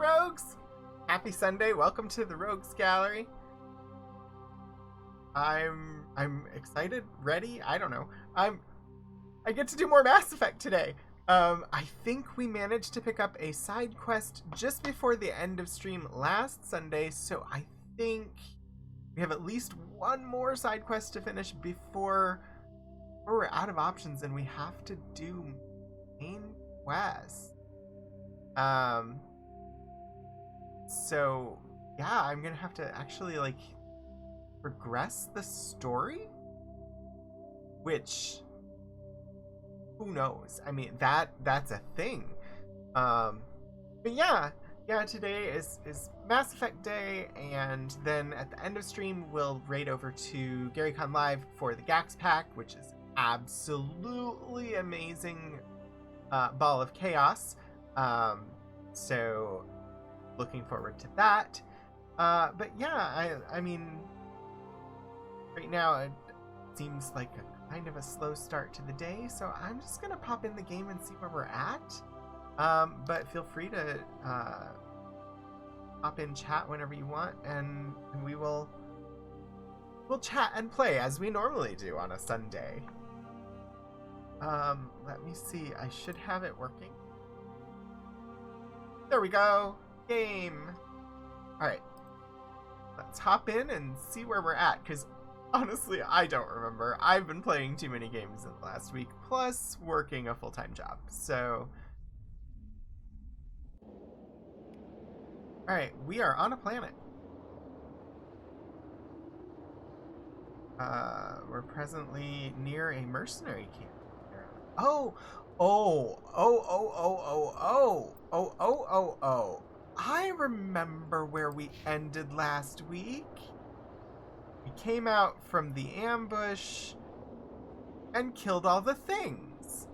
Rogues! Happy Sunday, welcome to the Rogues Gallery. I'm excited, ready, I don't know. I get to do more Mass Effect today. I think we managed to pick up a side quest just before the end of stream last Sunday, so I think we have at least one more side quest to finish before we're out of options and we have to do main quest. So yeah, I'm gonna have to actually progress the story, which who knows? I mean, that's a thing. But yeah, today is Mass Effect Day, and then at the end of stream we'll raid over to GaryCon Live for the Gax Pack, which is absolutely amazing ball of chaos. So looking forward to that. But yeah, I mean, right now it seems like a kind of a slow start to the day, so I'm just gonna pop in the game and see where we're at. But feel free to hop in chat whenever you want, and we'll chat and play as we normally do on a Sunday. Let me see. I should have it working. There we go. Game. Alright. Let's hop in and see where we're at, because honestly, I don't remember. I've been playing too many games in the last week, plus working a full-time job. So, alright, we are on a planet. We're presently near a mercenary camp. Oh. I remember where we ended last week. We came out from the ambush and killed all the things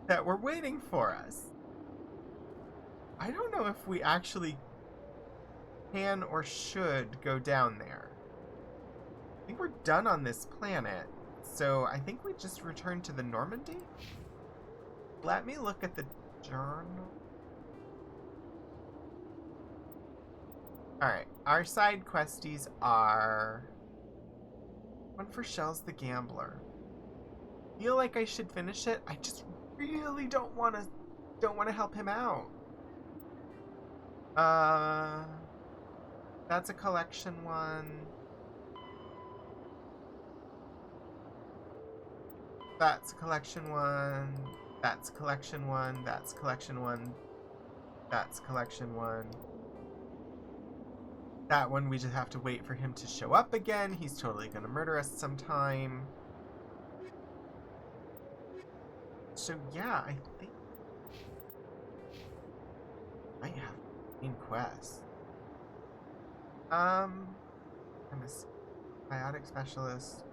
that were waiting for us. I don't know if we actually can or should go down there. I think we're done on this planet, so I think we just return to the Normandy? Let me look at the journal. Alright, our side questies are one for Shells the Gambler. Feel like I should finish it. I just really don't want to help him out. That's a collection one. That's collection one. That's collection one. That's collection one. That's collection one. That one, we just have to wait for him to show up again. He's totally gonna murder us sometime. So yeah, I think I might have main quest. I'm a biotic specialist.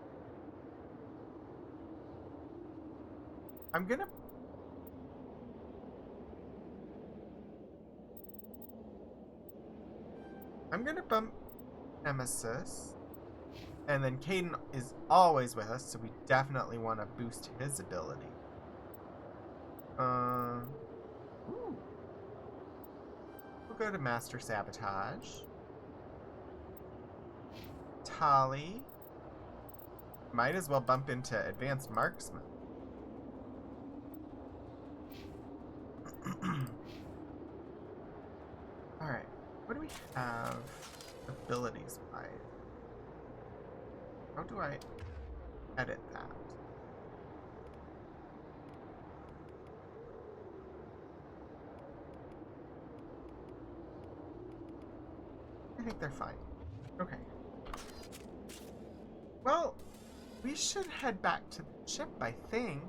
I'm gonna bump Nemesis, and then Caden is always with us, so we definitely want to boost his ability. We'll go to Master Sabotage. Tali. Might as well bump into Advanced Marksman. Alright. What do we have abilities wise? How do I edit that? I think they're fine. Okay. Well, we should head back to the ship, I think.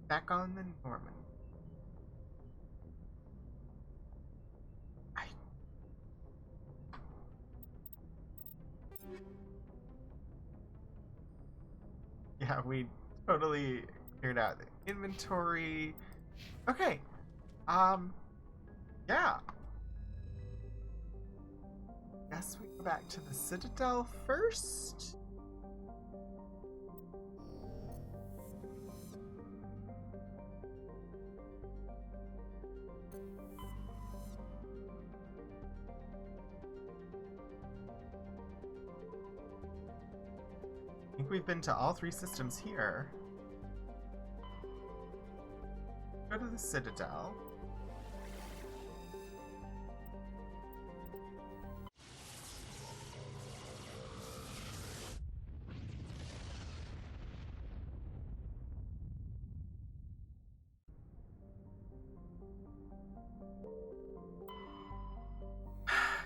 Back on the Norman. Yeah, we totally cleared out the inventory. Okay. Yeah. Guess we go back to the Citadel first. we've been to all 3 systems here. Go to the Citadel.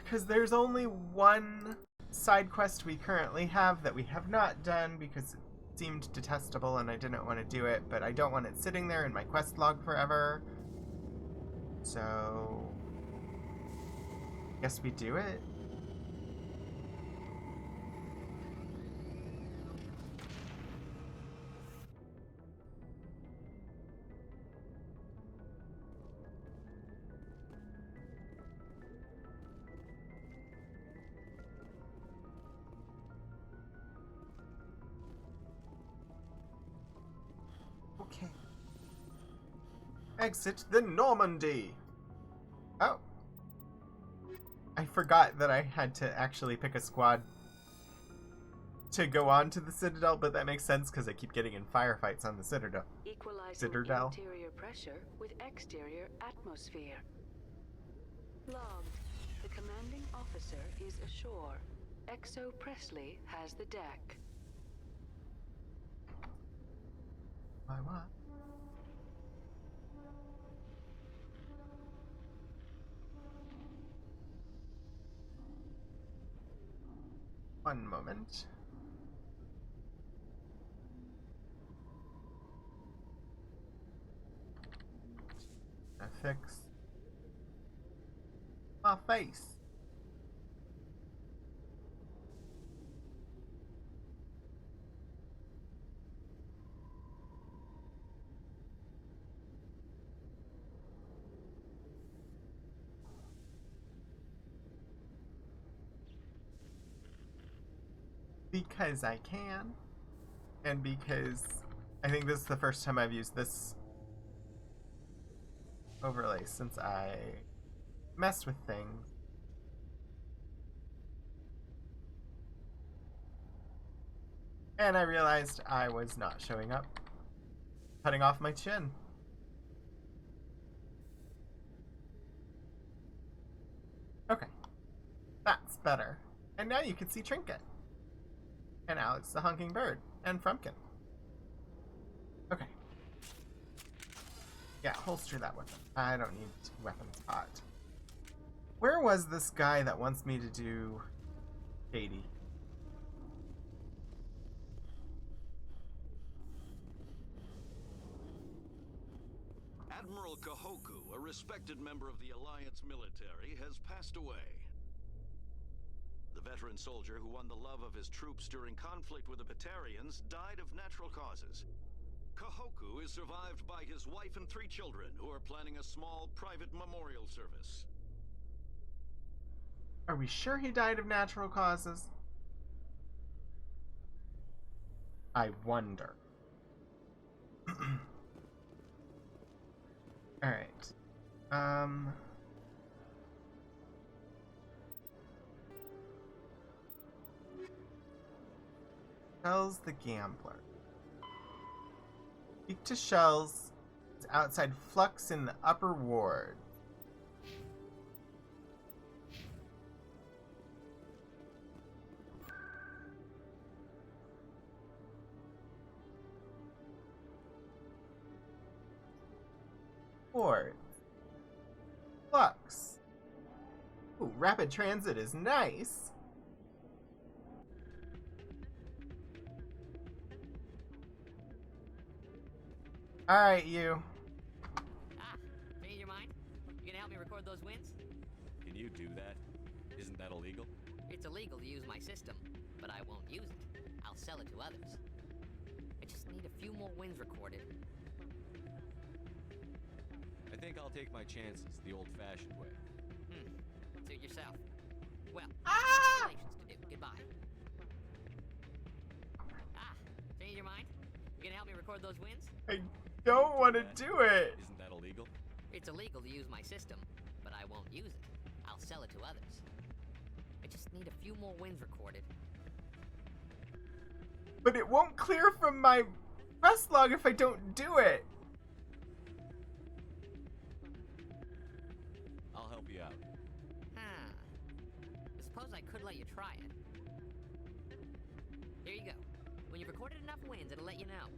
Because there's only one side quest we currently have that we have not done because it seemed detestable and I didn't want to do it, but I don't want it sitting there in my quest log forever. So, guess we do it. Okay. Exit the Normandy! Oh. I forgot that I had to actually pick a squad to go on to the Citadel, but that makes sense because I keep getting in firefights on the Citadel. Equalizing interior pressure with exterior atmosphere. Logged. The commanding officer is ashore. Exo Presley has the deck. Why what? One moment. Fix my face. Because I can, and because I think this is the first time I've used this overlay since I messed with things. And I realized I was not showing up, cutting off my chin. Okay, that's better. And now you can see Trinket. And Alex the Honking Bird. And Frumpkin. Okay. Yeah, holster that weapon. I don't need weapons hot. Where was this guy that wants me to do Katie? Admiral Kahoku, a respected member of the Alliance military, has passed away. The veteran soldier who won the love of his troops during conflict with the Batarians died of natural causes. Kahoku is survived by his wife and 3 children, who are planning a small private memorial service. Are we sure he died of natural causes? I wonder. Alright. Shells the Gambler. Speak to Shells. It's outside Flux in the upper ward. Ward. Flux. Ooh, rapid transit is nice. Alright, you. Change your mind? You gonna help me record those wins? Can you do that? Isn't that illegal? It's illegal to use my system, but I won't use it. I'll sell it to others. I just need a few more wins recorded. I think I'll take my chances the old-fashioned way. Suit yourself. Well, Ah! congratulations to do. Goodbye. Change your mind? You gonna help me record those wins? I don't want to do it. Isn't that illegal? It's illegal to use my system, but I won't use it. I'll sell it to others. I just need a few more wins recorded. But it won't clear from my quest log if I don't do it. I'll help you out. Huh. I suppose I could let you try it. Here you go. When you've recorded enough wins, it'll let you know.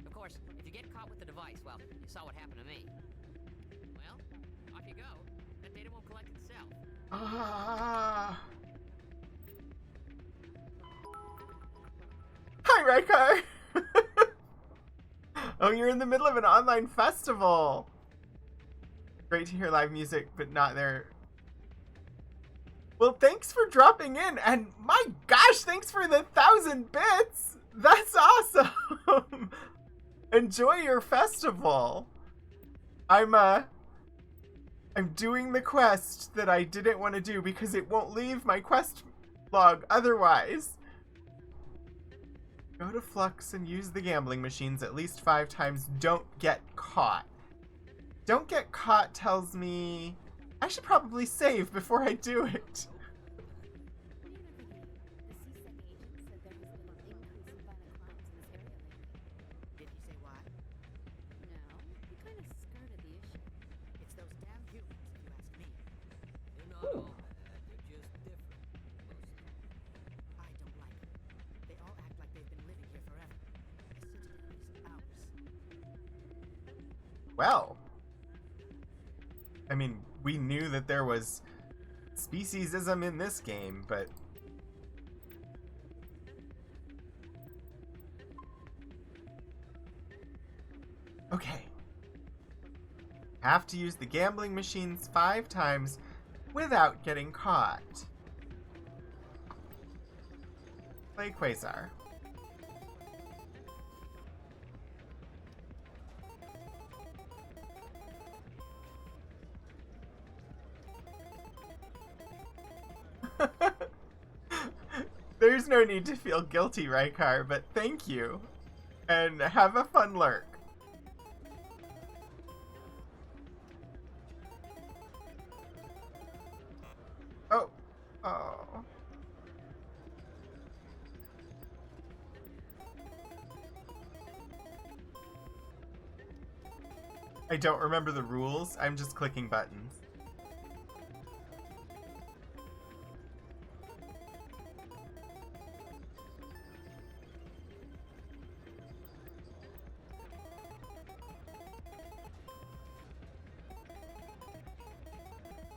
Of course, if you get caught with the device, well, you saw what happened to me. Well, off you go. That data won't collect itself. Ah. Hi, Rykar! Oh, you're in the middle of an online festival. Great to hear live music, but not there. Well, thanks for dropping in, and my gosh, thanks for the 1,000 bits! That's awesome! Enjoy your festival. I'm doing the quest that I didn't want to do because it won't leave my quest log otherwise. Go to Flux and use the gambling machines at least 5 times. Don't get caught. Don't get caught tells me I should probably save before I do it. Did he say why? No, he kind of skirted the issue. It's those damn humans, if you ask me. They're not all bad, they're just different. Mostly. I don't like them. They all act like they've been living here forever. As citizens, ours. Well, I mean, we knew that there was speciesism in this game, but okay. Have to use the gambling machines 5 times without getting caught. Play Quasar. There's no need to feel guilty, Rykar, but thank you. And have a fun lurk. Oh. Oh. I don't remember the rules. I'm just clicking buttons.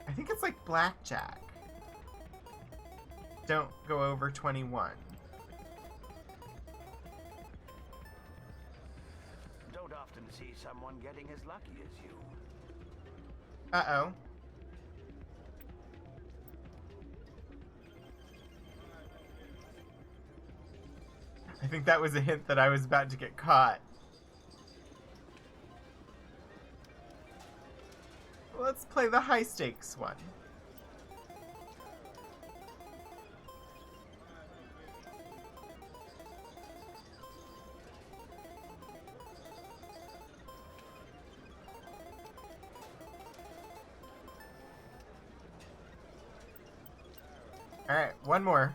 I think it's like blackjack. Don't go over 21. Don't often see someone getting as lucky as you. Uh-oh. I think that was a hint that I was about to get caught. Let's play the high stakes one. Alright, one more.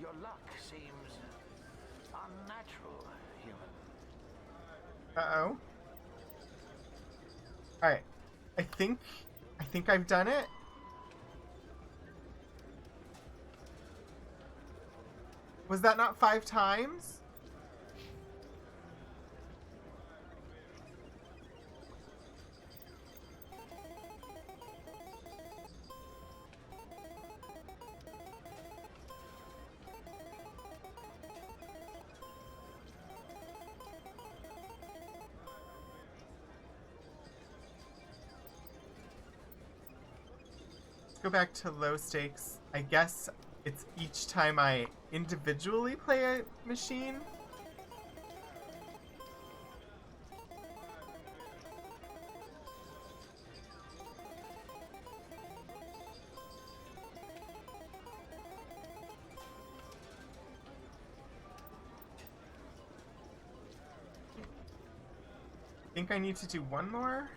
Your luck seems unnatural, human. Uh-oh. Alright. I think I've done it. Was that not 5 times? Go back to low stakes. I guess it's each time I individually play a machine. think I need to do one more.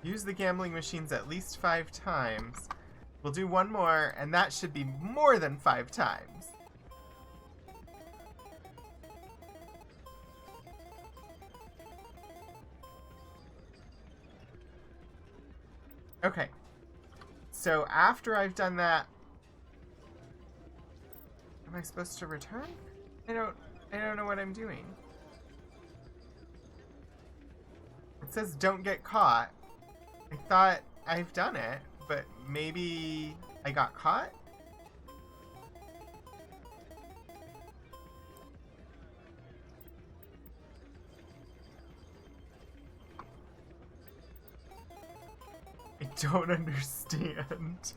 Use the gambling machines at least 5 times. We'll do one more, and that should be more than 5 times. Okay. So after I've done that, am I supposed to return? I don't know what I'm doing. It says don't get caught. I thought I've done it, but maybe I got caught? I don't understand.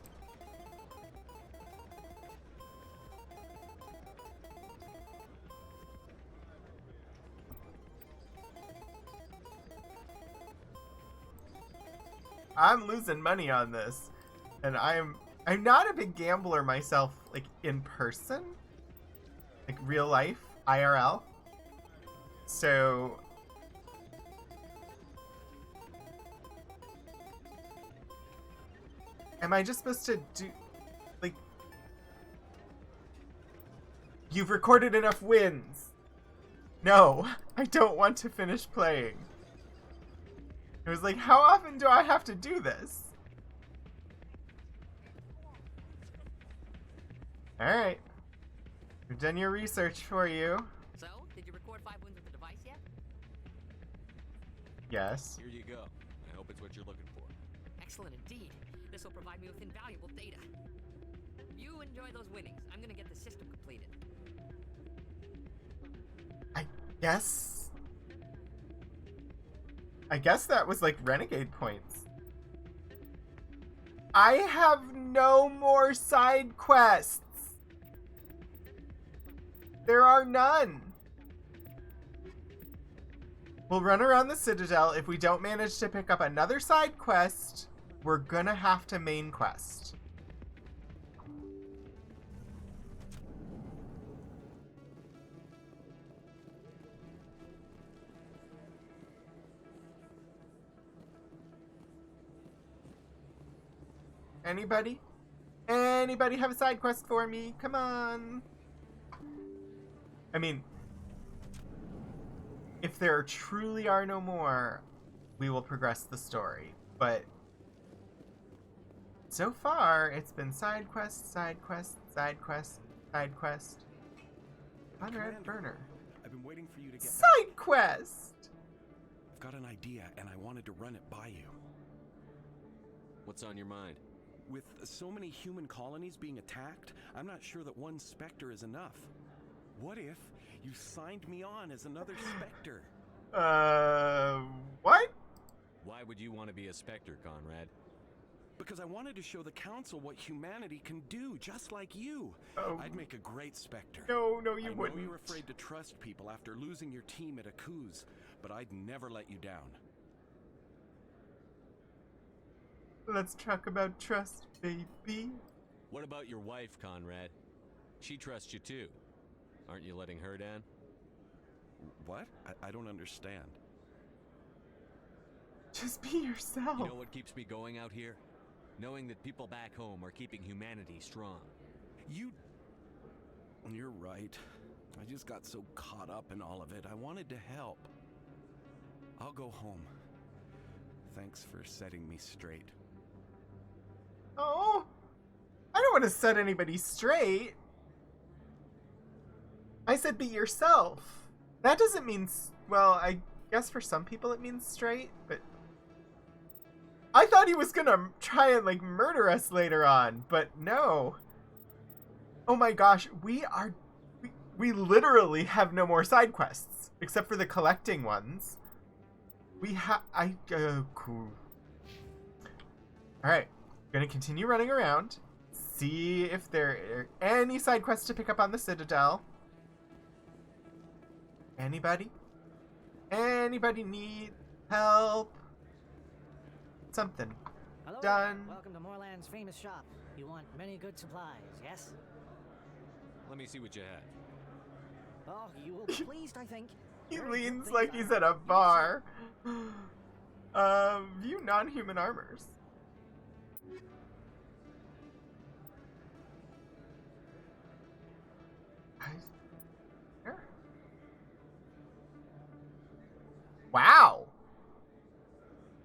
I'm losing money on this, and I'm not a big gambler myself, like in person, like real life IRL. So am I just supposed to do, like, you've recorded enough wins? No, I don't want to finish playing. It was like, how often do I have to do this? Alright. We've done your research for you. So, did you record 5 wins with the device yet? Yes. Here you go. I hope it's what you're looking for. Excellent indeed. This will provide me with invaluable data. You enjoy those winnings. I'm gonna get the system completed. I guess that was like renegade points. I have no more side quests. There are none. We'll run around the Citadel. If we don't manage to pick up another side quest, we're gonna have to main quest. Anybody? Anybody have a side quest for me? Come on. I mean, if there truly are no more, we will progress the story. But so far, it's been side quest, side quest, side quest, side quest. Conrad Burner. I've been waiting for you to get side quest! I've got an idea, and I wanted to run it by you. What's on your mind? With so many human colonies being attacked, I'm not sure that one Spectre is enough. What if you signed me on as another Spectre? What? Why would you want to be a Spectre, Conrad? Because I wanted to show the Council what humanity can do, just like you. Oh. I'd make a great Spectre. No, you I wouldn't. know you're afraid to trust people after losing your team at Akuz, but I'd never let you down. Let's talk about trust, baby. What about your wife, Conrad? She trusts you too. Aren't you letting her down? What? I don't understand. Just be yourself. You know what keeps me going out here? Knowing that people back home are keeping humanity strong. You're right. I just got so caught up in all of it. I wanted to help. I'll go home. Thanks for setting me straight. Oh, I don't want to set anybody straight. I said be yourself. That doesn't mean, well, I guess for some people it means straight, but I thought he was gonna try and like murder us later on, but no. Oh my gosh, we literally have no more side quests except for the collecting ones. Cool. All right. Gonna continue running around, see if there are any side quests to pick up on the Citadel. Anybody? Anybody need help? Something. Hello. Done. Welcome to Moorland's famous shop. You want many good supplies, yes? Let me see what you have. Oh, you will be pleased, I think. He Very good leans things like I he's have at a to use. bar. View non-human armors. Here. Wow.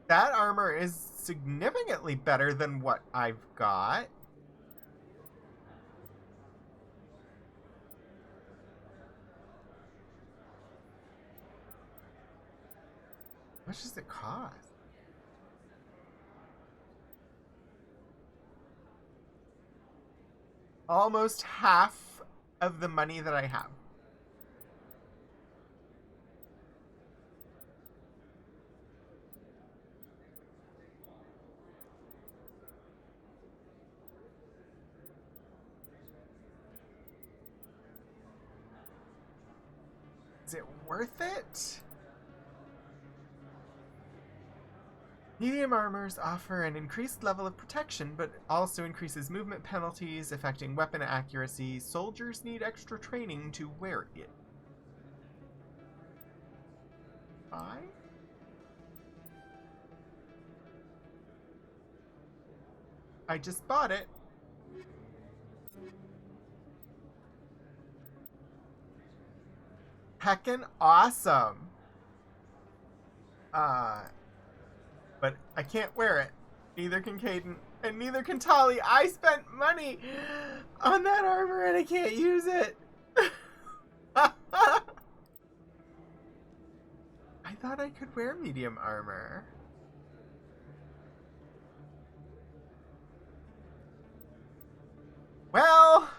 That armor is significantly better than what I've got. How much does it cost? Almost half of the money that I have. Is it worth it? Medium armors offer an increased level of protection, but also increases movement penalties, affecting weapon accuracy. Soldiers need extra training to wear it. Buy? I just bought it. Heckin' awesome. But I can't wear it. Neither can Caden, and neither can Tali. I spent money on that armor and I can't use it. I thought I could wear medium armor. Well,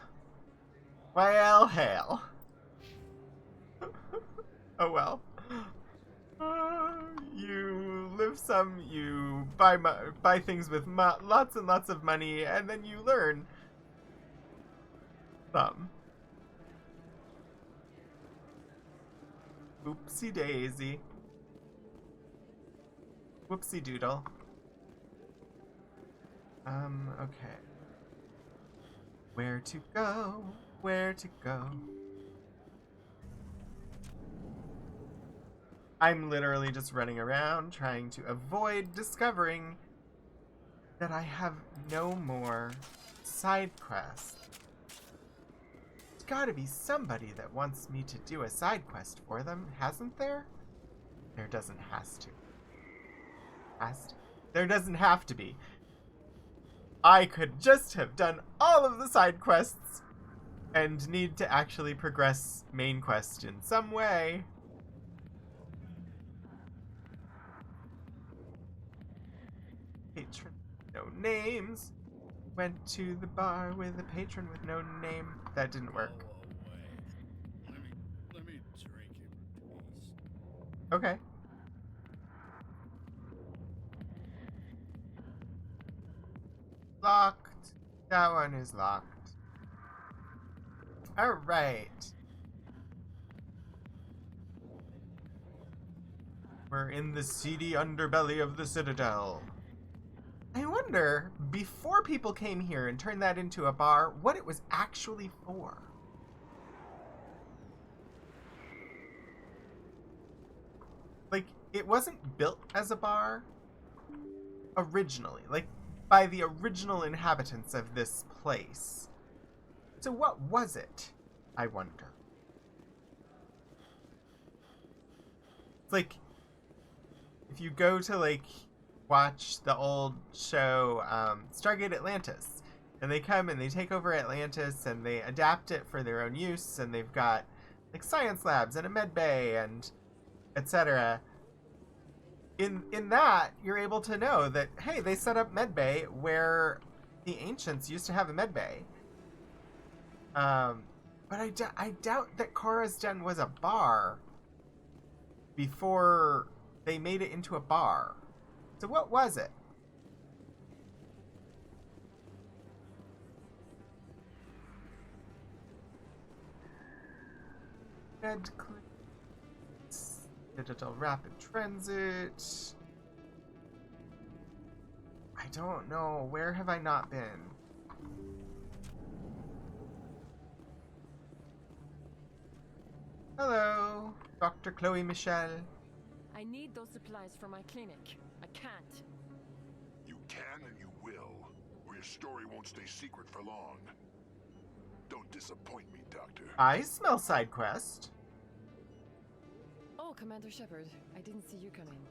hail. Oh well. You live some, you buy things with lots and lots of money, and then you learn some. Oopsie daisy. Whoopsie doodle. Okay. Where to go? Where to go? I'm literally just running around trying to avoid discovering that I have no more side quests. There's gotta be somebody that wants me to do a side quest for them, hasn't there? There doesn't has to. There doesn't have to be. I could just have done all of the side quests and need to actually progress main quest in some way. Patron, no names. Went to the bar with a patron with no name. That didn't work. Let me drink it, please. Okay. Locked. That one is locked. Alright. We're in the seedy underbelly of the Citadel. I wonder, before people came here and turned that into a bar, what it was actually for. Like, it wasn't built as a bar originally, like, by the original inhabitants of this place. So what was it, I wonder? It's like, if you go to, like, watch the old show Stargate Atlantis, and they come and they take over Atlantis and they adapt it for their own use, and they've got like science labs and a med bay and etc. In that, you're able to know that, hey, they set up med bay where the ancients used to have a med bay. But I doubt that Cora's Den was a bar before they made it into a bar. So what was it? Med cleans, digital rapid transit. I don't know. Where have I not been? Hello, Dr. Chloe Michelle. I need those supplies for my clinic. I can't. You can and you will, or your story won't stay secret for long. Don't disappoint me, Doctor. I smell side quest. Oh, Commander Shepard, I didn't see you come in.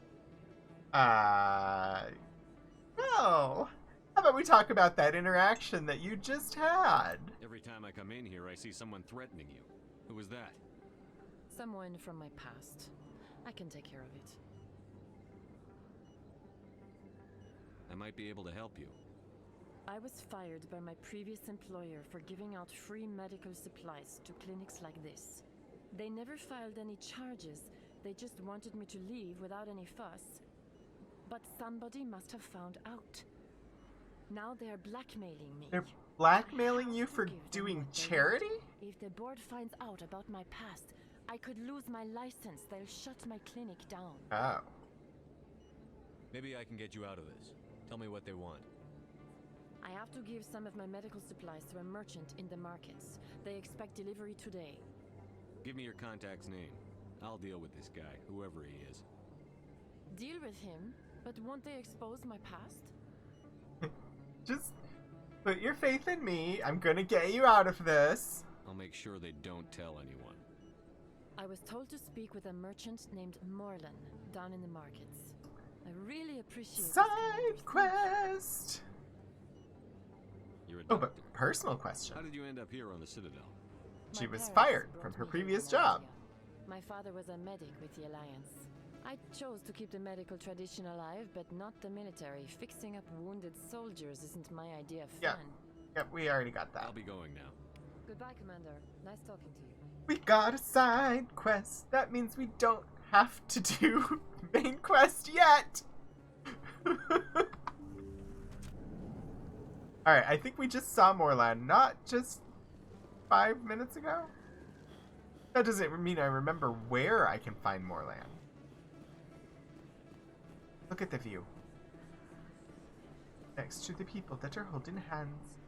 Well, how about we talk about that interaction that you just had? Every time I come in here, I see someone threatening you. Who was that? Someone from my past. I can take care of it. I might be able to help you. I was fired by my previous employer for giving out free medical supplies to clinics like this. They never filed any charges. They just wanted me to leave without any fuss. But somebody must have found out. Now they are blackmailing me. They're blackmailing you for doing charity? If the board finds out about my past, I could lose my license. They'll shut my clinic down. Oh. Maybe I can get you out of this. Tell me what they want. I have to give some of my medical supplies to a merchant in the markets. They expect delivery today. Give me your contact's name. I'll deal with this guy, whoever he is. Deal with him? But won't they expose my past? Just put your faith in me. I'm gonna get you out of this. I'll make sure they don't tell anyone. I was told to speak with a merchant named Morlan down in the markets. I really appreciate Side quest! You're a Oh, doctor. but personal question. How did you end up here on the Citadel? She My was parents fired brought from her me here previous from job. Malaysia. My father was a medic with the Alliance. I chose to keep the medical tradition alive, but not the military. Fixing up wounded soldiers isn't my idea of fun. Yep, we already got that. I'll be going now. Goodbye, Commander. Nice talking to you. We got a side quest. That means we don't have to do main quest yet. Alright, I think we just saw Morlan, not just 5 minutes ago? That doesn't mean I remember where I can find Morlan. Look at the view. Next to the people that are holding hands.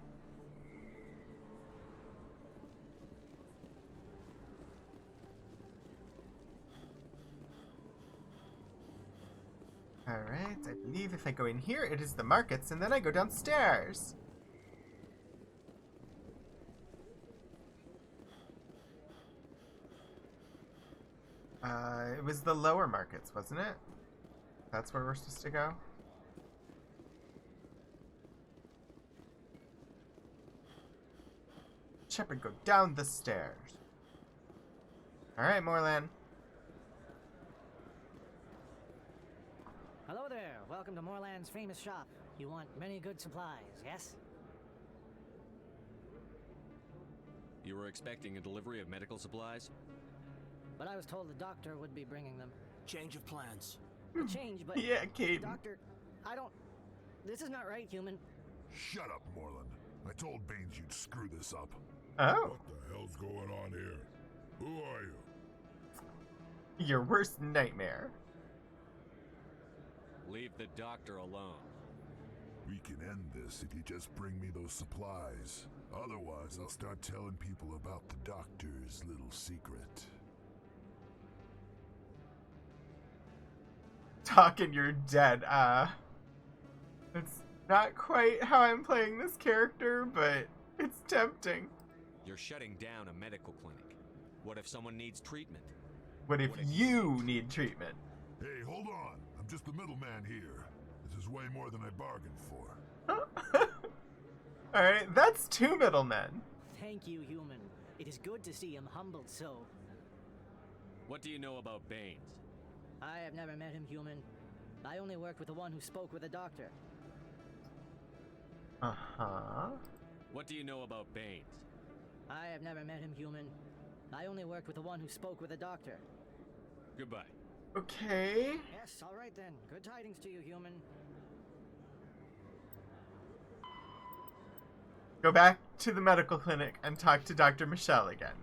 Alright, I believe if I go in here, it is the markets, and then I go downstairs. It was the lower markets, wasn't it? That's where we're supposed to go? Shepard, go down the stairs. Alright, Morlan. Hello there. Welcome to Morlan's famous shop. You want many good supplies, yes? You were expecting a delivery of medical supplies? But I was told the doctor would be bringing them. Change of plans. A change, but... Yeah, Caden. Doctor, I don't... This is not right, human. Shut up, Morlan. I told Baines you'd screw this up. Oh. What the hell's going on here? Who are you? Your worst nightmare. Leave the doctor alone. We can end this if you just bring me those supplies. Otherwise, I'll start telling people about the doctor's little secret. Talking, you're dead. It's not quite how I'm playing this character, but it's tempting. You're shutting down a medical clinic. What if someone needs treatment? What if you need treatment? Hey, hold on. I'm just the middleman here. This is way more than I bargained for. Alright, that's 2 middlemen. Thank you, human. It is good to see him humbled so. What do you know about Baines? I have never met him, human. I only worked with the one who spoke with the doctor. Uh-huh. What do you know about Baines? I have never met him, human. I only worked with the one who spoke with the doctor. Goodbye. Okay. Yes, all right then. Good tidings to you, human. Go back to the medical clinic and talk to Dr. Michelle again.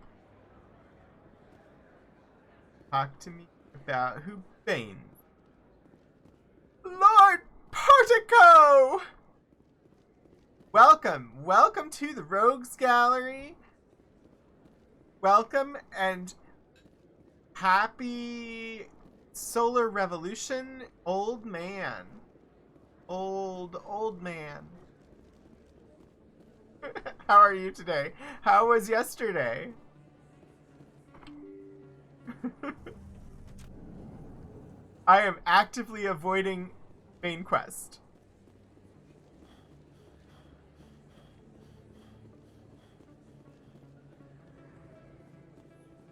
Talk to me about who Baines. Lord Portico! Welcome to the Rogues Gallery. Welcome, and Happy solar revolution, old man. Old man. How are you today? How was yesterday? I am actively avoiding main quest.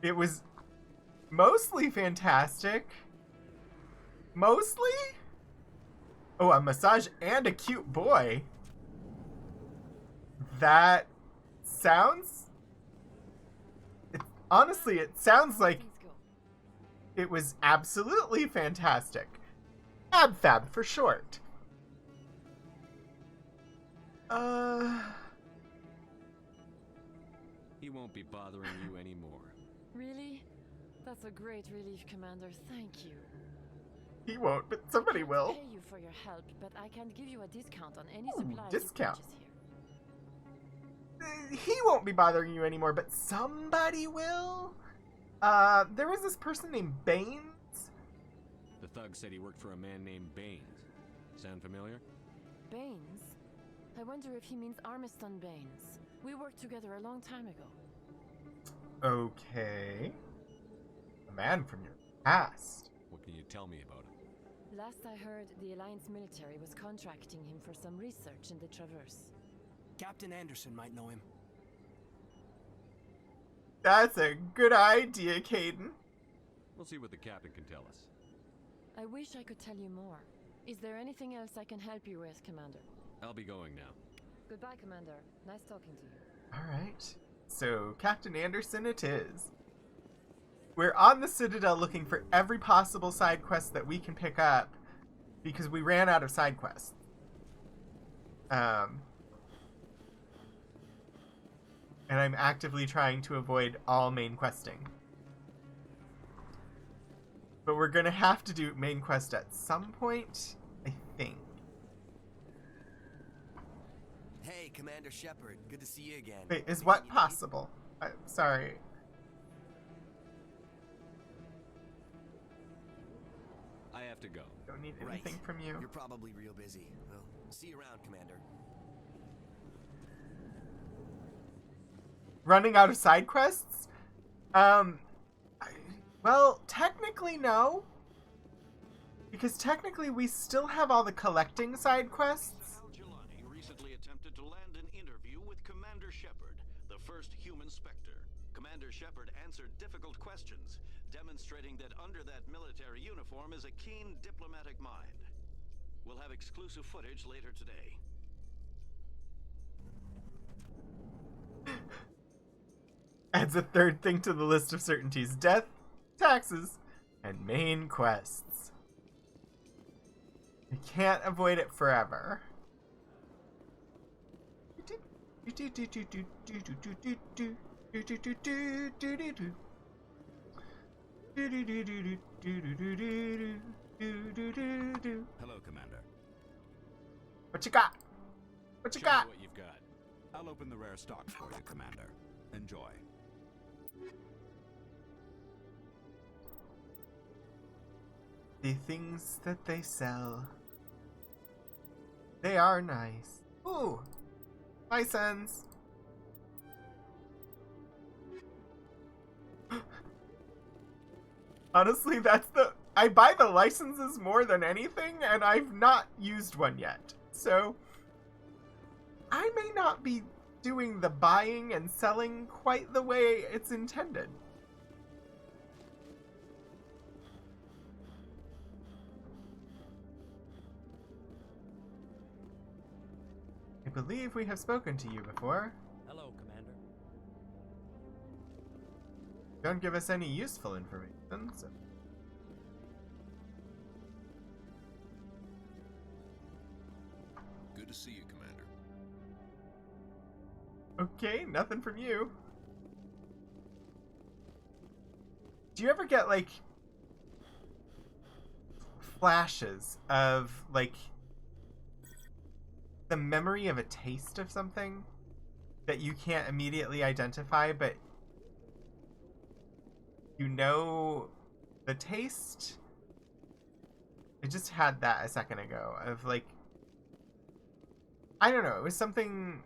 It was mostly fantastic. Mostly? Oh, a massage and a cute boy. That sounds... honestly, it sounds like it was absolutely fantastic. Ab-fab for short. He won't be bothering you anymore. Really? That's a great relief, Commander. Thank you. He won't, but somebody will. I'll pay you for your help, but I can't give you a discount on any supplies discount. you purchase here. He won't be bothering you anymore, but somebody will? There was this person named Baines. The thug said he worked for a man named Baines. Sound familiar? Baines? I wonder if he means Armiston Baines. We worked together a long time ago. Okay. A man from your past. What can you tell me about him? Last I heard, the Alliance military was contracting him for some research in the Traverse. Captain Anderson might know him. That's a good idea, Caden. We'll see what the captain can tell us. I wish I could tell you more. Is there anything else I can help you with, Commander? I'll be going now. Goodbye, Commander. Nice talking to you. Alright. So, Captain Anderson it is. We're on the Citadel looking for every possible side quest that we can pick up because we ran out of side quests. And I'm actively trying to avoid all main questing. But we're gonna have to do main quest at some point, I think. Hey, Commander Shepard. Good to see you again. Wait, is what possible? I'm sorry. I have to go. Don't need anything from you. You're probably real busy. Well, see you around, Commander. Running out of side quests? Well, technically no. Because technically we still have all the collecting side quests. Al-Jelani recently attempted to land an interview with Commander Shepard, the first human Spectre. Commander Shepard answered difficult questions, demonstrating that under that military uniform is a keen diplomatic mind. We'll have exclusive footage later today. Adds a third thing to the list of certainties: death, taxes, and main quests. You can't avoid it forever. Hello, Commander. What you got? What you Show got? me what you've got. I'll open the rare stock for you, Commander. Enjoy. The things that they sell. They are nice. Ooh! License! Honestly, that's the... I buy the licenses more than anything, and I've not used one yet. So, I may not be doing the buying and selling quite the way it's intended. I believe we have spoken to you before. Hello, Commander. Don't give us any useful information, so... Good to see you, Commander. Okay, nothing from you. Do you ever get, like, flashes of, like, the memory of a taste of something that you can't immediately identify, but you know the taste. I just had that a second ago of like, I don't know, it was something,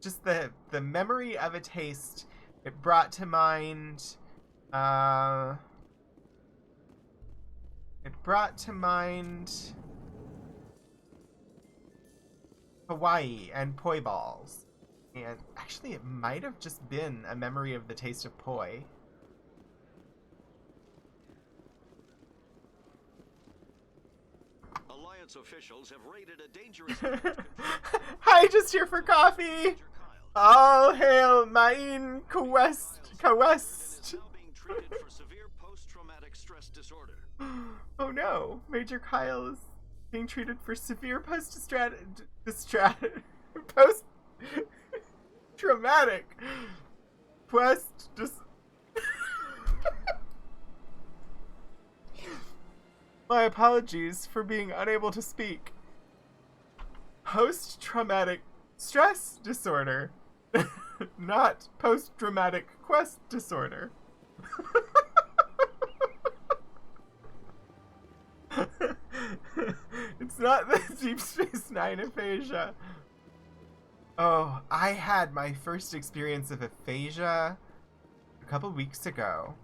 just the memory of a taste. It brought to mind, Hawaii and poi balls. And actually, it might have just been a memory of the taste of poi. Alliance officials have raided a dangerous... Hi, just here for coffee! All hail Maine Quest! treated for severe post-traumatic stress disorder. Oh no, Major Kyle is being treated for severe post-traumatic My apologies for being unable to speak. Post-traumatic stress disorder, not post-traumatic quest disorder. It's not the Deep Space Nine aphasia. Oh, I had my first experience of aphasia a couple weeks ago.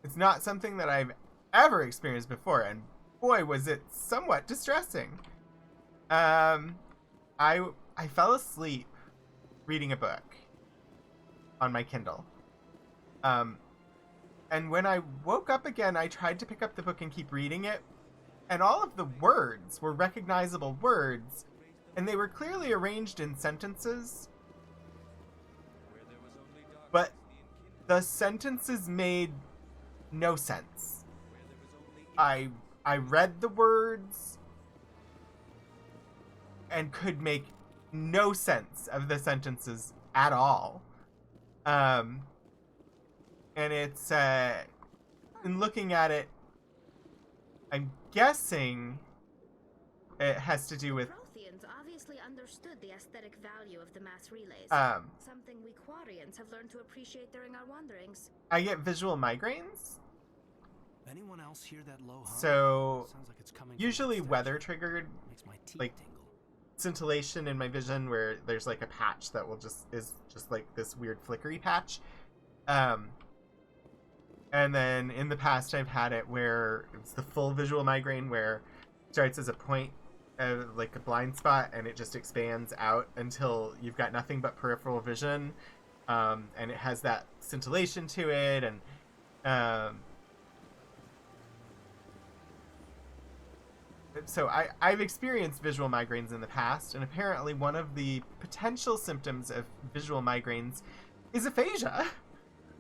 It's not something that I've ever experienced before, and boy, was it somewhat distressing. I fell asleep reading a book on my Kindle. And when I woke up again, I tried to pick up the book and keep reading it, and all of the words were recognizable words, and they were clearly arranged in sentences, but the sentences made no sense. I read the words and could make no sense of the sentences at all. And it's, in looking at it, I'm guessing it has to do with... Protheans obviously understood the aesthetic value of the mass relays. Something we Quarians have learned to appreciate during our wanderings. I get visual migraines. Anyone else hear that low hum? So, Sounds like it's coming usually weather-triggered, like, scintillation in my vision where there's, like, a patch that will is just, like, this weird flickery patch. And then in the past I've had it where it's the full visual migraine where it starts as a point of, like, a blind spot and it just expands out until you've got nothing but peripheral vision. And it has that scintillation to it, and, so I've experienced visual migraines in the past, and apparently one of the potential symptoms of visual migraines is aphasia.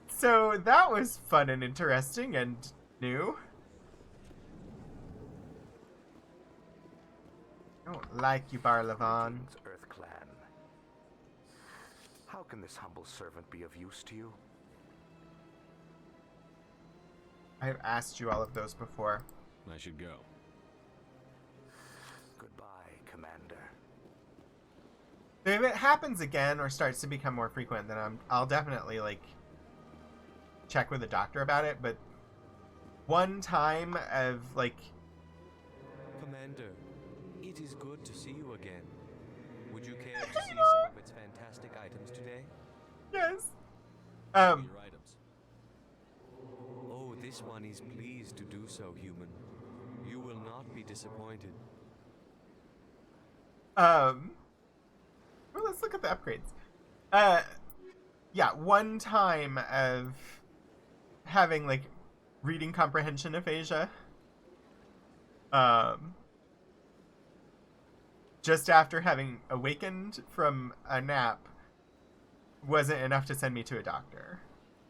So that was fun and interesting and new. I don't like you, Barlavan. Earth Clan. How can this humble servant be of use to you? I've asked you all of those before. I should go. Goodbye, Commander. If it happens again or starts to become more frequent, then I'll definitely, like, check with a doctor about it. But one time of, like... Commander, it is good to see you again. Would you care to see some of its fantastic items today? Yes. Your items. Oh, this one is pleased to do so, human. You will not be disappointed. Well, let's look at the upgrades. Yeah, one time of having, like, reading comprehension aphasia. Just after having awakened from a nap wasn't enough to send me to a doctor.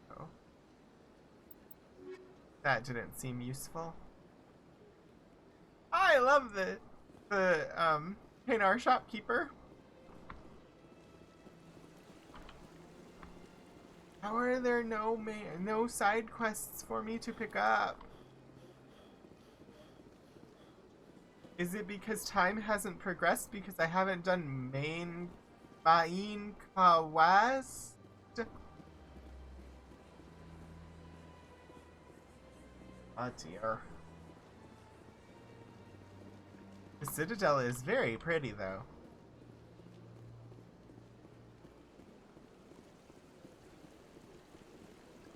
So that didn't seem useful. I love the Paynar shopkeeper. How are there no side quests for me to pick up? Is it because time hasn't progressed because I haven't done main Main Quest? Oh dear. The Citadel is very pretty, though.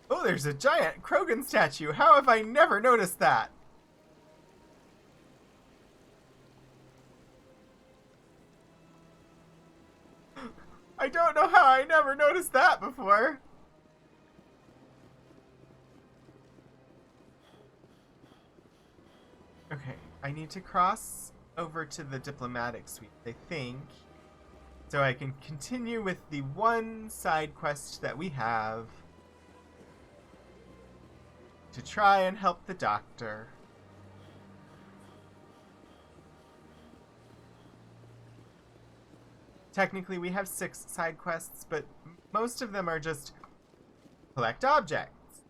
Oh, there's a giant Krogan statue. How have I never noticed that? I don't know how I never noticed that before. Okay, I need to cross over to the diplomatic suite, I think, so I can continue with the one side quest that we have to try and help the doctor. Technically, we have 6 side quests, but most of them are just collect objects,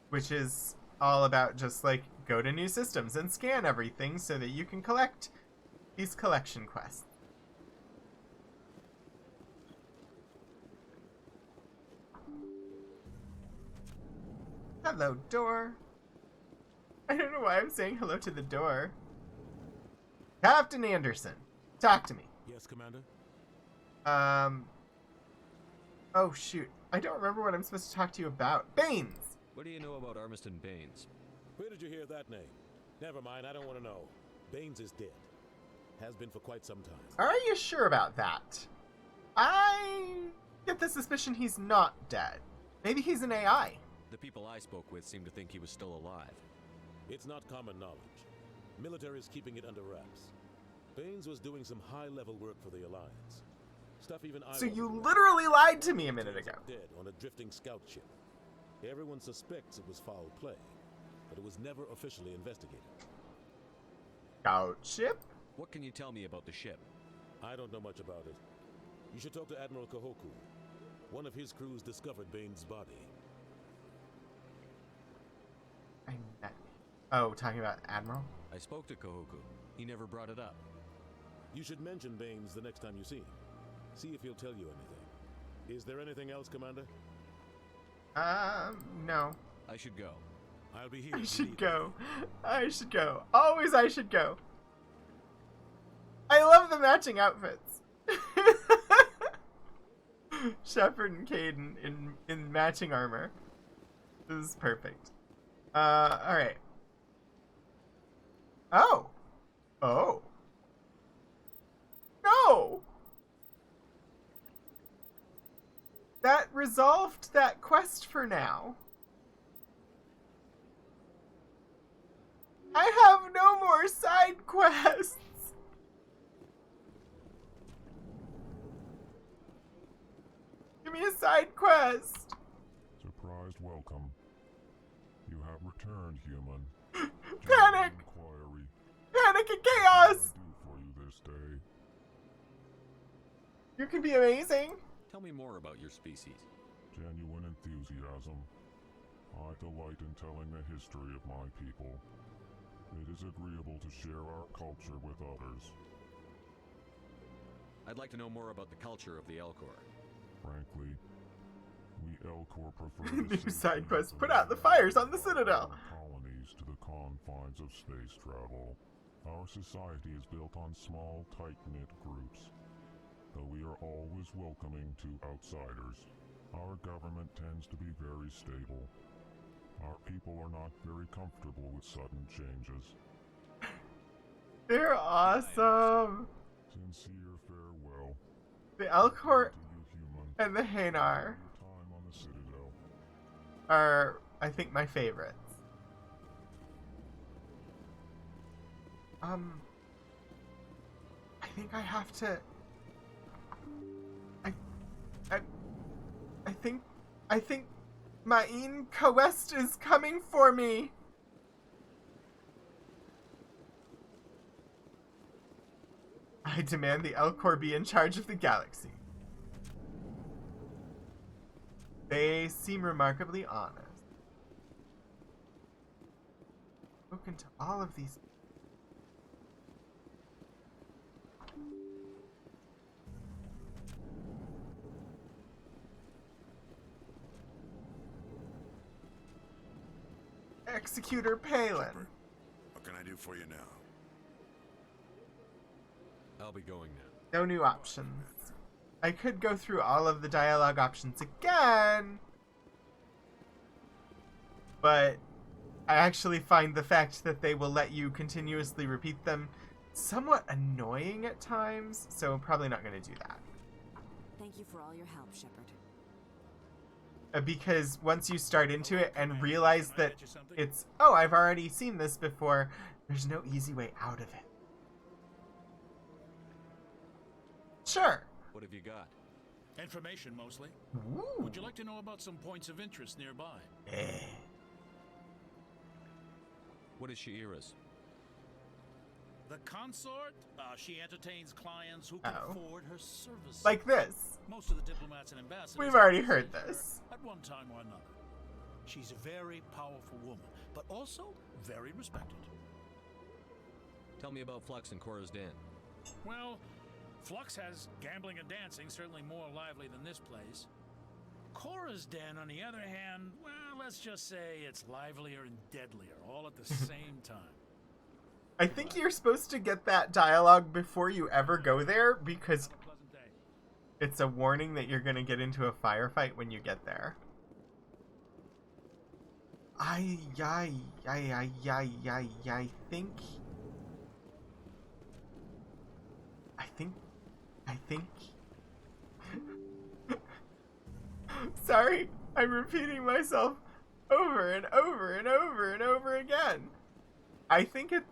which is all about just like go to new systems and scan everything so that you can collect these collection quests. Hello, door. I don't know why I'm saying hello to the door. Captain Anderson, talk to me. Yes, Commander? Oh shoot. I don't remember what I'm supposed to talk to you about. Baines! What do you know about Armiston Baines? Where did you hear that name? Never mind, I don't want to know. Baines is dead. Has been for quite some time. Are you sure about that? I get the suspicion he's not dead. Maybe he's an AI. The people I spoke with seem to think he was still alive. It's not common knowledge. Military is keeping it under wraps. Baines was doing some high-level work for the Alliance. Stuff even I So you literally lied to me a minute ago. Dead on a drifting scout ship. Everyone suspects it was foul play, but it was never officially investigated. Scout ship? What can you tell me about the ship? I don't know much about it. You should talk to Admiral Kahoku. One of his crews discovered Baines' body. Oh, talking about Admiral? I spoke to Kahoku. He never brought it up. You should mention Baines the next time you see him. See if he'll tell you anything. Is there anything else, Commander? No. I should go. I'll be here. I should go. I should go. Always I should go. I love the matching outfits. Shepard and Caden in matching armor. This is perfect. Alright. Oh! Oh! No! That resolved that quest for now. I have no more side quests! Give me a side quest! Surprised welcome. You have returned, human. Panic! Inquiry. Panic and chaos! What can I do for you this day? You can be amazing. Tell me more about your species. Genuine enthusiasm. I delight in telling the history of my people. It is agreeable to share our culture with others. I'd like to know more about the culture of the Elcor. Frankly, we Elcor prefer New side quest. Put out the fires on the Citadel. Colonies to the confines of space travel. Our society is built on small, tight-knit groups. Though we are always welcoming to outsiders, our government tends to be very stable. Our people are not very comfortable with sudden changes. They're awesome. Sincere farewell. The Elcor To you, human. and the Hanar Your time on the Citadel. are, I think, my favorites. I think I have to... I think Ma'in Kawest is coming for me. I demand the Elcor be in charge of the galaxy. They seem remarkably honest. Spoken to all of these. Executor Palin. What can I do for you now? I'll be going now. No new options. I could go through all of the dialogue options again, but I actually find the fact that they will let you continuously repeat them somewhat annoying at times, so I'm probably not going to do that. Thank you for all your help, Shepard. Because once you start into it and realize that it's, oh, I've already seen this before, there's no easy way out of it. Sure. What have you got? Information, mostly. Ooh. Would you like to know about some points of interest nearby? What is Sha'ira's? The consort? She entertains clients who can afford her services. Like this. Most of the diplomats and ambassadors... We've already heard this. At one time or another. She's a very powerful woman, but also very respected. Tell me about Flux and Cora's Den. Well, Flux has gambling and dancing, certainly more lively than this place. Cora's Den, on the other hand, well, let's just say it's livelier and deadlier, all at the same time. I think you're supposed to get that dialogue before you ever go there, because it's a warning that you're going to get into a firefight when you get there. I think... Sorry, I'm repeating myself over and over and over and over again. I think it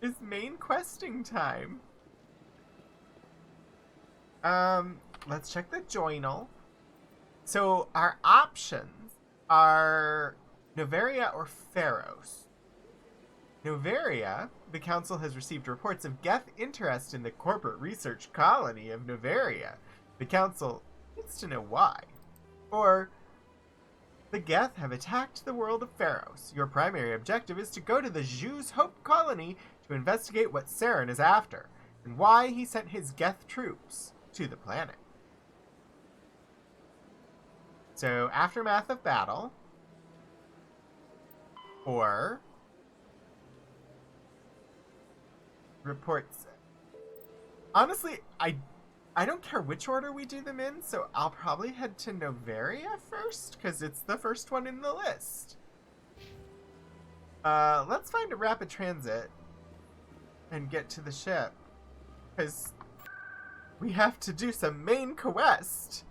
is main questing time. Let's check the journal. So our options are Noveria or Pharos. Noveria, the Council has received reports of Geth interest in the corporate research colony of Noveria. The Council needs to know why. Or, the Geth have attacked the world of Pharos. Your primary objective is to go to the Zhu's Hope colony to investigate what Saren is after, and why he sent his Geth troops to the planet. So, aftermath of battle, or reports. Honestly, I don't care which order we do them in, so I'll probably head to Noveria first, because it's the first one in the list. Let's find a rapid transit and get to the ship, because we have to do some main quest.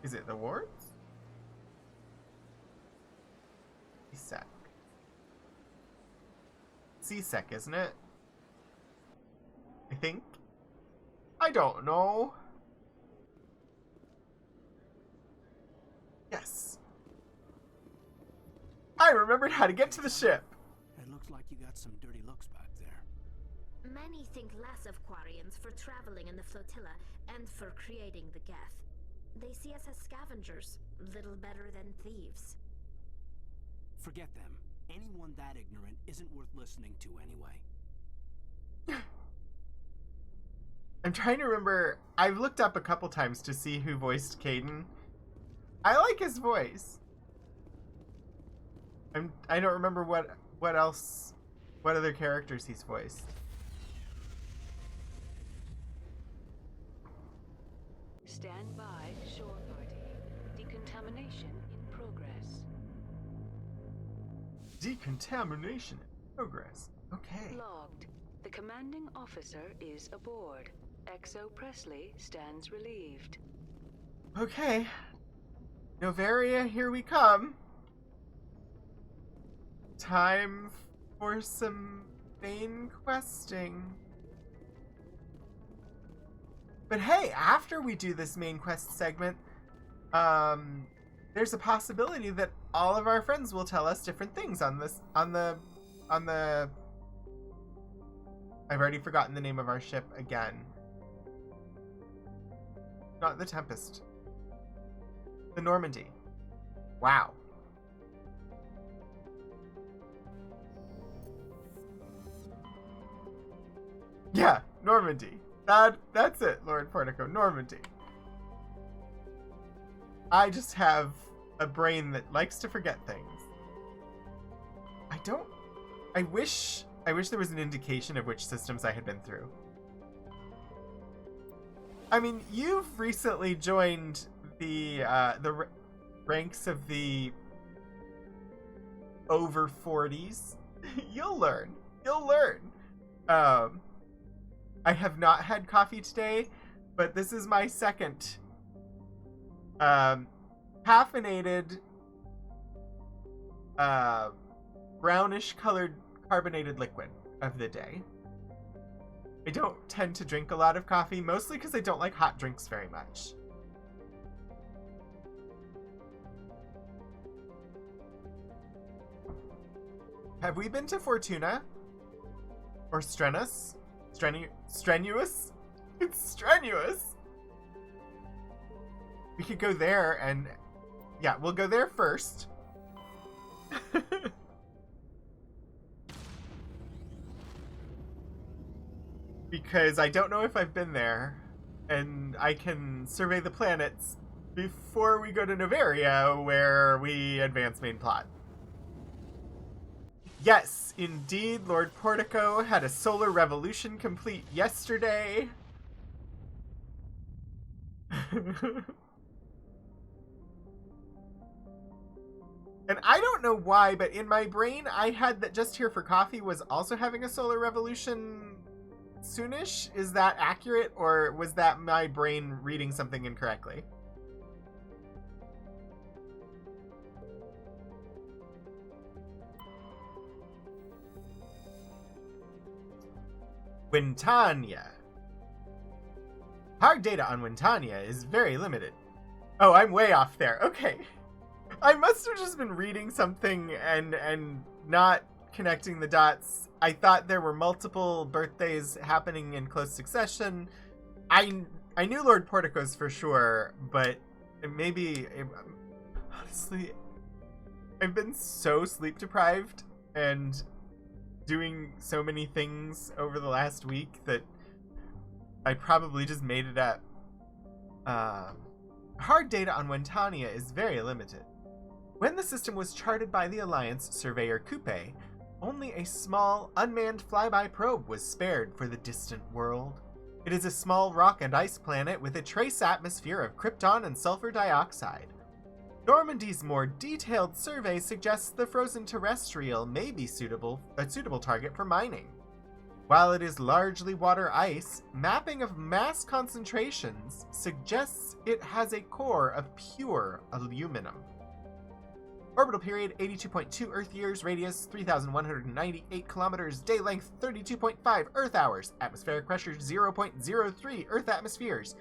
Is it the wards? C-Sec, isn't it? I think? I don't know. Yes. I remembered how to get to the ship. It looks like you got some dirty looks back there. Many think less of Quarians for traveling in the flotilla and for creating the Geth. They see us as scavengers, little better than thieves. Forget them. Anyone that ignorant isn't worth listening to anyway. I'm trying to remember. I've looked up a couple times to see who voiced Kaidan. I like his voice. I don't remember what other characters he's voiced. Stand by, shore party. Decontamination in progress. Decontamination in progress. Okay. Logged. The commanding officer is aboard. Exo Presley stands relieved. Okay. Noveria, here we come. Time for some main questing. But hey, after we do this main quest segment, there's a possibility that all of our friends will tell us different things on the I've already forgotten the name of our ship again. Not the Tempest. The Normandy. Wow. Yeah, Normandy. That's it, Lord Portico. Normandy. I just have a brain that likes to forget things. I wish there was an indication of which systems I had been through. I mean, you've recently joined the ranks of the over 40s. You'll learn. I have not had coffee today, but this is my second caffeinated brownish colored carbonated liquid of the day. I don't tend to drink a lot of coffee, mostly because I don't like hot drinks very much. Have we been to Fortuna? Or Strenuous? Strenuous? It's strenuous! We could go there and... Yeah, we'll go there first. Because I don't know if I've been there, and I can survey the planets before we go to Noveria, where we advance main plot. Yes, indeed, Lord Portico had a solar revolution complete yesterday. And I don't know why, but in my brain, I had that Just Here for Coffee was also having a solar revolution soonish. Is that accurate, or was that my brain reading something incorrectly? Wintania. Hard data on Wintania is very limited. Oh, I'm way off there. Okay. I must have just been reading something and not connecting the dots. I thought there were multiple birthdays happening in close succession. I knew Lord Portico's for sure, but honestly, I've been so sleep deprived and doing so many things over the last week that I probably just made it up. Hard data on Wintania is very limited. When the system was charted by the Alliance surveyor Coupe, only a small, unmanned flyby probe was spared for the distant world. It is a small rock and ice planet with a trace atmosphere of krypton and sulfur dioxide. Normandy's more detailed survey suggests the frozen terrestrial may be a suitable target for mining. While it is largely water ice, mapping of mass concentrations suggests it has a core of pure aluminum. Orbital period 82.2 Earth years, radius 3,198 kilometers, day length 32.5 Earth hours, atmospheric pressure 0.03 Earth atmospheres,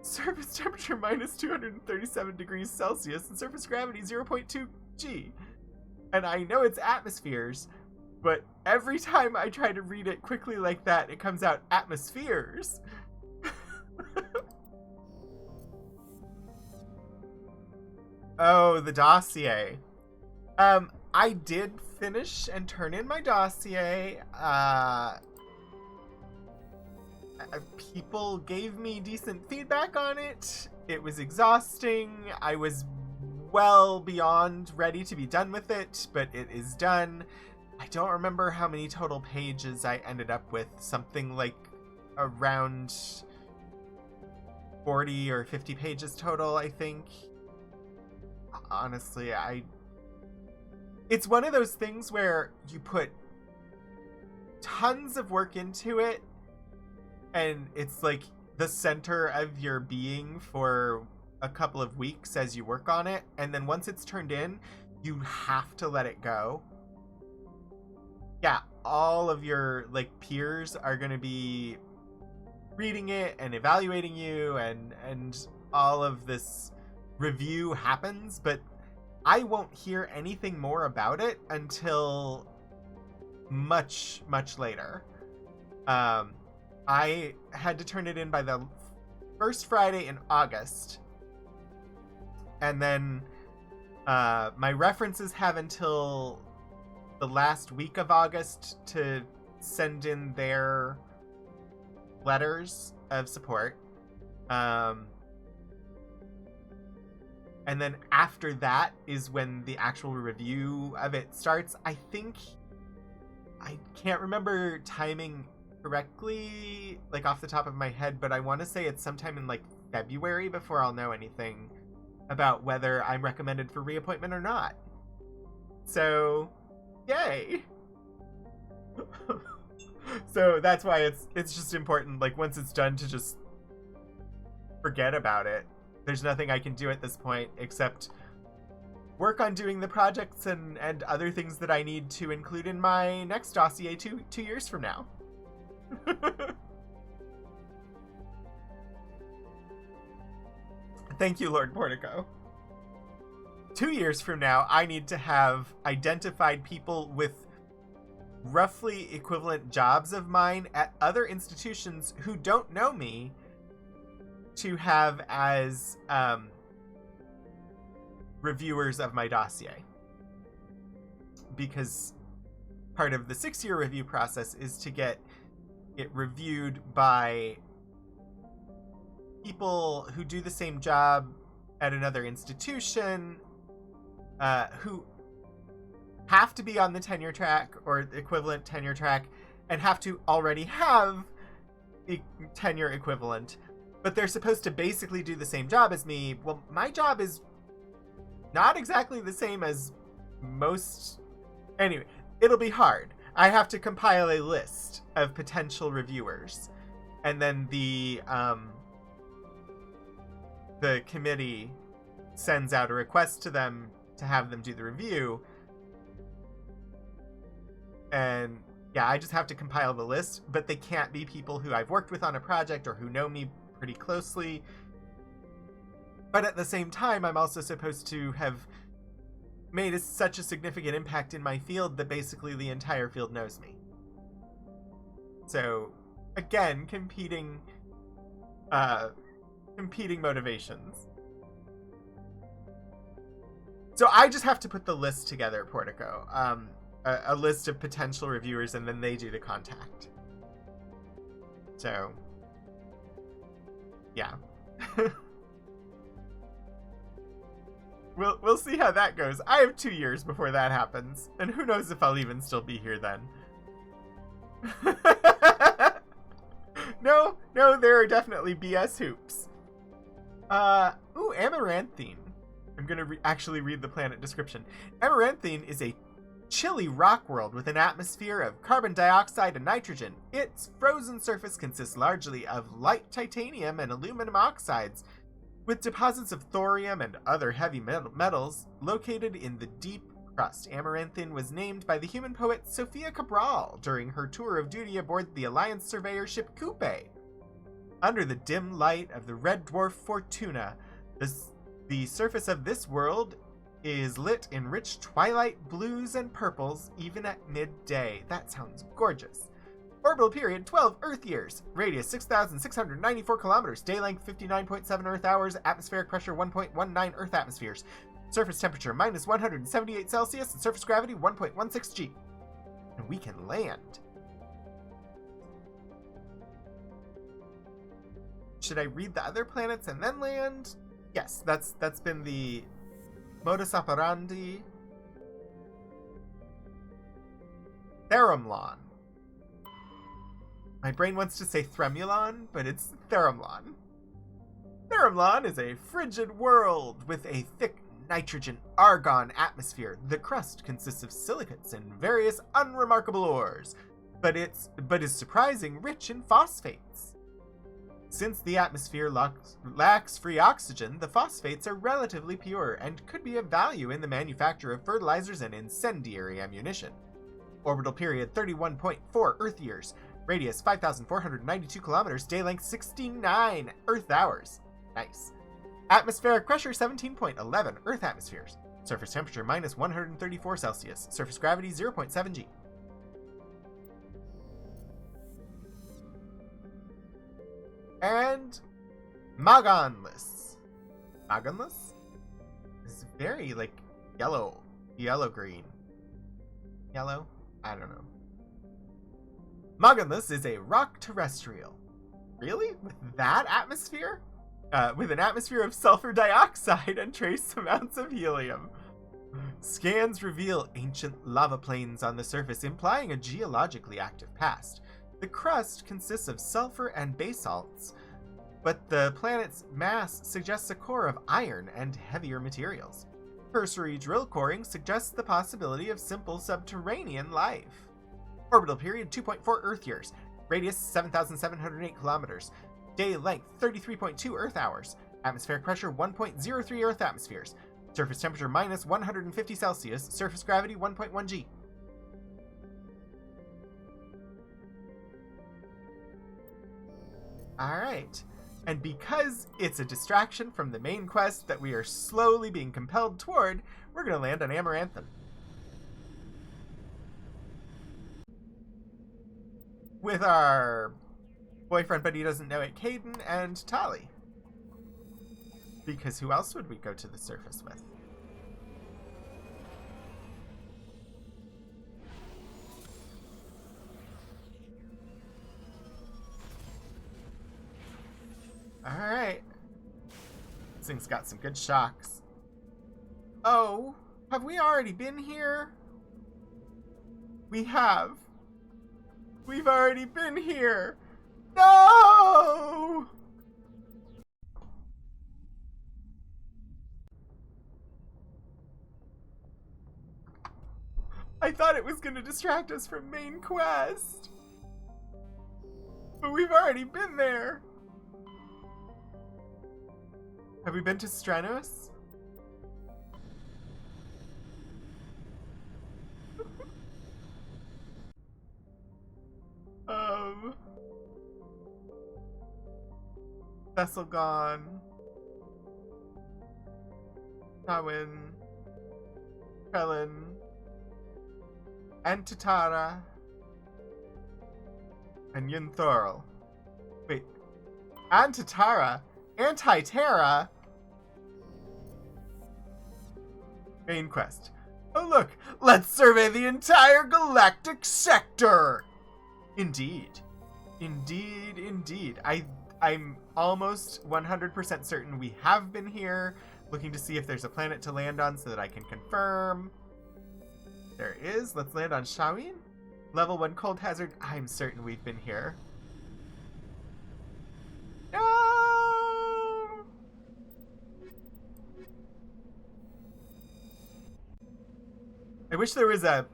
surface temperature minus 237 degrees Celsius, and surface gravity 0.2 G. And I know it's atmospheres, but every time I try to read it quickly like that, it comes out atmospheres. Oh, the dossier. I did finish and turn in my dossier. People gave me decent feedback on it. It was exhausting. I was well beyond ready to be done with it, but it is done. I don't remember how many total pages I ended up with. Something like around 40 or 50 pages total, I think. Honestly, it's one of those things where you put tons of work into it, and it's like the center of your being for a couple of weeks as you work on it, and then once it's turned in, you have to let it go. Yeah, all of your peers are going to be reading it and evaluating you, and all of this review happens, but I won't hear anything more about it until much, much later. I had to turn it in by the first Friday in August, and then my references have until the last week of August to send in their letters of support. And then after that is when the actual review of it starts. I think, I can't remember timing correctly, like off the top of my head, but I want to say it's sometime in like February before I'll know anything about whether I'm recommended for reappointment or not. So, yay! So that's why it's just important, like, once it's done, to just forget about it. There's nothing I can do at this point except work on doing the projects and other things that I need to include in my next dossier 2 years from now. Thank you, Lord Portico. 2 years from now, I need to have identified people with roughly equivalent jobs of mine at other institutions who don't know me to have as reviewers of my dossier. Because part of the 6-year review process is to get it reviewed by people who do the same job at another institution, who have to be on the tenure track or equivalent tenure track and have to already have a tenure equivalent, but they're supposed to basically do the same job as me. Well, my job is not exactly the same as most. Anyway, it'll be hard. I have to compile a list of potential reviewers, and then the committee sends out a request to them to have them do the review. And yeah, I just have to compile the list, but they can't be people who I've worked with on a project or who know me pretty closely. But at the same time, I'm also supposed to have made such a significant impact in my field that basically the entire field knows me. So, again, competing motivations. So I just have to put the list together, Portico. A list of potential reviewers, and then they do the contact. So, yeah. We'll see how that goes. I have 2 years before that happens, and who knows if I'll even still be here then. No, there are definitely BS hoops. Ooh, Amaranthine. I'm gonna actually read the planet description. Amaranthine is a chilly rock world with an atmosphere of carbon dioxide and nitrogen. Its frozen surface consists largely of light titanium and aluminum oxides, with deposits of thorium and other heavy metals located in the deep crust. Amaranthine was named by the human poet Sofia Cabral during her tour of duty aboard the Alliance surveyor ship Coupe. Under the dim light of the red dwarf Fortuna, the surface of this world is lit in rich twilight blues and purples even at midday. That sounds gorgeous. Orbital period 12 Earth years. Radius 6,694 kilometers. Day length 59.7 Earth hours. Atmospheric pressure 1.19 Earth atmospheres. Surface temperature minus 178 Celsius and surface gravity 1.16 G. And we can land. Should I read the other planets and then land? Yes, that's been the modus operandi. Theramlon. My brain wants to say Thremulon, but it's Theramlon. Theramlon is a frigid world with a thick nitrogen argon atmosphere. The crust consists of silicates and various unremarkable ores, but is surprising rich in phosphates. Since the atmosphere lacks free oxygen, the phosphates are relatively pure and could be of value in the manufacture of fertilizers and incendiary ammunition. Orbital period 31.4 Earth years. Radius 5,492 kilometers. Day length 69 Earth hours. Nice. Atmospheric pressure 17.11 Earth atmospheres. Surface temperature minus 134 Celsius. Surface gravity 0.7 G. And Magonless. Magonless? It's very, like, yellow-green. Yellow? I don't know. Magonless is a rock terrestrial. Really? With that atmosphere? with an atmosphere of sulfur dioxide and trace amounts of helium. Scans reveal ancient lava plains on the surface, implying a geologically active past. The crust consists of sulfur and basalts, but the planet's mass suggests a core of iron and heavier materials. Cursory drill coring suggests the possibility of simple subterranean life. Orbital period 2.4 Earth years. Radius 7,708 kilometers. Day length 33.2 Earth hours. Atmospheric pressure 1.03 Earth atmospheres. Surface temperature minus 150 Celsius. Surface gravity 1.1 G. Alright. And because it's a distraction from the main quest that we are slowly being compelled toward, we're going to land on Amaranthum. With our boyfriend but he doesn't know it, Caden and Tali. Because who else would we go to the surface with? Alright. This thing's got some good shocks. Oh, have we already been here? We have. We've already been here. No! I thought it was going to distract us from main quest. But we've already been there. Have we been to Strenuous? Thessalgon. Tawin. Krellin. Antitara. And Yunthorl. Wait. Antitara? Anti-Terra? Main quest. Oh look, let's survey the entire galactic sector! Indeed. Indeed, indeed. I'm almost 100% certain we have been here, looking to see if there's a planet to land on so that I can confirm. There is. Let's land on Shawin. Level 1 cold hazard. I'm certain we've been here. No! I wish there was a...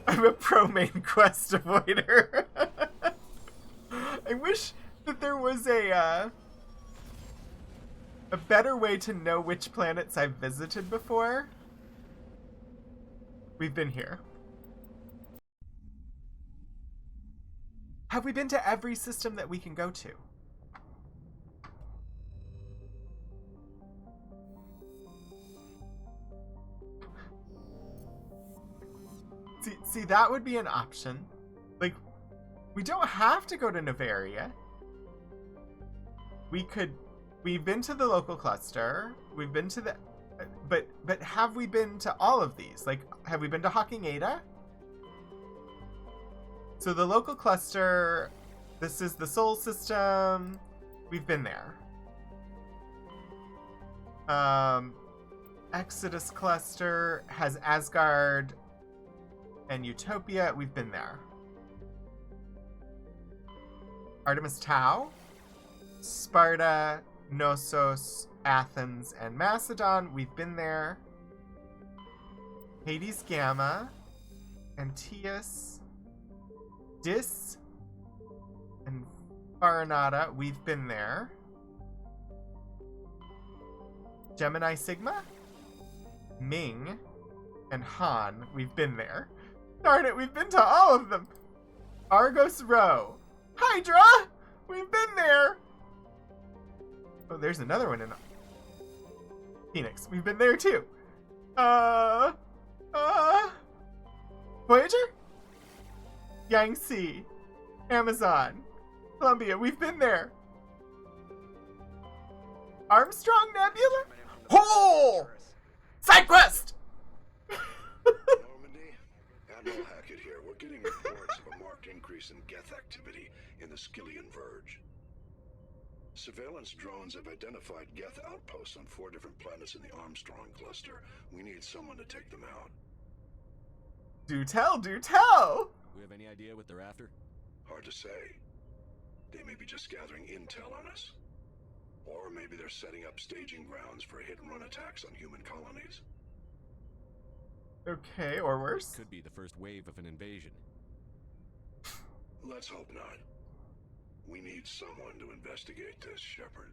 I'm a pro main quest avoider. I wish that there was a better way to know which planets I've visited before. We've been here. Have we been to every system that we can go to? See, that would be an option. Like, we don't have to go to Novaria. We've been to the local cluster. We've been to the, but have we been to all of these? Like, have we been to Hawking Ada? So the local cluster, this is the Sol system. We've been there. Exodus cluster has Asgard and Utopia. We've been there. Artemis Tau, Sparta, Knossos, Athens, and Macedon. We've been there. Hades Gamma, Antaeus, Dis, and Farinata. We've been there. Gemini Sigma, Ming, and Han. We've been there. Darn it, we've been to all of them. Argos Rho. Hydra! We've been there! Oh, there's another one in Phoenix. We've been there too. Voyager? Yangtze. Amazon. Columbia. We've been there. Armstrong Nebula? Oh! Side quest! Normandy, Admiral Hackett here. We're getting reports of a marked increase in Geth activity in the Skillian Verge. Surveillance drones have identified Geth outposts on 4 different planets in the Armstrong cluster. We need someone to take them out. Do tell, do tell! Do we have any idea what they're after? Hard to say. They may be just gathering intel on us. Or maybe they're setting up staging grounds for hit-and-run attacks on human colonies. Okay, or worse. Could be the first wave of an invasion. Let's hope not. We need someone to investigate this, Shepard.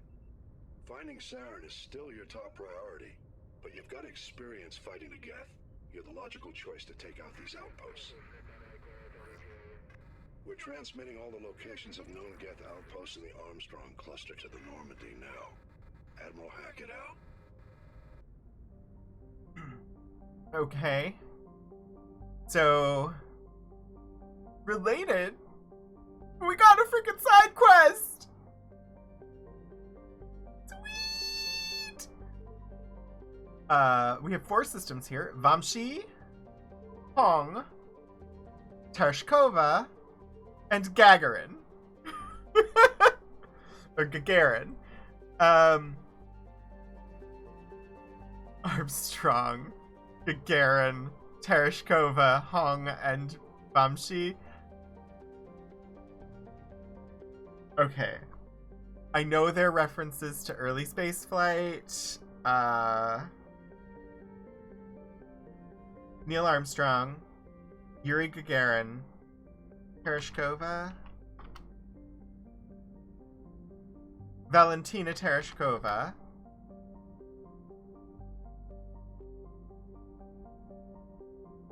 Finding Saren is still your top priority, but you've got experience fighting the Geth. You're the logical choice to take out these outposts. We're transmitting all the locations of known Geth outposts in the Armstrong cluster to the Normandy now. Admiral Hackett out. Okay. So, related, we got a freaking side quest! Sweet! We have 4 systems here. Vamshi, Hong, Tereshkova, and Gagarin. Or Gagarin. Armstrong, Gagarin, Tereshkova, Hong, and Vamshi. Okay. I know they're references to early spaceflight. Neil Armstrong, Yuri Gagarin, Tereshkova, Valentina Tereshkova,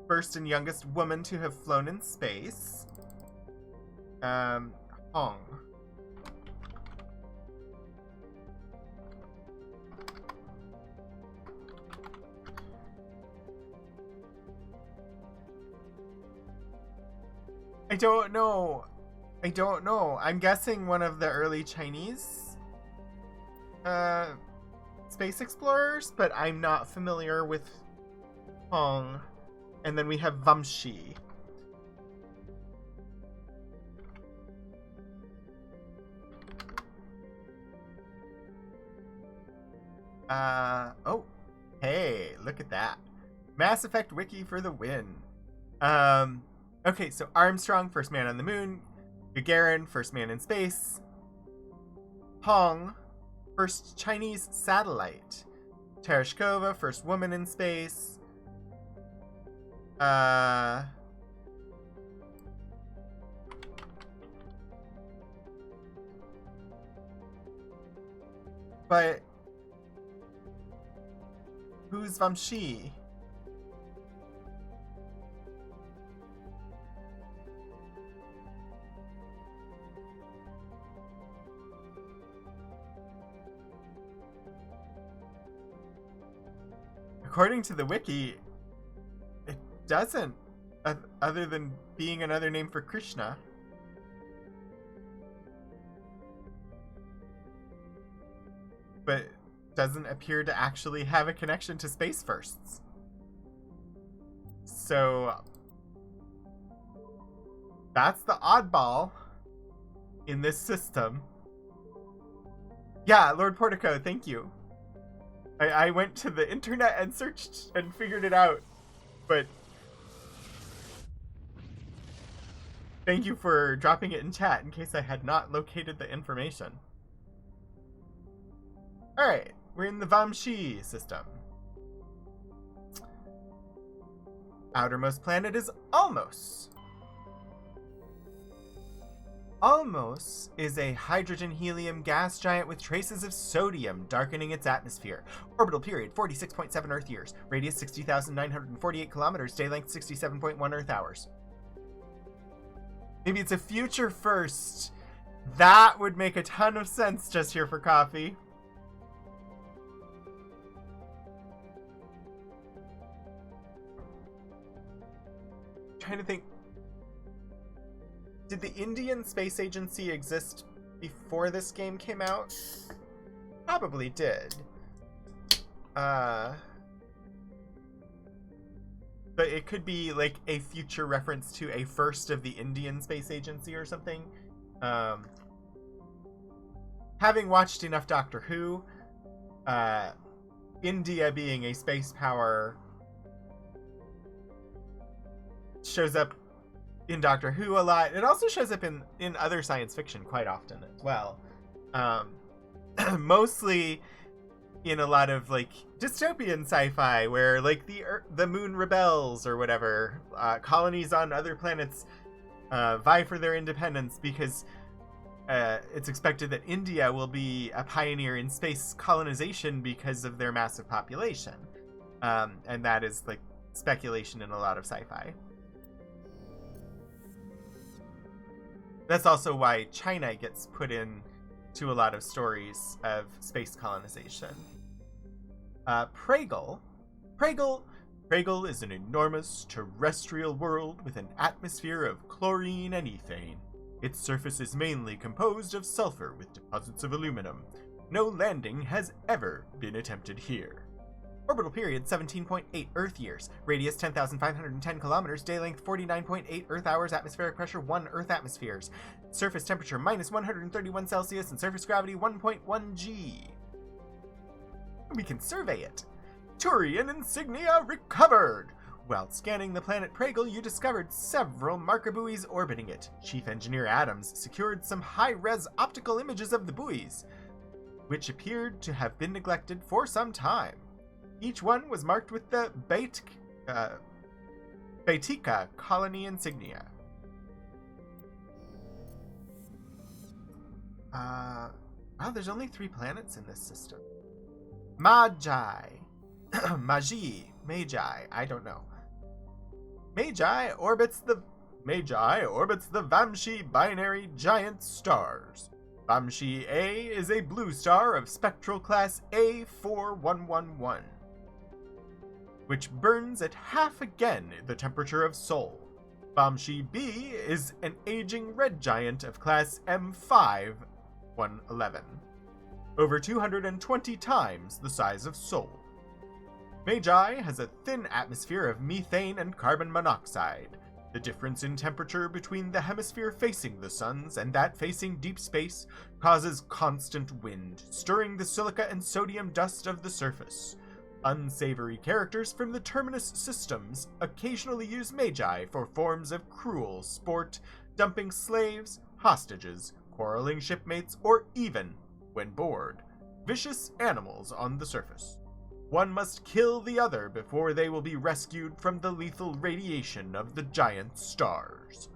first and youngest woman to have flown in space, Hong. I don't know. I'm guessing one of the early Chinese space explorers, but I'm not familiar with Hong. And then we have Vamshi. Oh, hey, look at that. Mass Effect Wiki for the win. Okay, so Armstrong, first man on the moon. Gagarin, first man in space. Hong, first Chinese satellite. Tereshkova, first woman in space. But who's Vamshi? According to the wiki, it doesn't, other than being another name for Krishna. But doesn't appear to actually have a connection to space firsts. So that's the oddball in this system. Yeah, Lord Portico, thank you. I went to the internet and searched and figured it out, but thank you for dropping it in chat in case I had not located the information. Alright, we're in the Vamshi system. Outermost planet is Almos. Almos is a hydrogen-helium gas giant with traces of sodium darkening its atmosphere. Orbital period 46.7 Earth years. Radius 60,948 kilometers. Day length 67.1 Earth hours. Maybe it's a future first. That would make a ton of sense just here for coffee. Trying to think. Did the Indian Space Agency exist before this game came out? Probably did. But it could be like a future reference to a first of the Indian Space Agency or something. having watched enough Doctor Who, India being a space power shows up in Doctor Who a lot. It also shows up in other science fiction quite often as well. Mostly in a lot of like dystopian sci-fi where like the moon rebels or whatever. Colonies on other planets vie for their independence because it's expected that India will be a pioneer in space colonization because of their massive population. And that is like speculation in a lot of sci-fi. That's also why China gets put in to a lot of stories of space colonization. Pragal is an enormous terrestrial world with an atmosphere of chlorine and ethane. Its surface is mainly composed of sulfur with deposits of aluminum. No landing has ever been attempted here. Orbital period 17.8 Earth years. Radius 10,510 kilometers. Day length 49.8 Earth hours. Atmospheric pressure 1 Earth atmospheres. Surface temperature minus 131 Celsius and surface gravity 1.1 G. We can survey it. Turian insignia recovered! While scanning the planet Pragal, you discovered several marker buoys orbiting it. Chief Engineer Adams secured some high-res optical images of the buoys, which appeared to have been neglected for some time. Each one was marked with the Baitika colony insignia. Wow, there's only 3 planets in this system. Magi, I don't know. Magi orbits the Vamshi binary giant stars. Vamshi A is a blue star of spectral class A4111, which burns at half again the temperature of Sol. Vamshi B is an aging red giant of class M5111, over 220 times the size of Sol. Magi has a thin atmosphere of methane and carbon monoxide. The difference in temperature between the hemisphere facing the suns and that facing deep space causes constant wind, stirring the silica and sodium dust of the surface. Unsavory characters from the Terminus systems occasionally use Magi for forms of cruel sport, dumping slaves, hostages, quarreling shipmates, or even, when bored, vicious animals on the surface. One must kill the other before they will be rescued from the lethal radiation of the giant stars.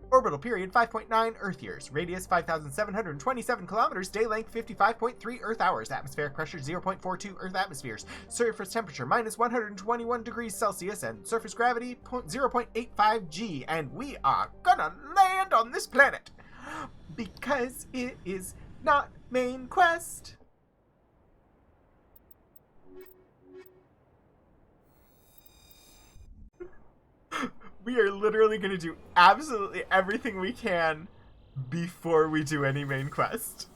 Orbital period 5.9 Earth years. Radius 5,727 kilometers. Day length 55.3 Earth hours. Atmospheric pressure 0.42 Earth atmospheres. Surface temperature minus 121 degrees Celsius and surface gravity 0.85 G. And we are gonna land on this planet because it is not main quest. We are literally going to do absolutely everything we can before we do any main quest.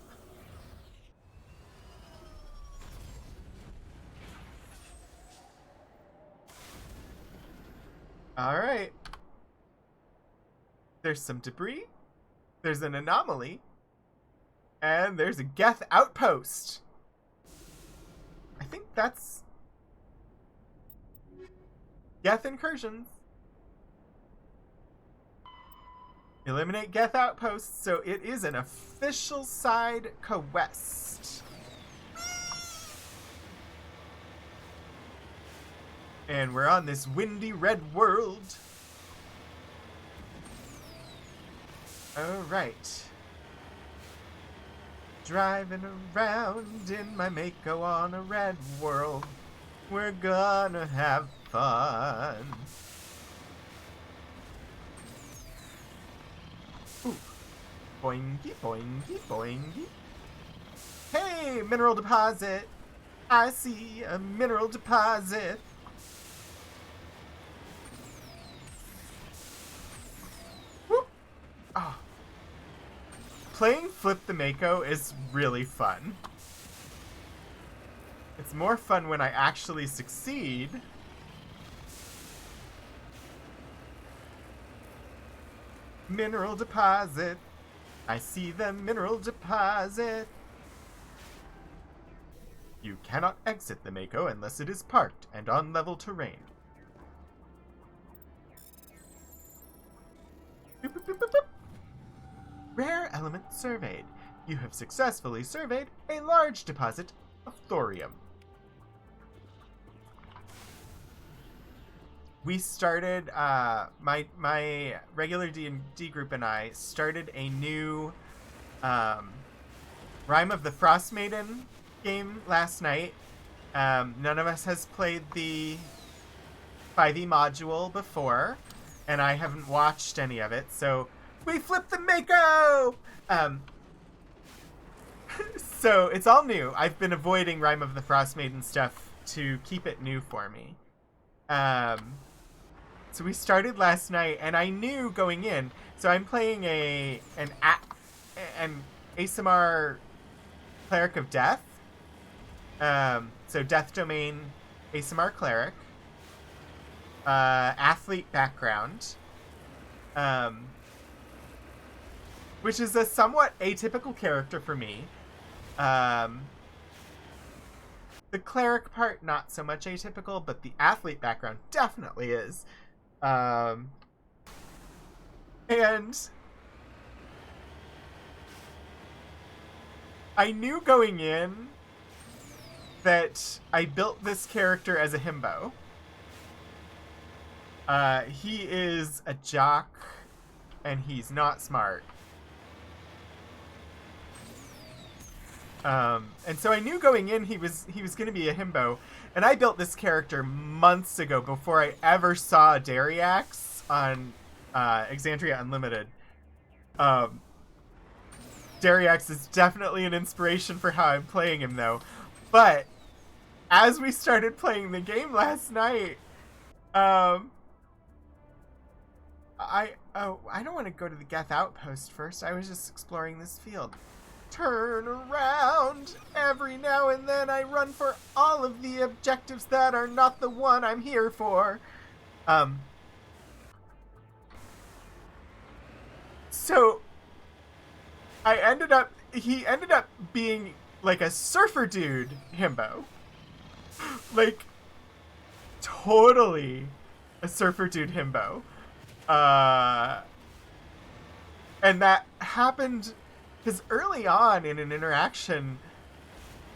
Alright. There's some debris. There's an anomaly. And there's a Geth outpost. I think that's Geth incursions. Eliminate Geth outposts, so it is an official side quest. And we're on this windy red world. Alright. Driving around in my Mako on a red world. We're gonna have fun. Ooh. Boingy, boingy, boingy. Hey, mineral deposit. I see a mineral deposit. Whoop. Oh. Playing Flip the Mako is really fun. It's more fun when I actually succeed. Mineral deposit. I see the mineral deposit. You cannot exit the Mako unless it is parked and on level terrain. Boop, boop, boop, boop, boop. Rare element surveyed. You have successfully surveyed a large deposit of thorium. We started, my regular D&D group and I started a new Rime of the Frost Maiden game last night. None of us has played the 5e module before, and I haven't watched any of it, so we flipped the Mako! So it's all new. I've been avoiding Rime of the Frost Maiden stuff to keep it new for me. So we started last night, and I knew going in. So I'm playing an Aasimar Cleric of Death. So Death Domain Aasimar Cleric. Athlete background. Which is a somewhat atypical character for me. The cleric part, not so much atypical, but the athlete background definitely is. And I knew going in that I built this character as a himbo. He is a jock, and he's not smart. And so I knew going in he was going to be a himbo, and I built this character months ago before I ever saw Dariax on Exandria Unlimited. Dariax is definitely an inspiration for how I'm playing him, though. But as we started playing the game last night, I don't want to go to the Geth Outpost first. I was just exploring this field. Turn around! Every now and then I run for all of the objectives that are not the one I'm here for. So he ended up being like a surfer dude himbo. Like, totally a surfer dude himbo. And that happened because early on in an interaction,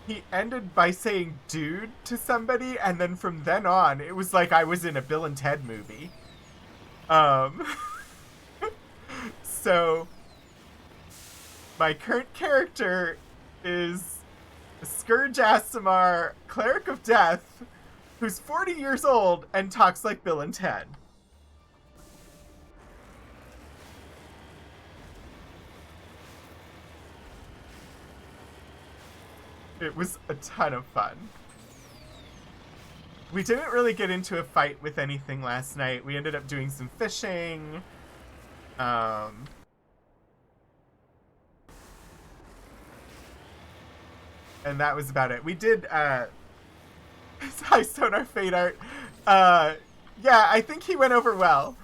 he ended by saying dude to somebody, and then from then on, it was like I was in a Bill and Ted movie. So, my current character is Scourge Aasimar, Cleric of Death, who's 40 years old and talks like Bill and Ted. It was a ton of fun. We didn't really get into a fight with anything last night. We ended up doing some fishing. And that was about it. We did, Hi, Sonar Fate Art. Yeah, I think he went over well.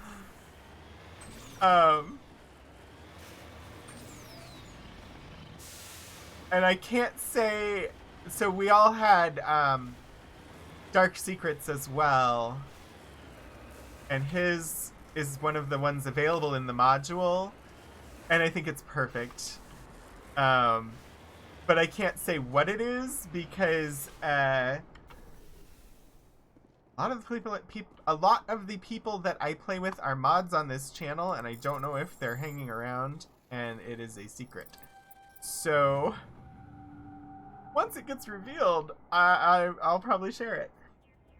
And I can't say... So we all had Dark Secrets as well. And his is one of the ones available in the module. And I think it's perfect. But I can't say what it is because a lot of the people that I play with are mods on this channel, and I don't know if they're hanging around, and it is a secret. So once it gets revealed, I'll probably share it.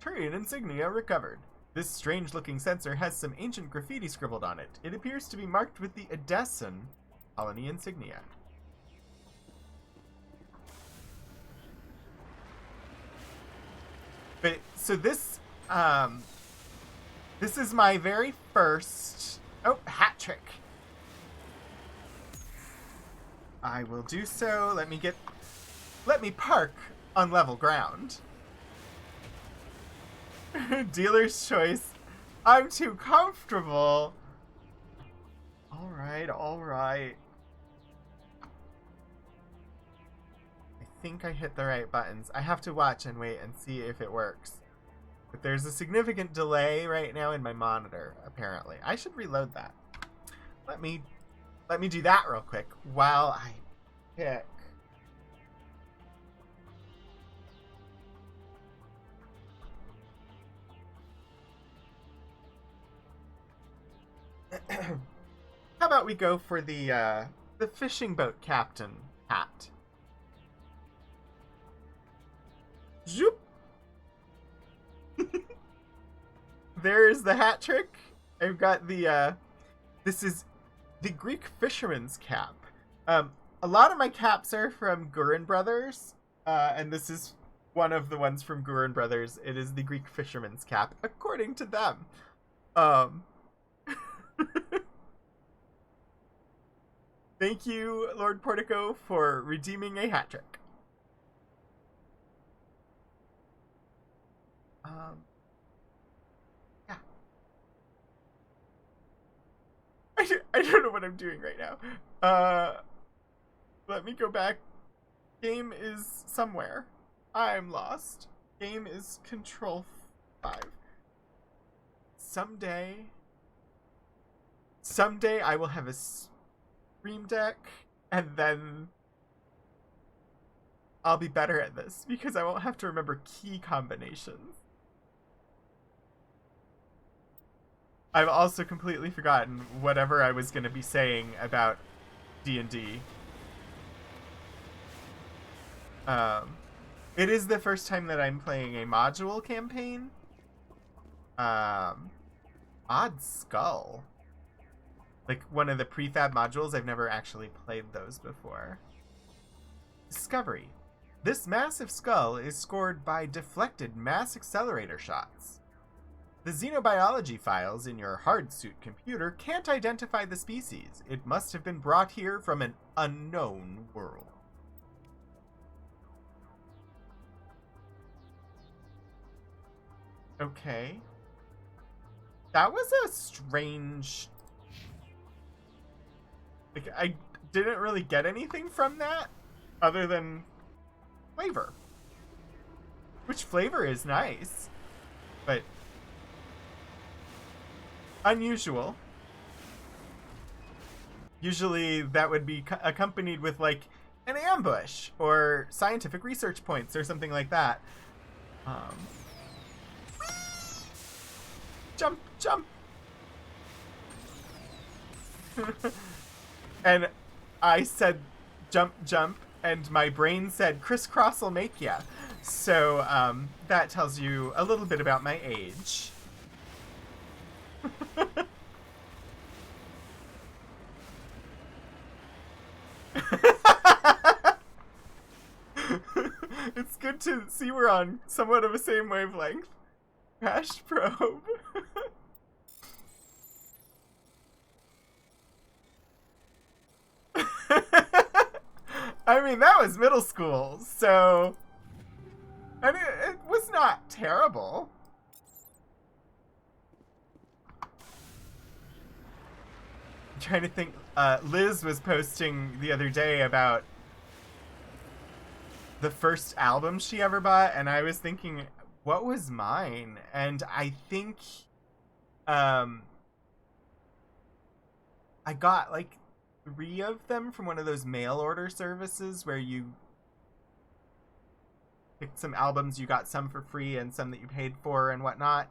Turian insignia recovered. This strange-looking sensor has some ancient graffiti scribbled on it. It appears to be marked with the Edessan colony insignia. But so this is my very first hat trick. I will do so. Let me park on level ground. Dealer's choice. I'm too comfortable. All right. I think I hit the right buttons. I have to watch and wait and see if it works. But there's a significant delay right now in my monitor, apparently. I should reload that. Let me do that real quick while I pick. How about we go for the fishing boat captain hat? Zoop! There's the hat trick. I've got the this is the Greek fisherman's cap. A lot of my caps are from Gurin Brothers, and this is one of the ones from Gurin Brothers. It is the Greek fisherman's cap, according to them. Thank you, Lord Portico, for redeeming a hat trick. Yeah. I don't know what I'm doing right now. Let me go back. Game is somewhere. I'm lost. Game is Control 5. Someday I will have a Stream Deck, and then I'll be better at this because I won't have to remember key combinations. I've also completely forgotten whatever I was going to be saying about D&D. It is the first time that I'm playing a module campaign. Odd Skull. Like one of the prefab modules, I've never actually played those before. Discovery. This massive skull is scored by deflected mass accelerator shots. The xenobiology files in your hardsuit computer can't identify the species. It must have been brought here from an unknown world. Okay. That was a strange... Like, I didn't really get anything from that other than flavor. Which flavor is nice, but unusual. Usually that would be accompanied with like an ambush or scientific research points or something like that. Jump, jump. And I said jump, jump, and my brain said crisscross'll make ya. So that tells you a little bit about my age. It's good to see we're on somewhat of a same wavelength. Crashed probe. I mean, that was middle school, so... I mean, it was not terrible. I'm trying to think. Liz was posting the other day about the first album she ever bought, and I was thinking, what was mine? And I think I got like 3 of them from one of those mail order services where you picked some albums, you got some for free and some that you paid for and whatnot.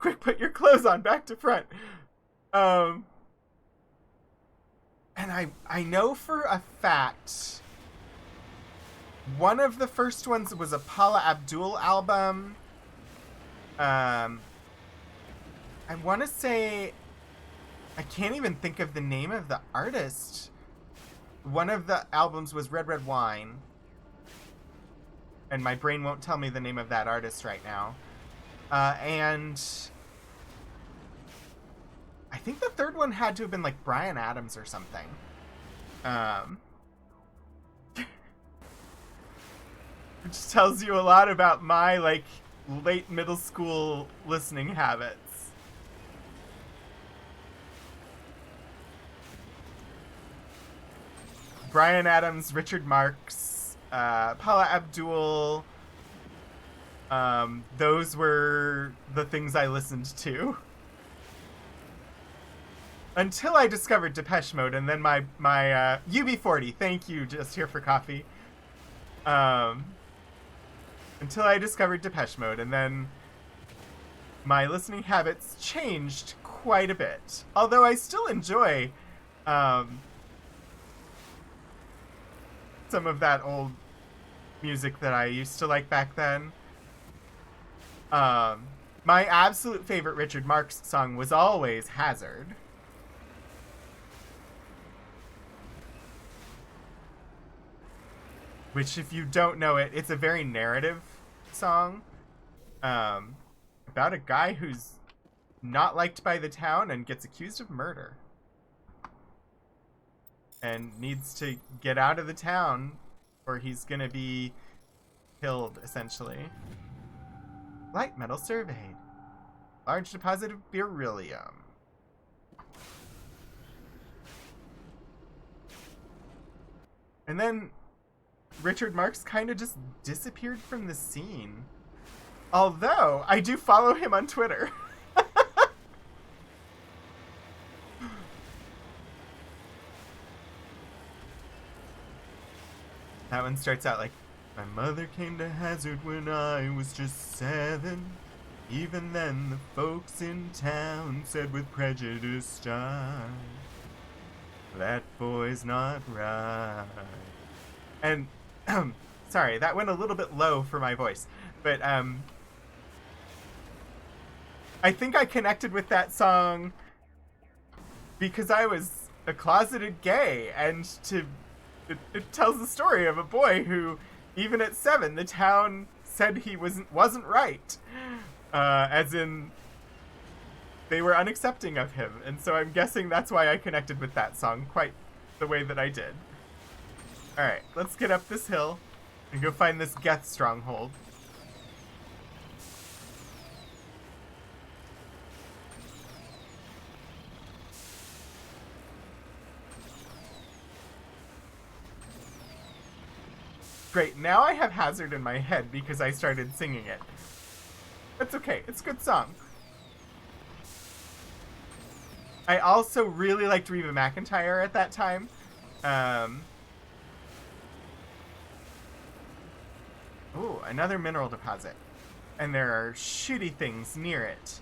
Quick, put your clothes on, back to front. And I know for a fact one of the first ones was a Paula Abdul album. I want to say, I can't even think of the name of the artist. One of the albums was Red Red Wine. And my brain won't tell me the name of that artist right now. And I think the third one had to have been like Bryan Adams or something. Which tells you a lot about my like late middle school listening habits. Bryan Adams, Richard Marx, Paula Abdul. Those were the things I listened to. Until I discovered Depeche Mode, and then my UB40, thank you, Just Here for Coffee. Until I discovered Depeche Mode, and then my listening habits changed quite a bit. Although I still enjoy some of that old music that I used to like back then. My absolute favorite Richard Marx song was always Hazard. Which, if you don't know it, it's a very narrative song about a guy who's not liked by the town and gets accused of murder. And needs to get out of the town or he's gonna be killed, essentially. Light metal surveyed. Large deposit of beryllium. And then Richard Marx kind of just disappeared from the scene. Although, I do follow him on Twitter. That one starts out like, my mother came to Hazard when I was just 7. Even then, the folks in town said with prejudiced style, that boy's not right. And, sorry, that went a little bit low for my voice. But, I think I connected with that song because I was a closeted gay, and it tells the story of a boy who, even at 7, the town said he wasn't right. As in, they were unaccepting of him. And so I'm guessing that's why I connected with that song quite the way that I did. Alright, let's get up this hill and go find this Geth stronghold. Great, now I have Hazard in my head because I started singing it. It's okay, it's a good song. I also really liked Reba McEntire at that time. Ooh, another mineral deposit. And there are shitty things near it.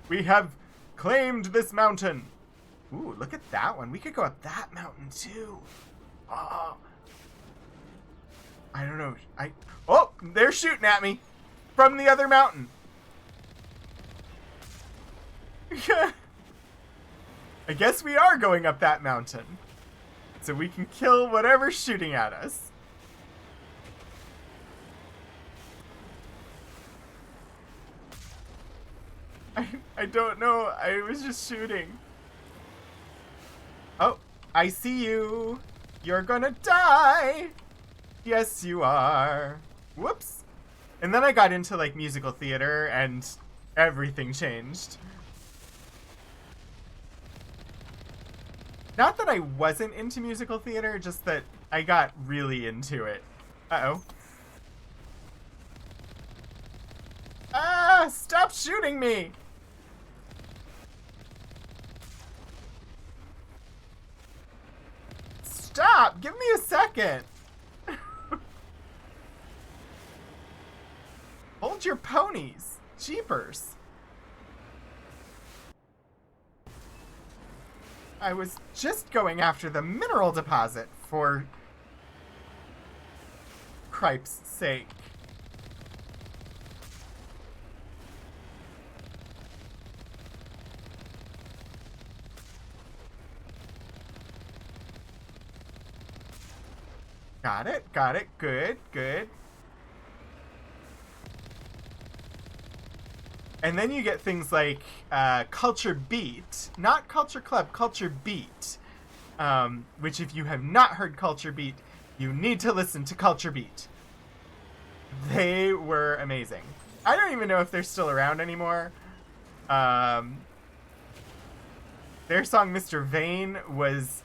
We have claimed this mountain. Ooh, look at that one. We could go up that mountain too. Oh. I don't know. Oh, they're shooting at me from the other mountain. I guess we are going up that mountain. So we can kill whatever's shooting at us. I don't know. I was just shooting. Oh, I see you. You're gonna die. Yes, you are. Whoops. And then I got into, like, musical theater, and everything changed. Not that I wasn't into musical theater, just that I got really into it. Uh-oh. Ah! Stop shooting me! Stop! Give me a second! Hold your ponies. Jeepers. I was just going after the mineral deposit, for cripe's sake. Got it, good, good. And then you get things like Culture Beat, not Culture Club, Culture Beat, which if you have not heard Culture Beat, you need to listen to Culture Beat. They were amazing. I don't even know if they're still around anymore. Their song Mr. Vane was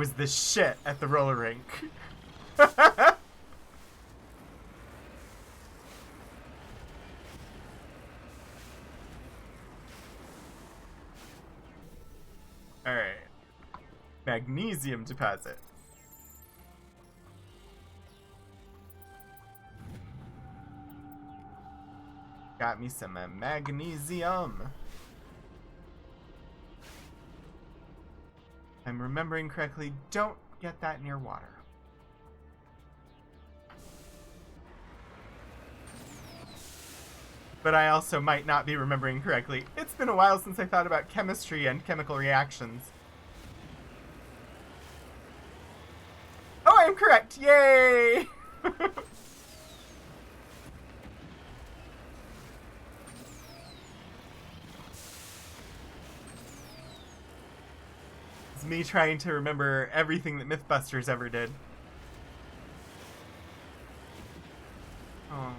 was the shit at the roller rink. Alright. Magnesium deposit. Got me some magnesium. I'm remembering correctly, don't get that near water. But I also might not be remembering correctly. It's been a while since I thought about chemistry and chemical reactions. Oh, I'm correct! Yay! It's me trying to remember everything that Mythbusters ever did. Oh.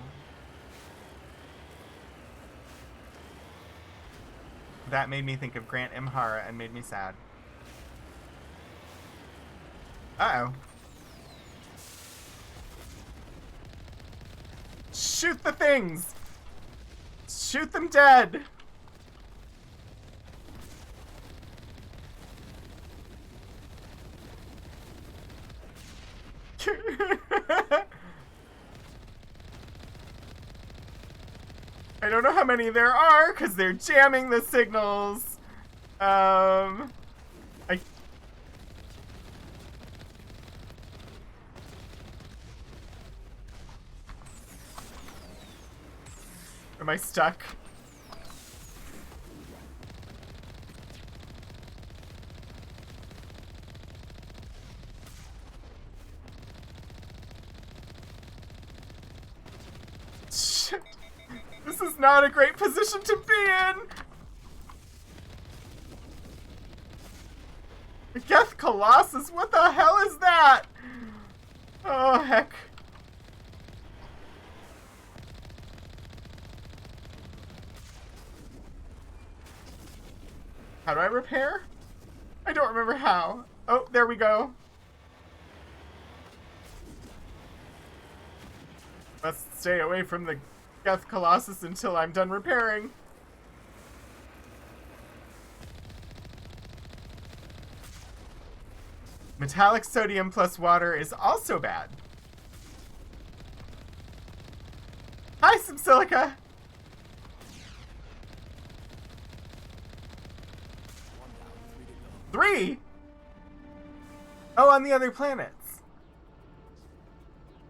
That made me think of Grant Imhara and made me sad. Uh-oh. Shoot the things! Shoot them dead! I don't know how many there are, because they're jamming the signals. Am I stuck? Shit. This is not a great position to be in! The Geth Colossus? What the hell is that? Oh, heck. How do I repair? I don't remember how. Oh, there we go. Must stay away from the Geth Colossus until I'm done repairing. Metallic sodium plus water is also bad. Hi, Subsilica! Three? Oh, on the other planets.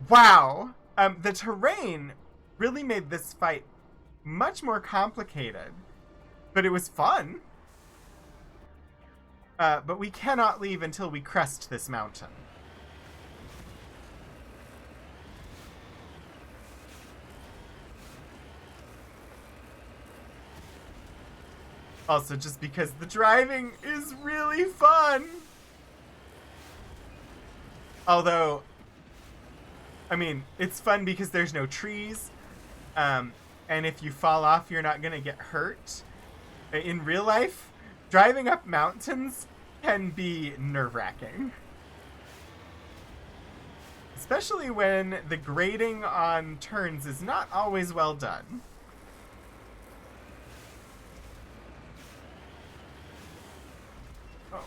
Wow. The terrain really made this fight much more complicated, but it was fun. But we cannot leave until we crest this mountain. Also, just because the driving is really fun. Although, I mean, it's fun because there's no trees. And if you fall off, you're not going to get hurt. In real life, driving up mountains can be nerve-wracking. Especially when the grading on turns is not always well done. Oh.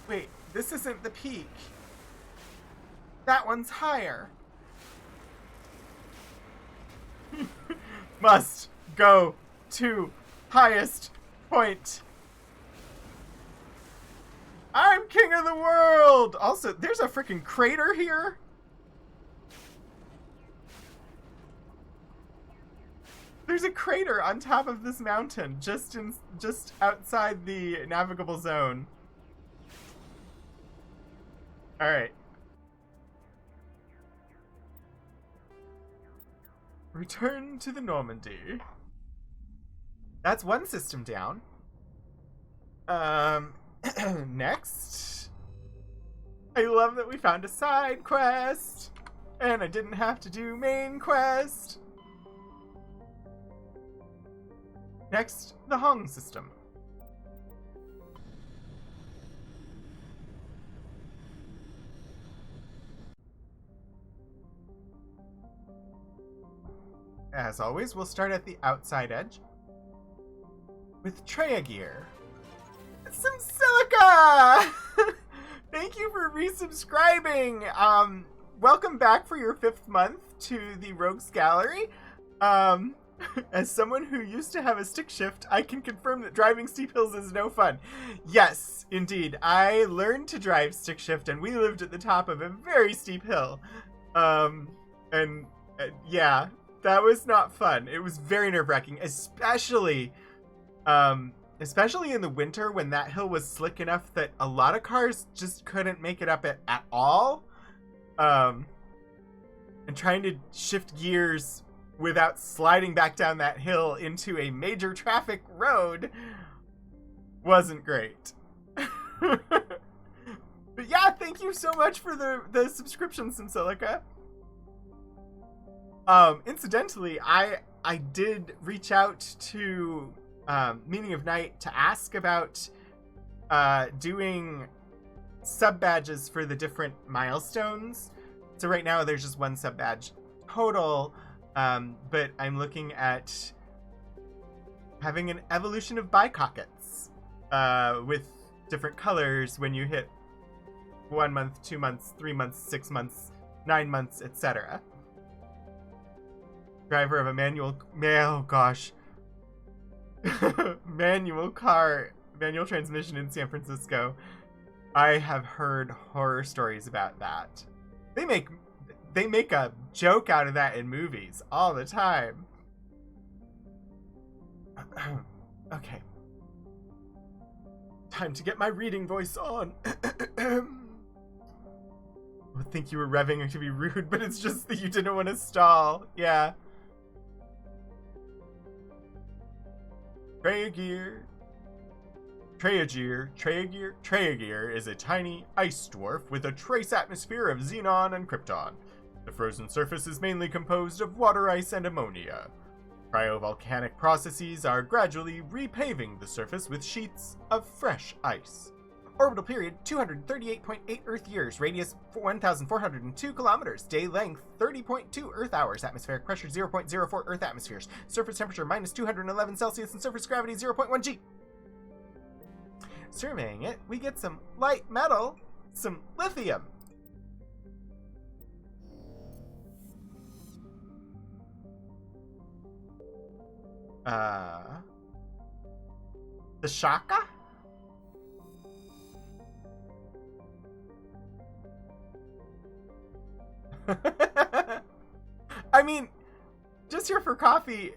Wait, this isn't the peak. That one's higher. Must go to highest point. I'm king of the world! Also, there's a freaking crater here. There's a crater on top of this mountain, just outside the navigable zone. All right. Return to the Normandy. That's one system down. Next. I love that we found a side quest, and I didn't have to do main quest. Next, the Hong system. as always, we'll start at the outside edge with Treagear. Some silica! Thank you for resubscribing. Welcome back for your 5th month to the Rogues Gallery. As someone who used to have a stick shift, I can confirm that driving steep hills is no fun. Yes, indeed. I learned to drive stick shift, and we lived at the top of a very steep hill. Yeah, that was not fun. It was very nerve-wracking, especially in the winter when that hill was slick enough that a lot of cars just couldn't make it up at all. And trying to shift gears without sliding back down that hill into a major traffic road wasn't great. But yeah, thank you so much for the subscription, Simsilica. Incidentally, I did reach out to Meaning of Night to ask about doing sub badges for the different milestones. So right now there's just one sub badge total, but I'm looking at having an evolution of Bicockets with different colors when you hit 1 month, 2 months, 3 months, 6 months, 9 months, etc. Driver of a manual transmission in San Francisco. I have heard horror stories about that. They make a joke out of that in movies all the time. Okay. Time to get my reading voice on. I would think you were revving to be rude, but it's just that you didn't want to stall. Yeah. Treagear is a tiny ice dwarf with a trace atmosphere of xenon and krypton. The frozen surface is mainly composed of water ice and ammonia. Cryovolcanic processes are gradually repaving the surface with sheets of fresh ice. Orbital period 238.8 Earth years, radius 1,402 kilometers, day length 30.2 Earth hours, atmospheric pressure 0.04 Earth atmospheres, surface temperature minus 211 Celsius, and surface gravity 0.1 G. Surveying it, we get some light metal, some lithium. The Shaka? I mean, just here for coffee,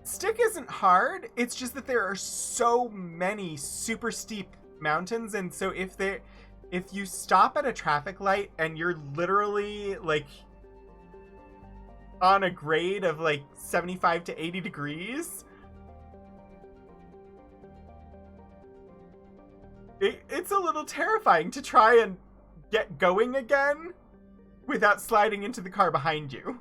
stick isn't hard. It's just that there are so many super steep mountains, and so if you stop at a traffic light and you're literally like on a grade of like 75 to 80 degrees, it's a little terrifying to try and get going again without sliding into the car behind you.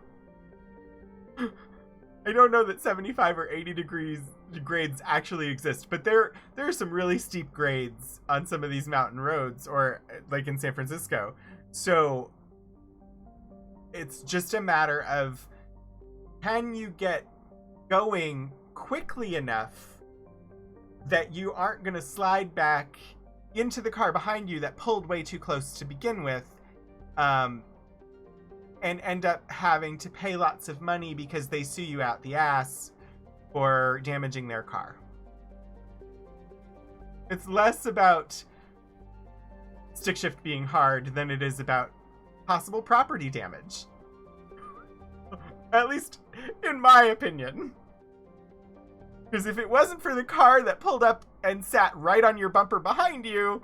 I don't know that 75 or 80 degrees grades actually exist, but there are some really steep grades on some of these mountain roads, or like in San Francisco. So it's just a matter of, can you get going quickly enough that you aren't going to slide back into the car behind you that pulled way too close to begin with, and end up having to pay lots of money because they sue you out the ass for damaging their car. It's less about stick shift being hard than it is about possible property damage. At least in my opinion. Because if it wasn't for the car that pulled up and sat right on your bumper behind you,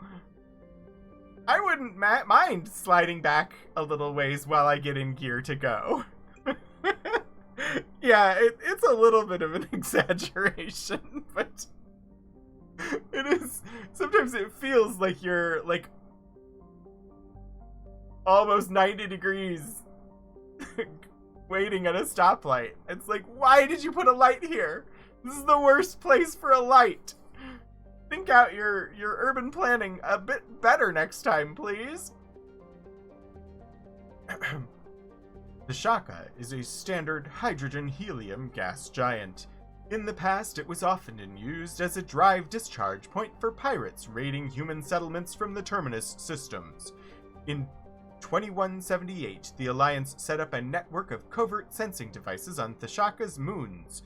I wouldn't mind sliding back a little ways while I get in gear to go. Yeah, it's a little bit of an exaggeration, but it is. Sometimes it feels like you're like almost 90 degrees waiting at a stoplight. It's like, why did you put a light here? This is the worst place for a light. Think out your urban planning a bit better next time, please. The Shaka is a standard hydrogen-helium gas giant. In the past, it was often used as a drive discharge point for pirates raiding human settlements from the Terminus systems. In 2178, the Alliance set up a network of covert sensing devices on Thashaka's moons.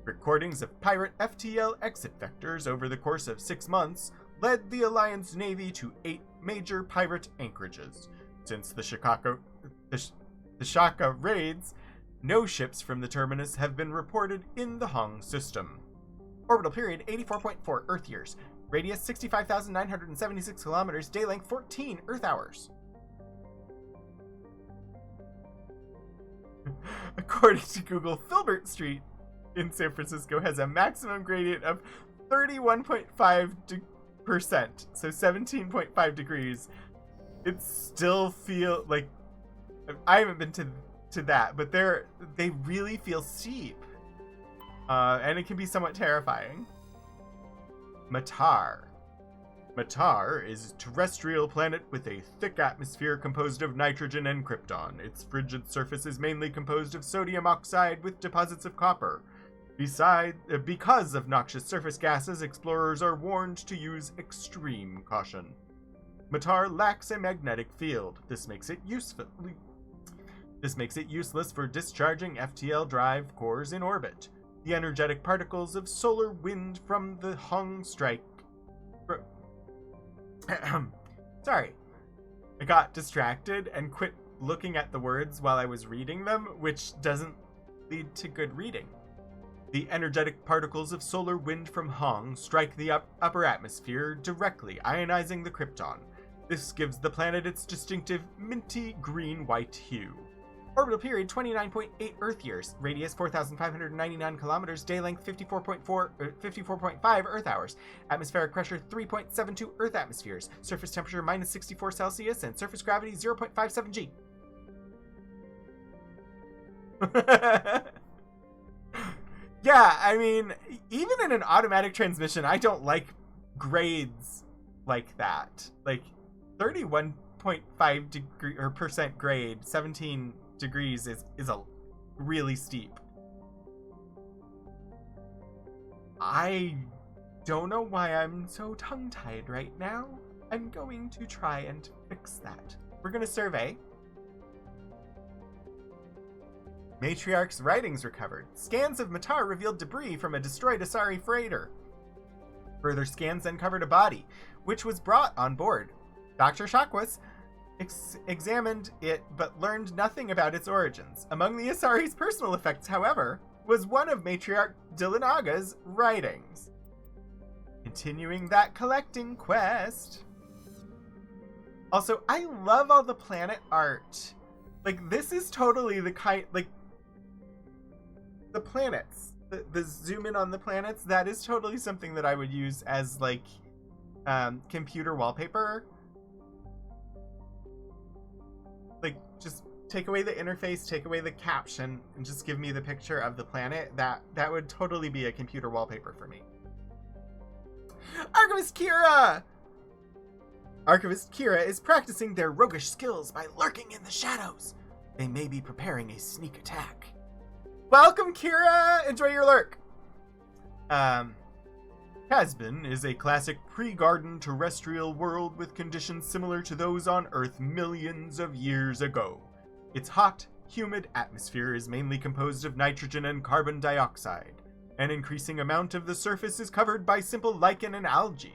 Recordings of pirate FTL exit vectors over the course of 6 months led the Alliance Navy to 8 major pirate anchorages. Since the Shaka raids, no ships from the Terminus have been reported in the Hong system. Orbital period 84.4 Earth years. Radius 65,976 kilometers. Day length 14 Earth hours. According to Google, Filbert Street in San Francisco has a maximum gradient of 31.5%, so 17.5 degrees. It still feels like, I haven't been to that, but they really feel steep, and it can be somewhat terrifying. Matar. Matar is a terrestrial planet with a thick atmosphere composed of nitrogen and krypton. Its frigid surface is mainly composed of sodium oxide with deposits of copper. Because of noxious surface gases, explorers are warned to use extreme caution. Matar lacks a magnetic field. This makes it useless for discharging FTL drive cores in orbit. The energetic particles of solar wind from the Hong strike. Sorry. I got distracted and quit looking at the words while I was reading them, which doesn't lead to good reading. The energetic particles of solar wind from Hong strike the upper atmosphere directly, ionizing the krypton. This gives the planet its distinctive minty green-white hue. Orbital period 29.8 Earth years. Radius 4,599 kilometers. Day length 54.5 Earth hours. Atmospheric pressure 3.72 Earth atmospheres. Surface temperature minus 64 Celsius and surface gravity 0.57 G. Yeah, I mean, even in an automatic transmission, I don't like grades like that. Like 31.5 degree or percent grade, 17 degrees is a really steep. I don't know why I'm so tongue-tied right now. I'm going to try and fix that. We're going to survey. Matriarch's writings recovered. Scans of Matar revealed debris from a destroyed Asari freighter. Further scans uncovered a body, which was brought on board. Dr. Shakwas examined it but learned nothing about its origins. Among the Asari's personal effects, however, was one of Matriarch Dillinaga's writings. Continuing that collecting quest. Also, I love all the planet art. Like, this is totally the kind, like, the planets. The zoom in on the planets, that is totally something that I would use as, like, computer wallpaper. Like, just take away the interface, take away the caption, and just give me the picture of the planet. That would totally be a computer wallpaper for me. Archivist Kira! Archivist Kira is practicing their roguish skills by lurking in the shadows. They may be preparing a sneak attack. Welcome, Kira! Enjoy your lurk! Casbin is a classic pre-garden terrestrial world with conditions similar to those on Earth millions of years ago. Its hot, humid atmosphere is mainly composed of nitrogen and carbon dioxide. An increasing amount of the surface is covered by simple lichen and algae.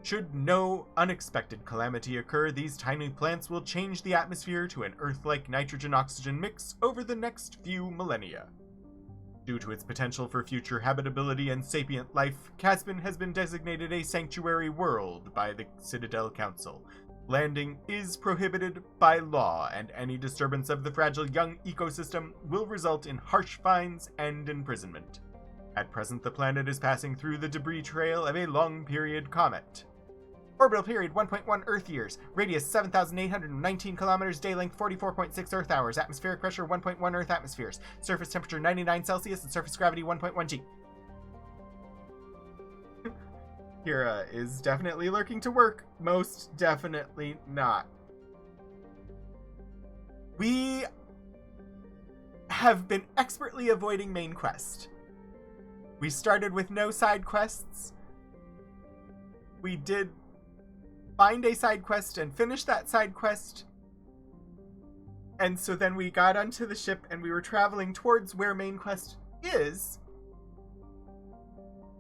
Should no unexpected calamity occur, these tiny plants will change the atmosphere to an Earth-like nitrogen-oxygen mix over the next few millennia. Due to its potential for future habitability and sapient life, Casbin has been designated a sanctuary world by the Citadel Council. Landing is prohibited by law, and any disturbance of the fragile young ecosystem will result in harsh fines and imprisonment. At present, the planet is passing through the debris trail of a long-period comet. Orbital period 1.1 Earth years. Radius 7,819 kilometers. Day length 44.6 Earth hours. Atmospheric pressure 1.1 Earth atmospheres. Surface temperature 99 Celsius and surface gravity 1.1 G. Kira is definitely lurking to work. Most definitely not. We have been expertly avoiding main quest. We started with no side quests. We did find a side quest and finish that side quest. And so then we got onto the ship and we were traveling towards where main quest is,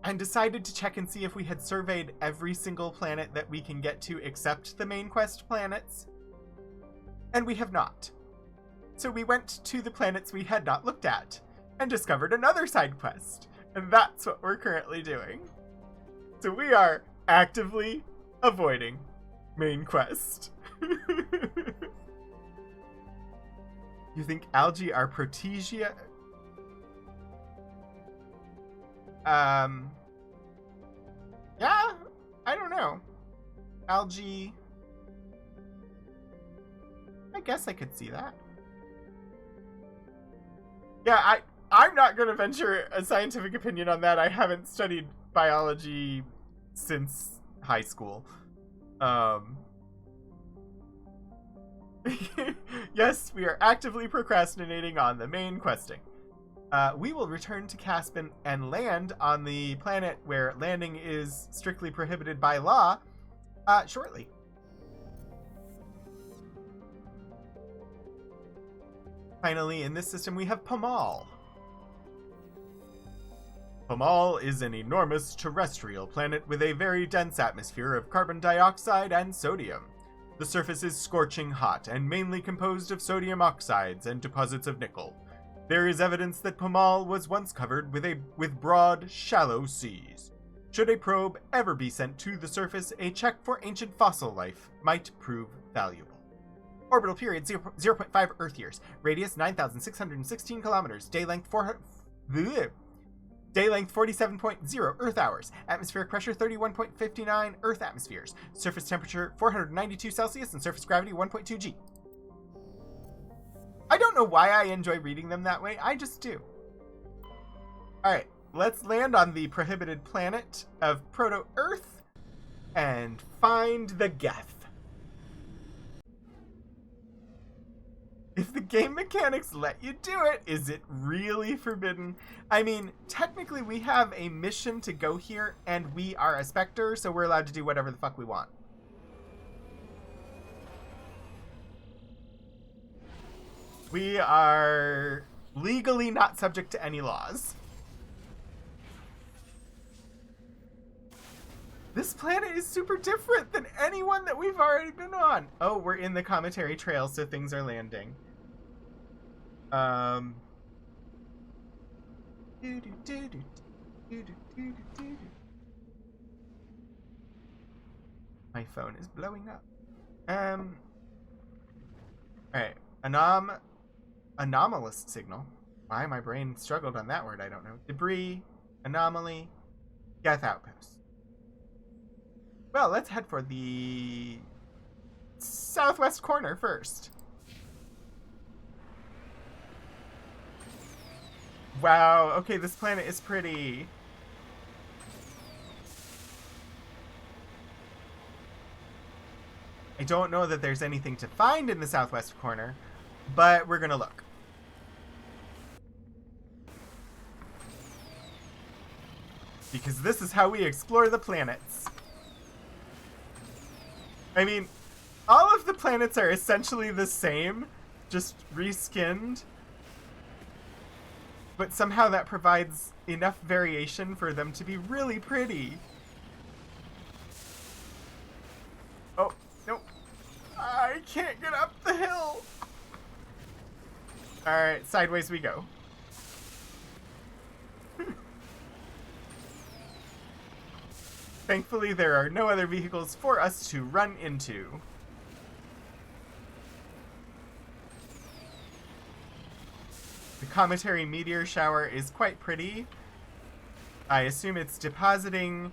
and decided to check and see if we had surveyed every single planet that we can get to except the main quest planets. And we have not. So we went to the planets we had not looked at and discovered another side quest. And that's what we're currently doing. So we are actively avoiding main quest. You think algae are protegia? Yeah, I don't know. Algae. I guess I could see that. Yeah, I'm not going to venture a scientific opinion on that. I haven't studied biology since high school. Yes, we are actively procrastinating on the main questing. We will return to Caspin and land on the planet where landing is strictly prohibited by law shortly. Finally, in this system, we have Pamal. Pamal is an enormous terrestrial planet with a very dense atmosphere of carbon dioxide and sodium. The surface is scorching hot and mainly composed of sodium oxides and deposits of nickel. There is evidence that Pamal was once covered with broad, shallow seas. Should a probe ever be sent to the surface, a check for ancient fossil life might prove valuable. Orbital period 0.5 Earth years. Radius 9,616 kilometers. Day length 47.0 Earth hours. Atmospheric pressure 31.59 Earth atmospheres. Surface temperature 492 Celsius and surface gravity 1.2 G. I don't know why I enjoy reading them that way. I just do. Alright, let's land on the prohibited planet of Proto-Earth and find the Geth. If the game mechanics let you do it, is it really forbidden? I mean, technically we have a mission to go here, and we are a Spectre, so we're allowed to do whatever the fuck we want. We are legally not subject to any laws. This planet is super different than anyone that we've already been on. Oh, we're in the commentary trail, so things are landing. My phone is blowing up. Alright. Anomalous signal. Why my brain struggled on that word, I don't know. Debris, anomaly, Geth outpost. Well, let's head for the southwest corner first. Wow, okay, this planet is pretty. I don't know that there's anything to find in the southwest corner, but we're gonna look. Because this is how we explore the planets. I mean, all of the planets are essentially the same, just reskinned. But somehow that provides enough variation for them to be really pretty. Oh, nope. I can't get up the hill. Alright, sideways we go. Thankfully, there are no other vehicles for us to run into. The cometary meteor shower is quite pretty. I assume it's depositing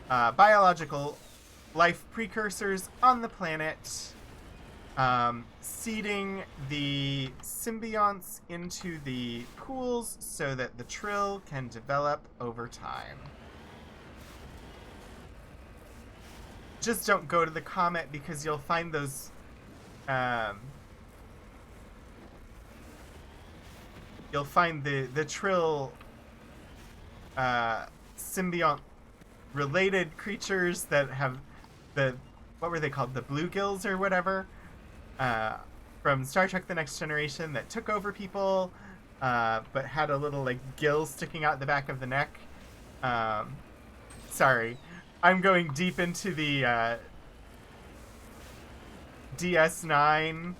biological life precursors on the planet, seeding the symbionts into the pools so that the Trill can develop over time. Just don't go to the comet because you'll find those you'll find the Trill symbiont related creatures that have what were they called? The bluegills or whatever, from Star Trek The Next Generation that took over people, but had a little, like, gill sticking out the back of the neck. Sorry. I'm going deep into the DS9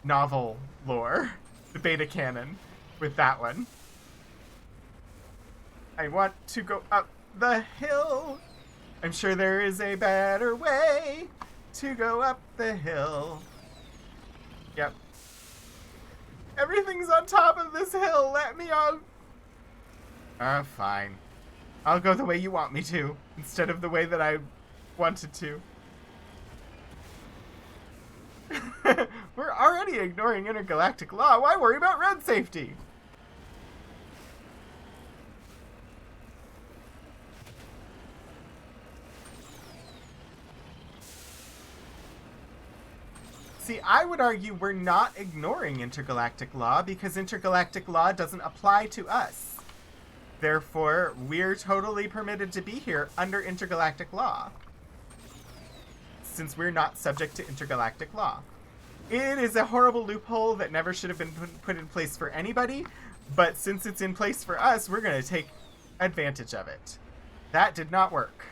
novel lore, the beta canon, with that one. I want to go up the hill. I'm sure there is a better way to go up the hill. Yep. Everything's on top of this hill. Let me on. Fine. I'll go the way you want me to, instead of the way that I wanted to. We're already ignoring intergalactic law. Why worry about road safety? See, I would argue we're not ignoring intergalactic law because intergalactic law doesn't apply to us. Therefore, we're totally permitted to be here under intergalactic law, since we're not subject to intergalactic law. It is a horrible loophole that never should have been put in place for anybody, but since it's in place for us, we're going to take advantage of it. That did not work.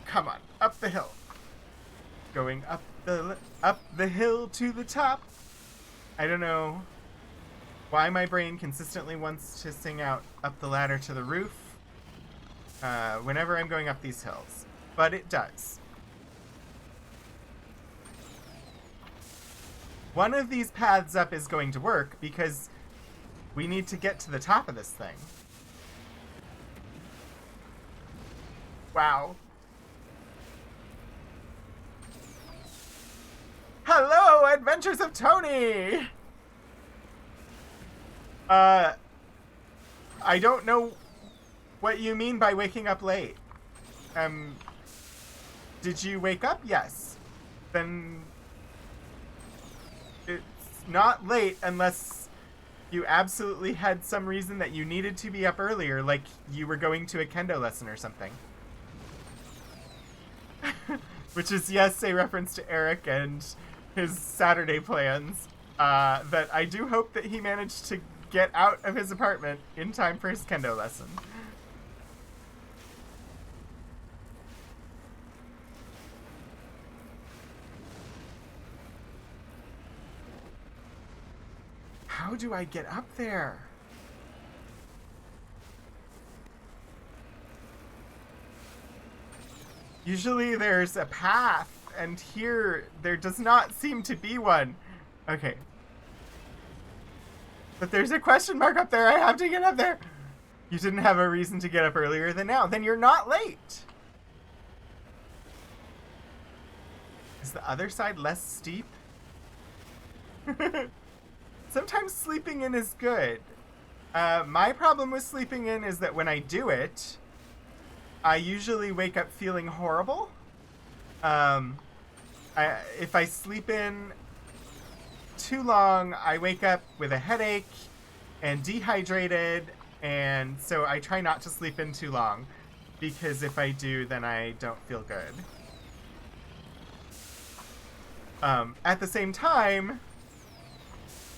Come on, up the hill. Going up the hill to the top. I don't know why my brain consistently wants to sing out up the ladder to the roof whenever I'm going up these hills, but it does. One of these paths up is going to work because we need to get to the top of this thing. Wow. Hello, Adventures of Tony! I don't know what you mean by waking up late. Did you wake up? Yes. Then it's not late unless you absolutely had some reason that you needed to be up earlier, like you were going to a kendo lesson or something. Which is, yes, a reference to Eric and his Saturday plans, that I do hope that he managed to get out of his apartment in time for his kendo lesson. How do I get up there? Usually there's a path, and here there does not seem to be one. Okay. But there's a question mark up there. I have to get up there. You didn't have a reason to get up earlier than now. Then you're not late. Is the other side less steep? Sometimes sleeping in is good. My problem with sleeping in is that when I do it, I usually wake up feeling horrible. If I sleep in too long, I wake up with a headache and dehydrated, and so I try not to sleep in too long, because if I do, then I don't feel good. At the same time,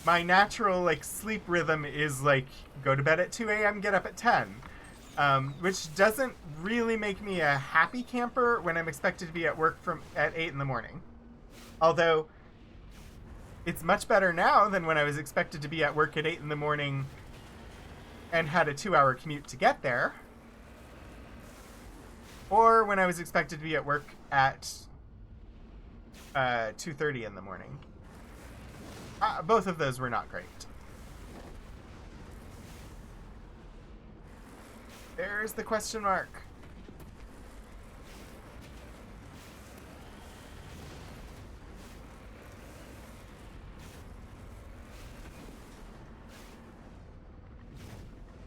my natural, sleep rhythm is, go to bed at 2 a.m., get up at 10. Which doesn't really make me a happy camper when I'm expected to be at work at 8 in the morning. Although, it's much better now than when I was expected to be at work at 8 in the morning and had a 2-hour commute to get there. Or when I was expected to be at work at 2:30 in the morning. Both of those were not great. There's the question mark.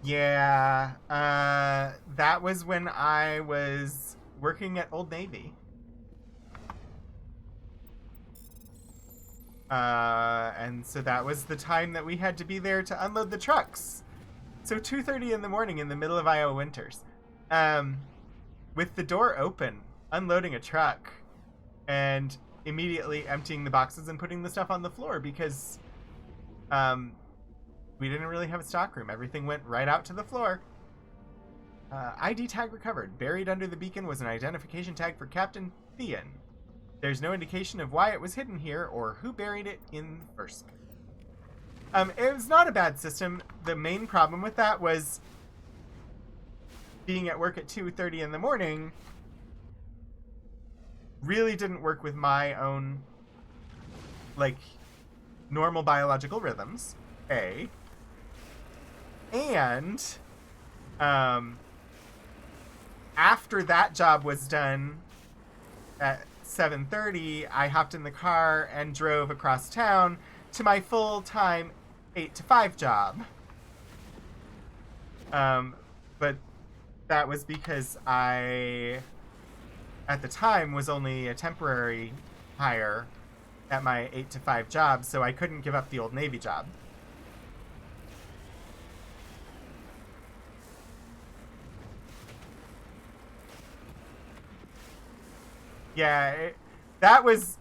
Yeah, that was when I was working at Old Navy. And so that was the time that we had to be there to unload the trucks. So 2:30 in the morning in the middle of Iowa winters. With the door open, unloading a truck, and immediately emptying the boxes and putting the stuff on the floor because we didn't really have a stockroom. Everything went right out to the floor. ID tag recovered. Buried under the beacon was an identification tag for Captain Thean. There's no indication of why it was hidden here or who buried it in the first place. It was not a bad system. The main problem with that was being at work at 2:30 in the morning really didn't work with my own, like, normal biological rhythms, A. And, after that job was done at 7:30, I hopped in the car and drove across town to my full-time 8 to 5 job. But that was because I, at the time, was only a temporary hire at my 8 to 5 job, so I couldn't give up the old Navy job. Yeah, that was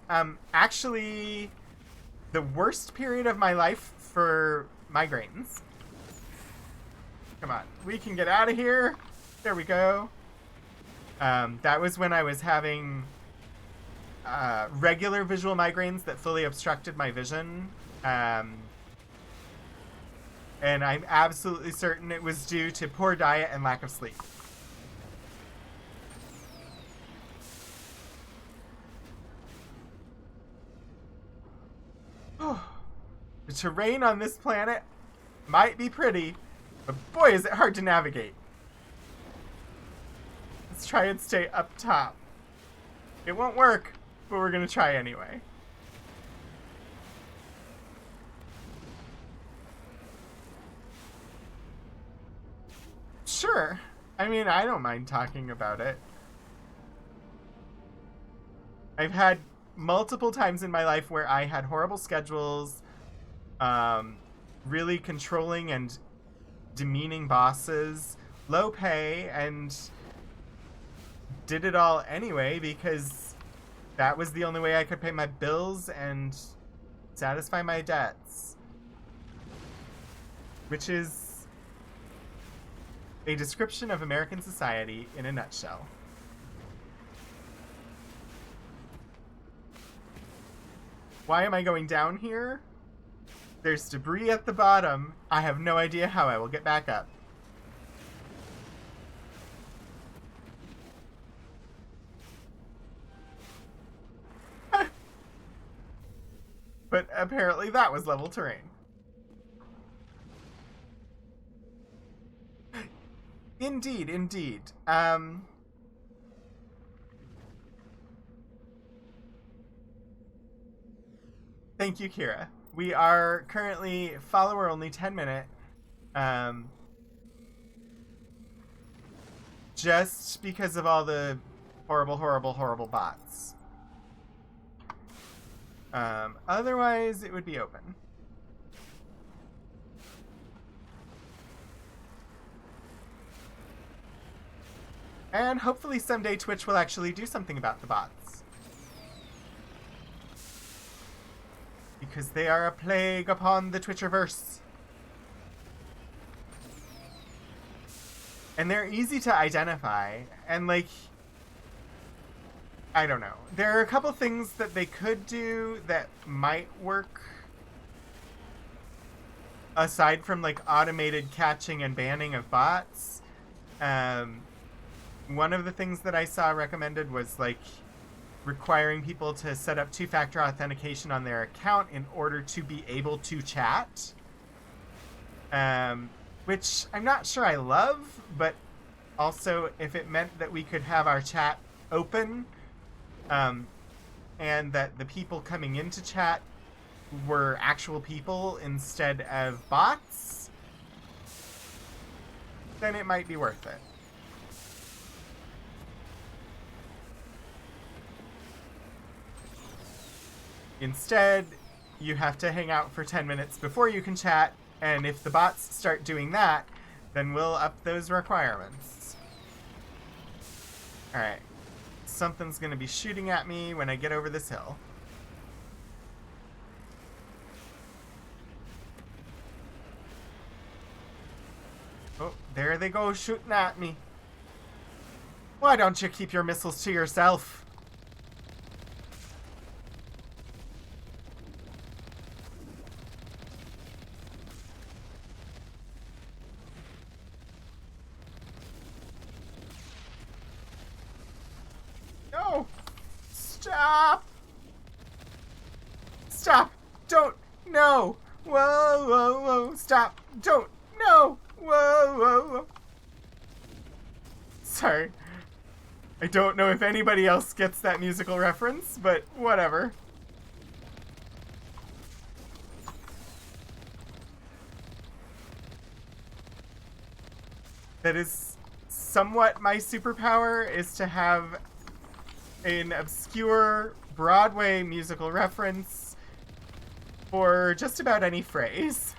actually the worst period of my life for migraines. Come on, we can get out of here. There we go. That was when I was having regular visual migraines that fully obstructed my vision. And I'm absolutely certain it was due to poor diet and lack of sleep. The terrain on this planet might be pretty, but boy is it hard to navigate. Let's try and stay up top. It won't work, but we're gonna try anyway. Sure. I mean, I don't mind talking about it. I've had multiple times in my life where I had horrible schedules, really controlling and demeaning bosses, low pay, and did it all anyway because that was the only way I could pay my bills and satisfy my debts. Which is a description of American society in a nutshell. Why am I going down here? There's debris at the bottom. I have no idea how I will get back up. But apparently that was level terrain. Indeed, indeed. Thank you, Kira. We are currently follower only 10-minute. Just because of all the horrible bots. Otherwise, it would be open. And hopefully someday Twitch will actually do something about the bots. Because they are a plague upon the Twitcherverse. And they're easy to identify. And, like, I don't know. There are a couple things that they could do that might work. Aside from, like, automated catching and banning of bots. One of the things that I saw recommended was, like, requiring people to set up two-factor authentication on their account in order to be able to chat. Which I'm not sure I love, but also if it meant that we could have our chat open, and that the people coming into chat were actual people instead of bots, then it might be worth it. Instead, you have to hang out for 10 minutes before you can chat, and if the bots start doing that, then we'll up those requirements. Alright. Something's gonna be shooting at me when I get over this hill. Oh, there they go shooting at me. Why don't you keep your missiles to yourself? No! Stop! Stop! Don't! No! Whoa, whoa, whoa! Stop! Don't! No! Whoa, whoa, whoa! Sorry. I don't know if anybody else gets that musical reference, but whatever. That is somewhat my superpower, is to have an obscure Broadway musical reference for just about any phrase.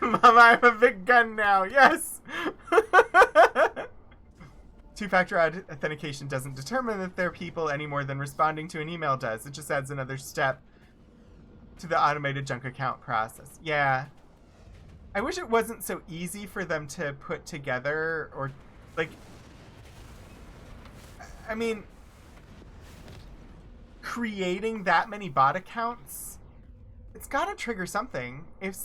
Mom, I have a big gun now. Yes! Two-factor authentication doesn't determine that they're people any more than responding to an email does. It just adds another step to the automated junk account process. Yeah. I wish it wasn't so easy for them to put together, or, like... I mean... creating that many bot accounts, it's gotta trigger something. If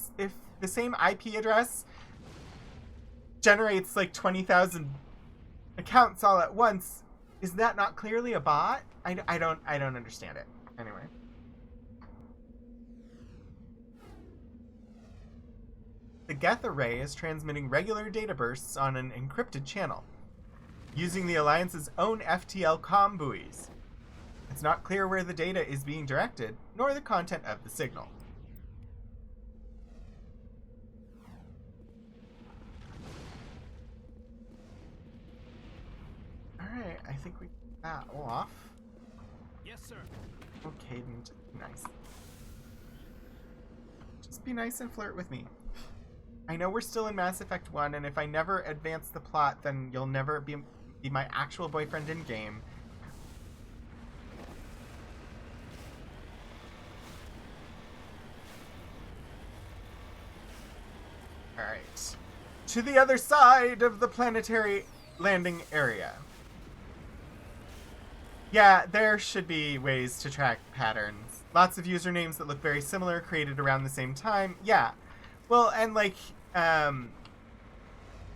the same IP address generates like 20,000 accounts all at once, is that not clearly a bot? I don't understand it. Anyway. The Geth array is transmitting regular data bursts on an encrypted channel, using the Alliance's own FTL comm buoys. It's not clear where the data is being directed, nor the content of the signal. Alright, I think we got that off. Yes, sir. Oh, Kaidan, be nice. Just be nice and flirt with me. I know we're still in Mass Effect 1, and if I never advance the plot, then you'll never be my actual boyfriend in-game. Alright. To the other side of the planetary landing area. Yeah, there should be ways to track patterns. Lots of usernames that look very similar, created around the same time. Yeah. Well, and like, a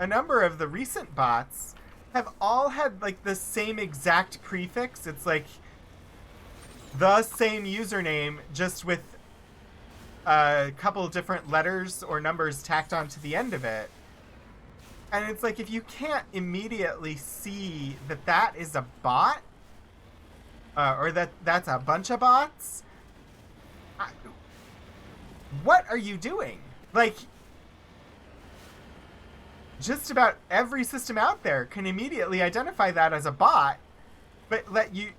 number of the recent bots have all had like the same exact prefix. It's like the same username, just with a couple different letters or numbers tacked onto the end of it. And it's like, if you can't immediately see that that is a bot, or that's a bunch of bots, what are you doing? Like, just about every system out there can immediately identify that as a bot, but you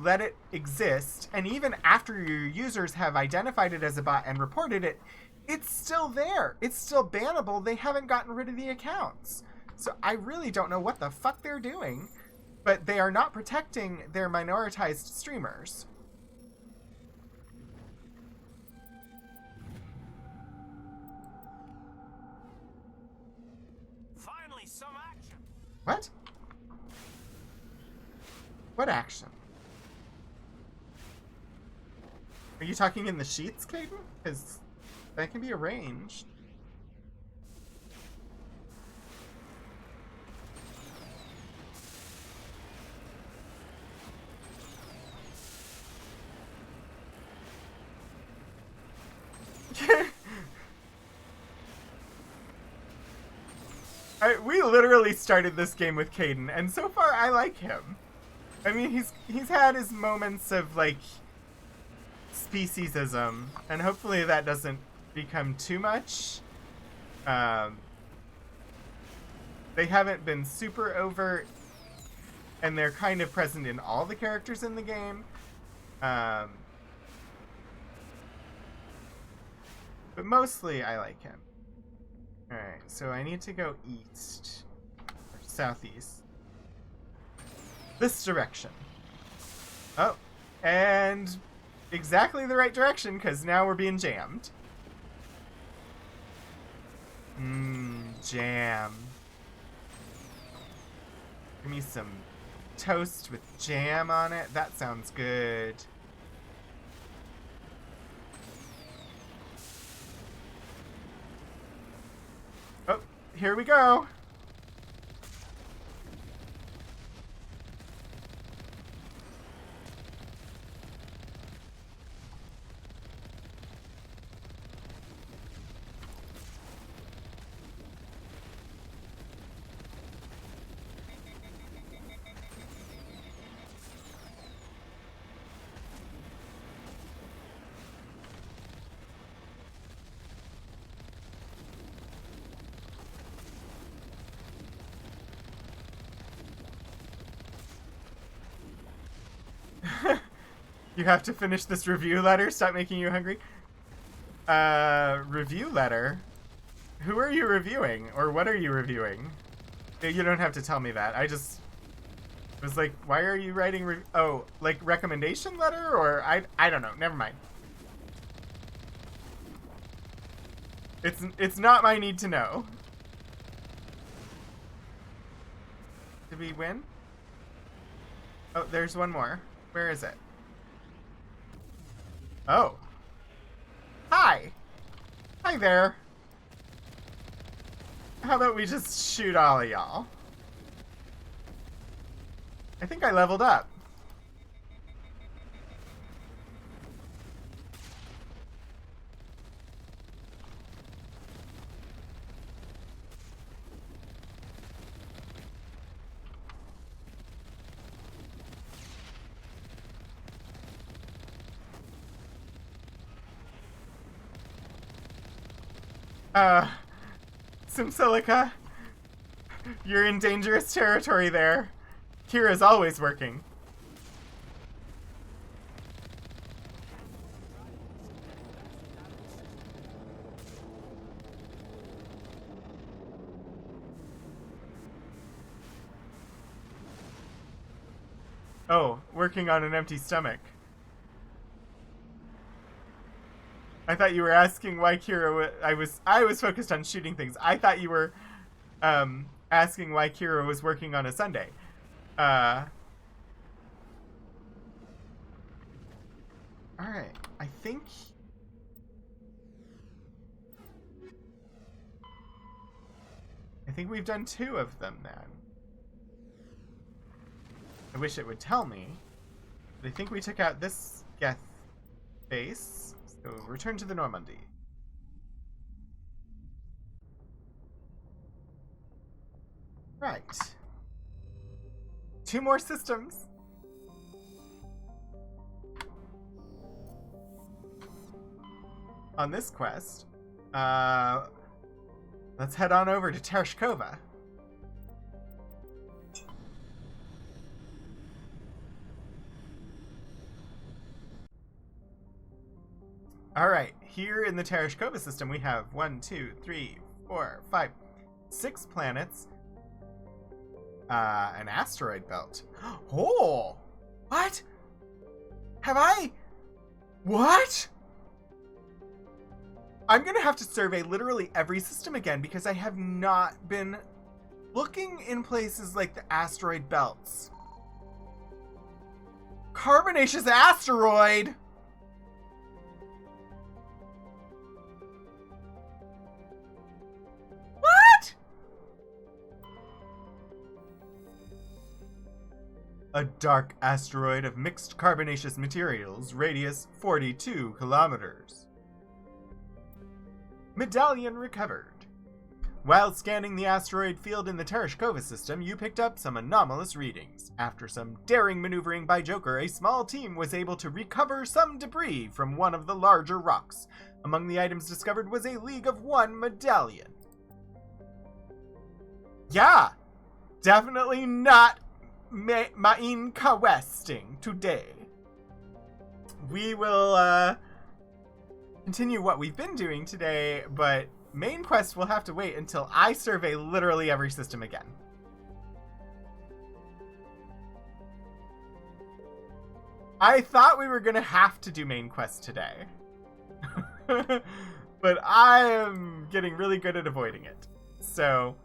let it exist, and even after your users have identified it as a bot and reported it, it's still there. It's still bannable. They haven't gotten rid of the accounts. So I really don't know what the fuck they're doing, but they are not protecting their minoritized streamers. Finally, some action. What? What action? Are you talking in the sheets, Kaidan? Because that can be arranged. We literally started this game with Kaidan, and so far I like him. I mean, he's had his moments of, like, speciesism, and hopefully that doesn't become too much. They haven't been super overt, and they're kind of present in all the characters in the game. But mostly I like him. Alright, so I need to go east. Or southeast. This direction. Oh, and exactly the right direction, because now we're being jammed. Jam. Give me some toast with jam on it. That sounds good. Oh, here we go. You have to finish this review letter. Stop making you hungry. Review letter? Who are you reviewing? Or what are you reviewing? You don't have to tell me that. I just was like, why are you writing oh, like recommendation letter? Or I don't know. Never mind. It's not my need to know. Did we win? Oh, there's one more. Where is it? Oh. Hi. Hi there. How about we just shoot all of y'all? I think I leveled up. Simsilica, you're in dangerous territory there. Kira's always working. Oh, working on an empty stomach. I thought you were asking why Kira I was focused on shooting things. I thought you were asking why Kira was working on a Sunday. Alright. I think we've done 2 of them then. I wish it would tell me. But I think we took out this Geth base. So return to the Normandy. Right. 2 more systems. On this quest. Let's head on over to Tereshkova. Alright, here in the Tereshkova system we have 1, 2, 3, 4, 5, 6 planets. An asteroid belt. Oh! What? Have I? What? I'm gonna have to survey literally every system again because I have not been looking in places like the asteroid belts. Carbonaceous asteroid! A dark asteroid of mixed carbonaceous materials, radius 42 kilometers. Medallion recovered. While scanning the asteroid field in the Tereshkova system, you picked up some anomalous readings. After some daring maneuvering by Joker, a small team was able to recover some debris from one of the larger rocks. Among the items discovered was a League of One medallion. Yeah, definitely not Ma'in Ka-Westing today. We will continue what we've been doing today, but main quest will have to wait until I survey literally every system again. I thought we were going to have to do main quest today. But I am getting really good at avoiding it. So,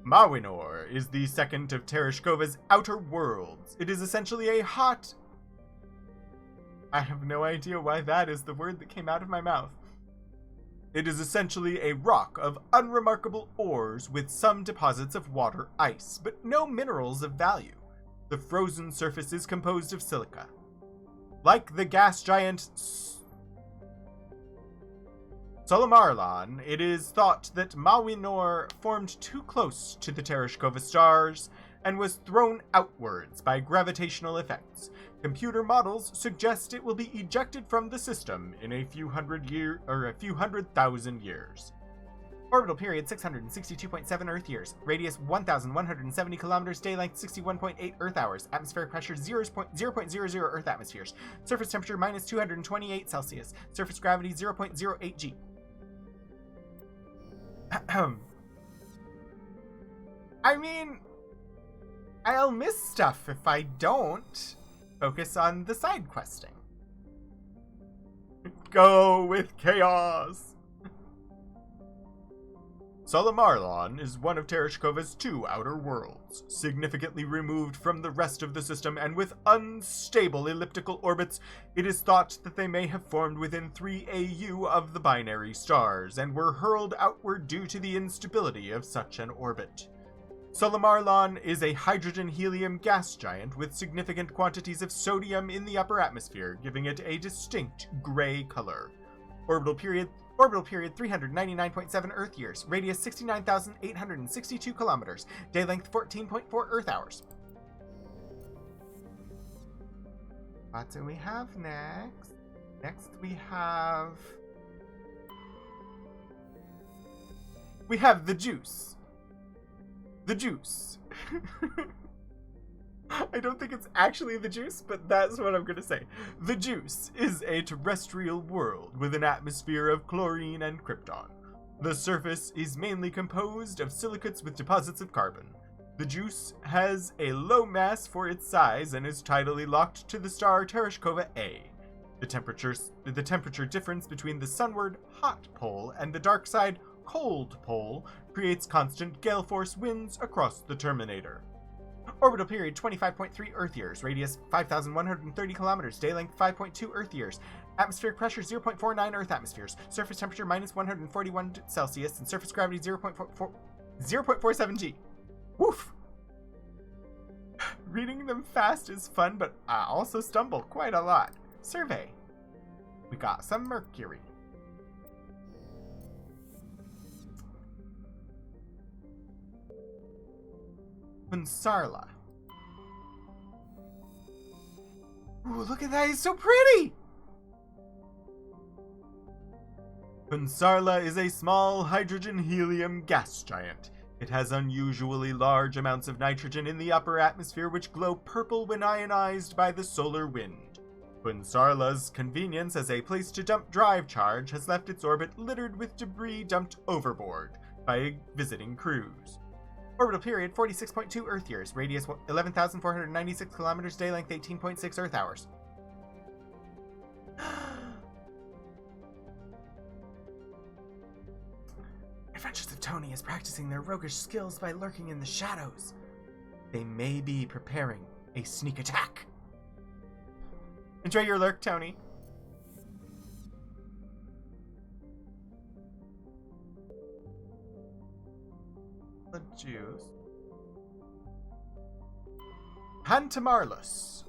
Mawinor is the second of Tereshkova's outer worlds. It is essentially a hot... I have no idea why that is the word that came out of my mouth. It is essentially a rock of unremarkable ores with some deposits of water ice, but no minerals of value. The frozen surface is composed of silica. Like the gas giant Solomarlon, it is thought that Mawinor formed too close to the Tereshkova stars and was thrown outwards by gravitational effects. Computer models suggest it will be ejected from the system in a few hundred thousand years. Orbital period 662.7 Earth years. Radius 1,170 kilometers. Day length 61.8 Earth hours. Atmospheric pressure 0.00 Earth atmospheres. Surface temperature minus 228 Celsius. Surface gravity 0.08 G. I mean, I'll miss stuff if I don't focus on the side questing. Go with chaos! Solomarlon is one of Tereshkova's two outer worlds, significantly removed from the rest of the system and with unstable elliptical orbits. It is thought that they may have formed within 3 AU of the binary stars and were hurled outward due to the instability of such an orbit. Solomarlon is a hydrogen-helium gas giant with significant quantities of sodium in the upper atmosphere, giving it a distinct gray color. Orbital period 399.7 Earth years. Radius 69,862 kilometers. Day length 14.4 Earth hours. What do we have next? Next we have the juice. The juice. I don't think it's actually the juice, but that's what I'm going to say. The juice is a terrestrial world with an atmosphere of chlorine and krypton. The surface is mainly composed of silicates with deposits of carbon. The juice has a low mass for its size and is tidally locked to the star Tereshkova A. The temperature difference between the sunward hot pole and the dark side cold pole creates constant gale force winds across the terminator. Orbital period 25.3 Earth years. Radius 5,130 kilometers. Day length 5.2 Earth years. Atmospheric pressure 0.49 Earth atmospheres. Surface temperature minus 141 Celsius. And surface gravity 0.47 G. Woof! Reading them fast is fun, but I also stumble quite a lot. Survey. We got some mercury. Punsarla. Ooh, look at that, it's so pretty! Punsarla is a small hydrogen-helium gas giant. It has unusually large amounts of nitrogen in the upper atmosphere which glow purple when ionized by the solar wind. Punsarla's convenience as a place to dump drive charge has left its orbit littered with debris dumped overboard by visiting crews. Orbital period 46.2 Earth years. Radius 11,496 kilometers. Day length 18.6 Earth hours. Adventures of Tony is practicing their roguish skills by lurking in the shadows. They may be preparing a sneak attack. Enjoy your lurk, Tony. The juice. Pantamarlus.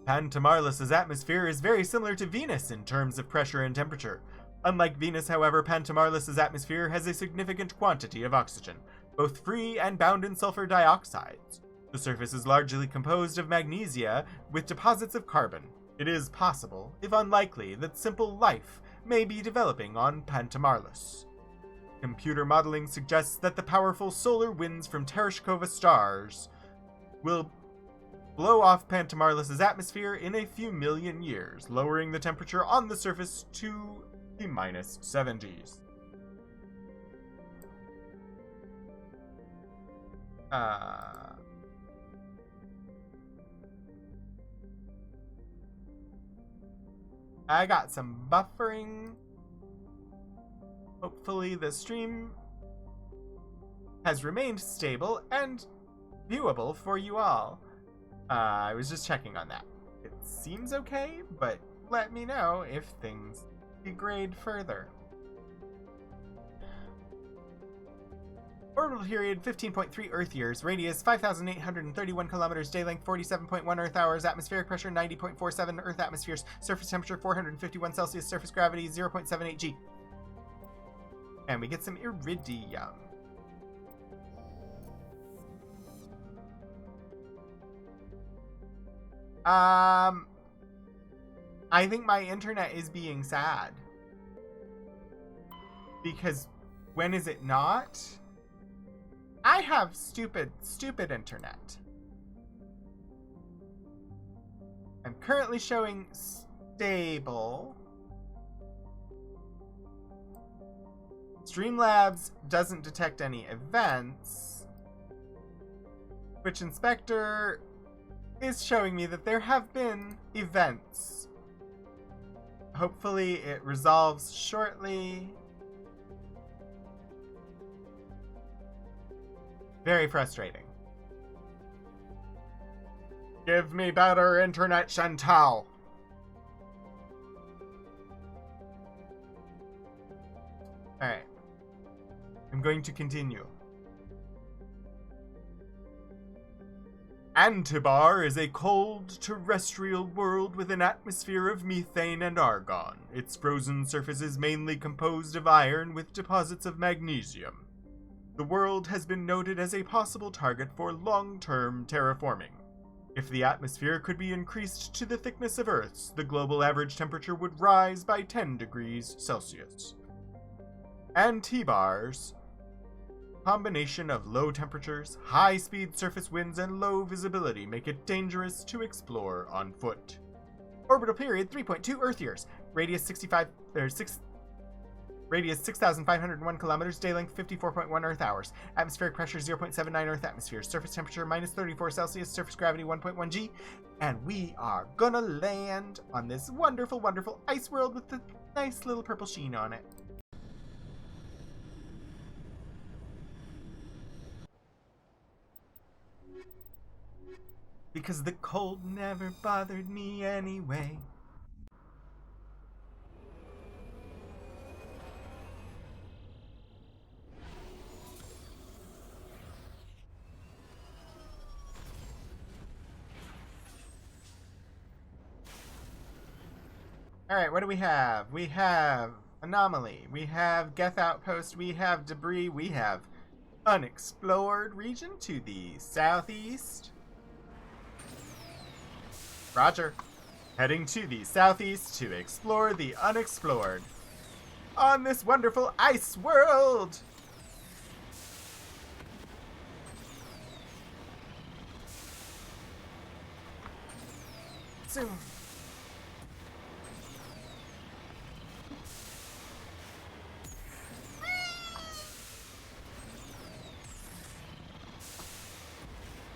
Pantamarlus's atmosphere is very similar to Venus in terms of pressure and temperature. Unlike Venus, however, Pantamarlus's atmosphere has a significant quantity of oxygen, both free and bound in sulfur dioxides. The surface is largely composed of magnesia with deposits of carbon. It is possible, if unlikely, that simple life may be developing on Pantamarlus. Computer modeling suggests that the powerful solar winds from Tereshkova stars will blow off Pantamarlis's atmosphere in a few million years, lowering the temperature on the surface to the -70s. I got some buffering. Hopefully the stream has remained stable and viewable for you all. I was just checking on that. It seems okay, but let me know if things degrade further. Orbital period 15.3 Earth years, radius 5,831 kilometers, day length 47.1 Earth hours, atmospheric pressure 90.47 Earth atmospheres, surface temperature 451 Celsius, surface gravity 0.78 G. And we get some iridium. I think my internet is being sad. Because when is it not? I have stupid internet. I'm currently showing stable. Streamlabs doesn't detect any events. Twitch Inspector is showing me that there have been events. Hopefully it resolves shortly. Very frustrating. Give me better internet, Chantal. Alright. I'm going to continue. Antibar is a cold terrestrial world with an atmosphere of methane and argon. Its frozen surface is mainly composed of iron with deposits of magnesium. The world has been noted as a possible target for long-term terraforming. If the atmosphere could be increased to the thickness of Earth's, the global average temperature would rise by 10 degrees Celsius. Antibar's combination of low temperatures, high-speed surface winds, and low visibility make it dangerous to explore on foot. Orbital period 3.2 Earth years, radius 6,501 kilometers, day length 54.1 Earth hours, atmospheric pressure 0.79 Earth atmospheres, surface temperature -34 Celsius, surface gravity 1.1 G, and we are gonna land on this wonderful, wonderful ice world with the nice little purple sheen on it. Because the cold never bothered me anyway. Alright, what do we have? We have Anomaly, we have Geth Outpost, we have Debris, we have Unexplored region to the southeast. Roger. Heading to the southeast to explore the unexplored. On this wonderful ice world! Zoom.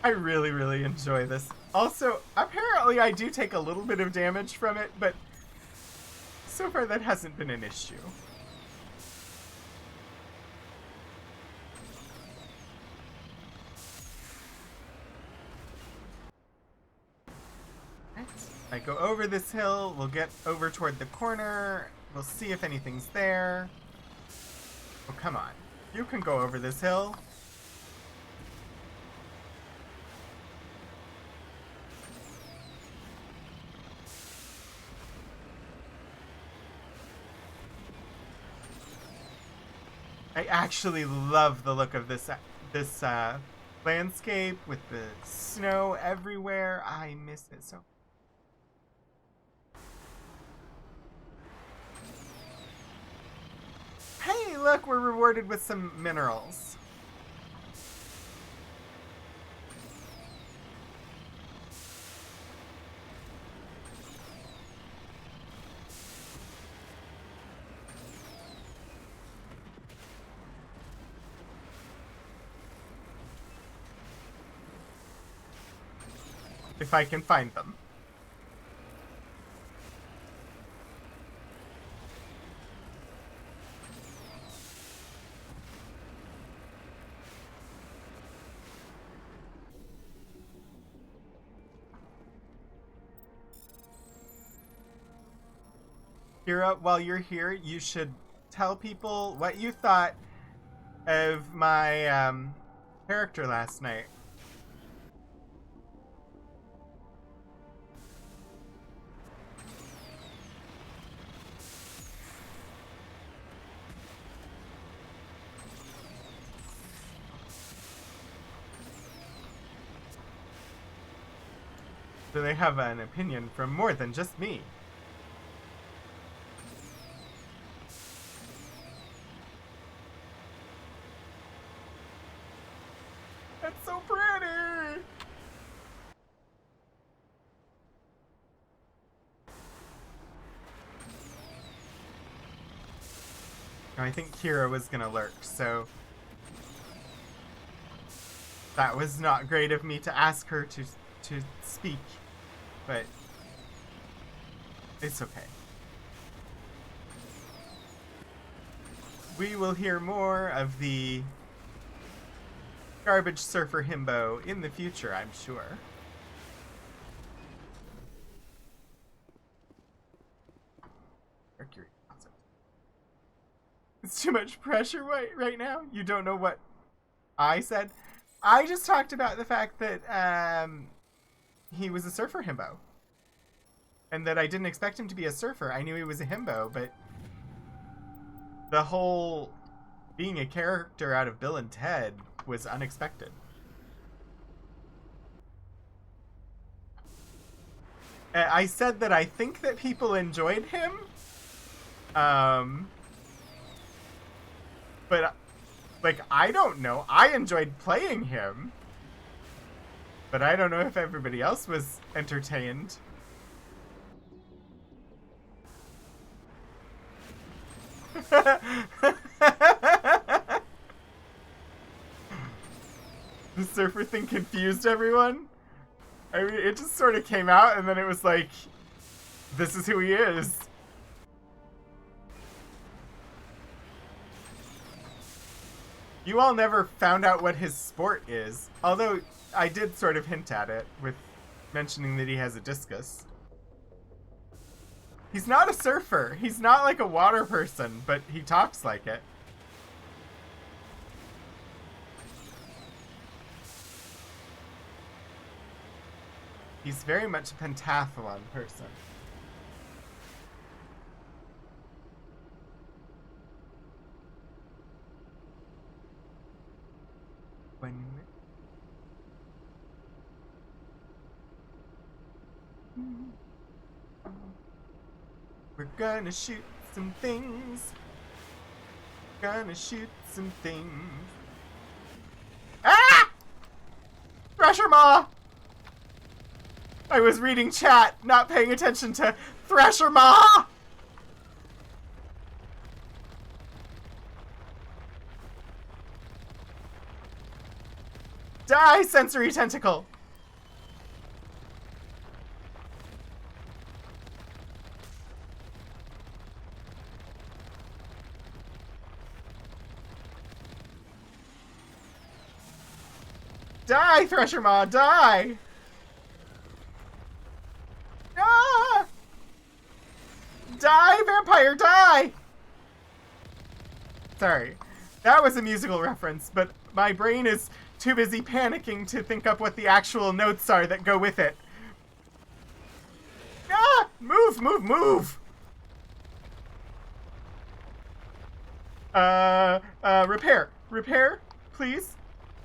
I really, really enjoy this. Also, apparently I do take a little bit of damage from it, but so far that hasn't been an issue. I go over this hill, we'll get over toward the corner, we'll see if anything's there. Oh, come on. You can go over this hill. I actually love the look of this landscape with the snow everywhere. I miss it so. Hey, look, we're rewarded with some minerals. If I can find them. Kira, while you're here, you should tell people what you thought of my character last night. So they have an opinion from more than just me. That's so pretty! I think Kira was gonna lurk, so that was not great of me to ask her to speak, but it's okay. We will hear more of the Garbage Surfer Himbo in the future, I'm sure. Mercury concert. It's too much pressure right now. You don't know what I said. I just talked about the fact that he was a surfer himbo. And that I didn't expect him to be a surfer. I knew he was a himbo, but the whole being a character out of Bill and Ted was unexpected. I said that I think that people enjoyed him. But, like, I don't know. I enjoyed playing him. But I don't know if everybody else was entertained. The surfer thing confused everyone. I mean, it just sort of came out and then it was like, this is who he is. You all never found out what his sport is, although I did sort of hint at it with mentioning that he has a discus. He's not a surfer. He's not like a water person, but he talks like it. He's very much a pentathlon person. We're gonna shoot some things. Gonna shoot some things. Ah! Thresher Maw! I was reading chat, not paying attention to Thresher Maw! Die, sensory tentacle! Die, Thresher Maw, die! Ah! Die, vampire, die! Sorry, that was a musical reference, but my brain is too busy panicking to think up what the actual notes are that go with it. Ah! Move, move, move! Repair. Repair, please.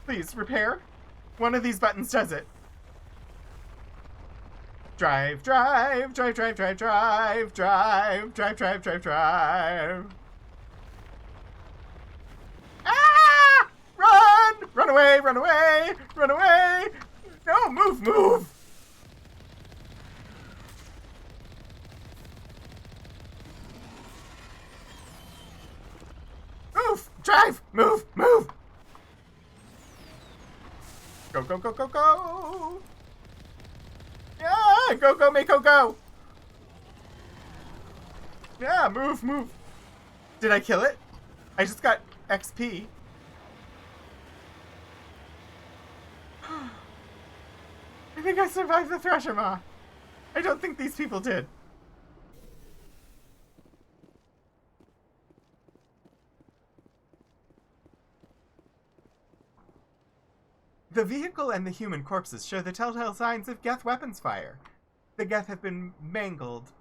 Please, repair. One of these buttons does it. Drive, drive, drive, drive, drive, drive, drive, drive, drive, drive, drive. run away, run away! No, move, move! Move! Drive! Move! Move! Go, go, go, go, go! Yeah! Go, go, Mako, go! Yeah, move, move! Did I kill it? I just got XP. I think I survived the Thresher Maw. I don't think these people did. The vehicle and the human corpses show the telltale signs of Geth weapons fire. The Geth have been mangled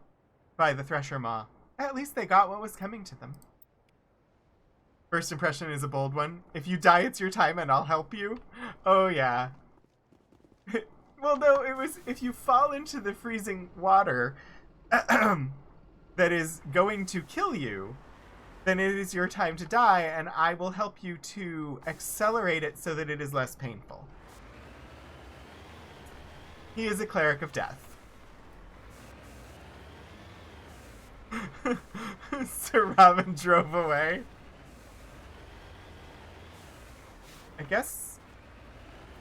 by the Thresher Maw. At least they got what was coming to them. First impression is a bold one. If you die, it's your time and I'll help you. Oh, yeah. Well, no, it was if you fall into the freezing water that is going to kill you, then it is your time to die, and I will help you to accelerate it so that it is less painful. He is a cleric of death. Sir Robin drove away. I guess...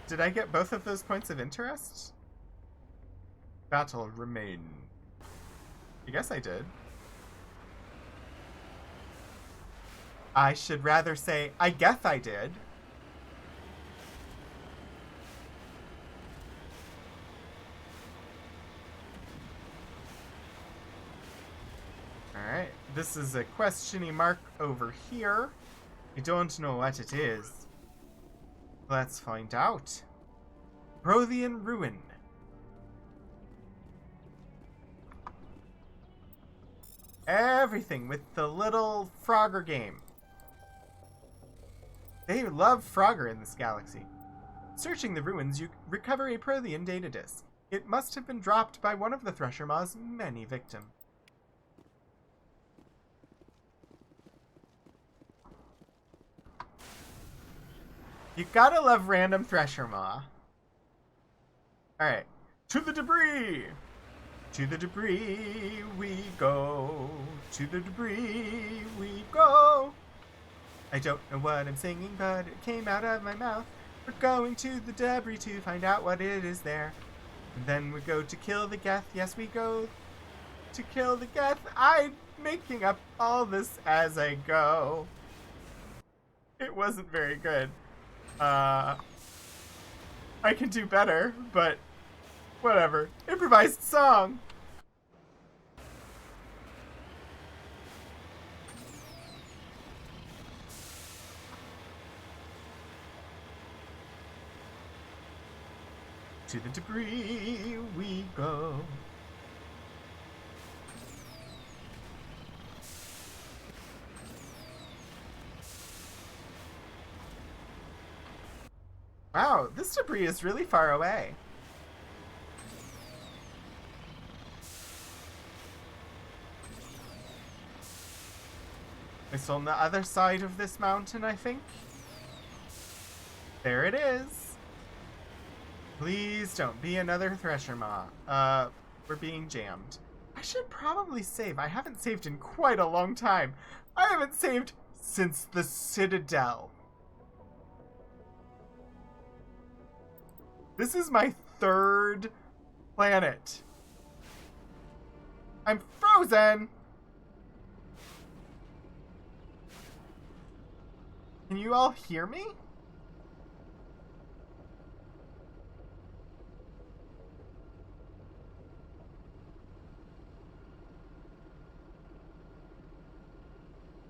Did I get both of those points of interest? Battle remain. I guess I did. I should rather say, I guess I did. Alright, this is a questiony mark over here. I don't know what it is. Let's find out. Prothean Ruin. Everything with the little Frogger game. They love Frogger in this galaxy. Searching the ruins, you recover a Prothean data disk. It must have been dropped by one of the Thresher Maw's many victims. You gotta love random Thresher Maw. Alright. To the debris! To the debris we go. To the debris we go. I don't know what I'm singing, but it came out of my mouth. We're going to the debris to find out what it is there. And then we go to kill the Geth. Yes, we go to kill the Geth. I'm making up all this as I go. It wasn't very good. I can do better, but whatever. Improvised song! To the debris we go. Wow, this debris is really far away. It's on the other side of this mountain, I think. There it is. Please don't be another Thresher Maw. We're being jammed. I should probably save. I haven't saved in quite a long time. I haven't saved since the Citadel. This is my third planet. I'm frozen! Can you all hear me?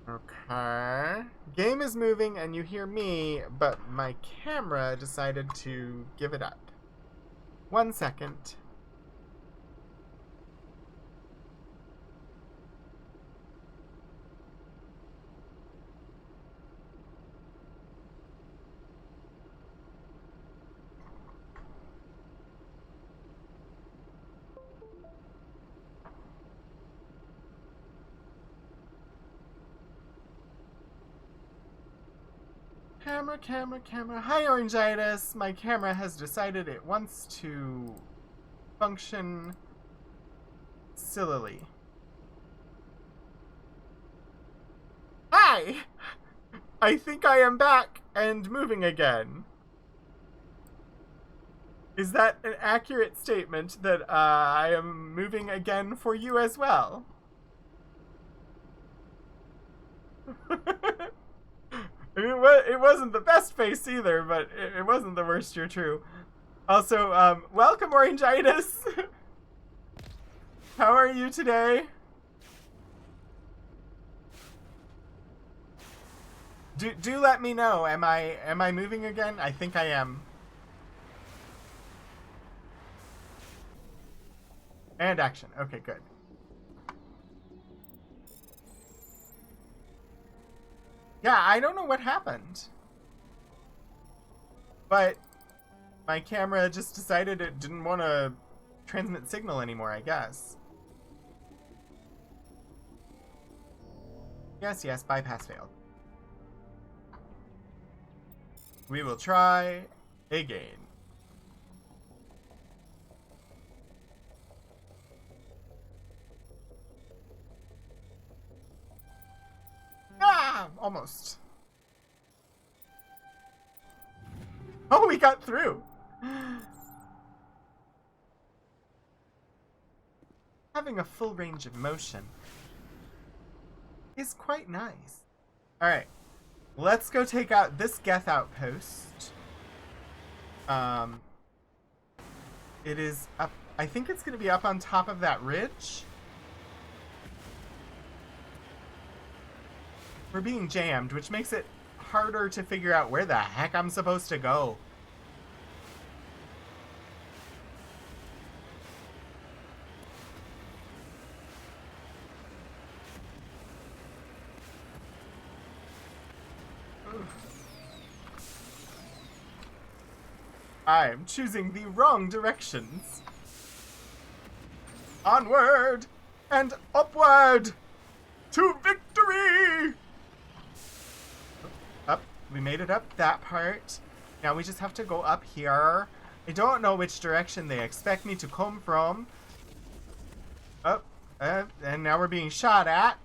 Okay. Game is moving and you hear me, but my camera decided to give it up. 1 second. Camera. Hi, Orangitis. My camera has decided it wants to function sillily. Hi! I think I am back and moving again. Is that an accurate statement that I am moving again for you as well? It wasn't the best face either, but it wasn't the worst, you're true. Also, welcome, Orangitis! How are you today? Do let me know. Am I moving again? I think I am. And action. Okay, good. Yeah, I don't know what happened. But my camera just decided it didn't want to transmit signal anymore, I guess. Yes, bypass failed. We will try again. Ah! Almost. Oh, we got through! Having a full range of motion is quite nice. Alright. Let's go take out this Geth outpost. It is up... I think it's going to be up on top of that ridge. We're being jammed, which makes it harder to figure out where the heck I'm supposed to go. I'm choosing the wrong directions. Onward and upward to victory! Up. We made it up that part. Now we just have to go up here. I don't know which direction they expect me to come from. Up. And now we're being shot at.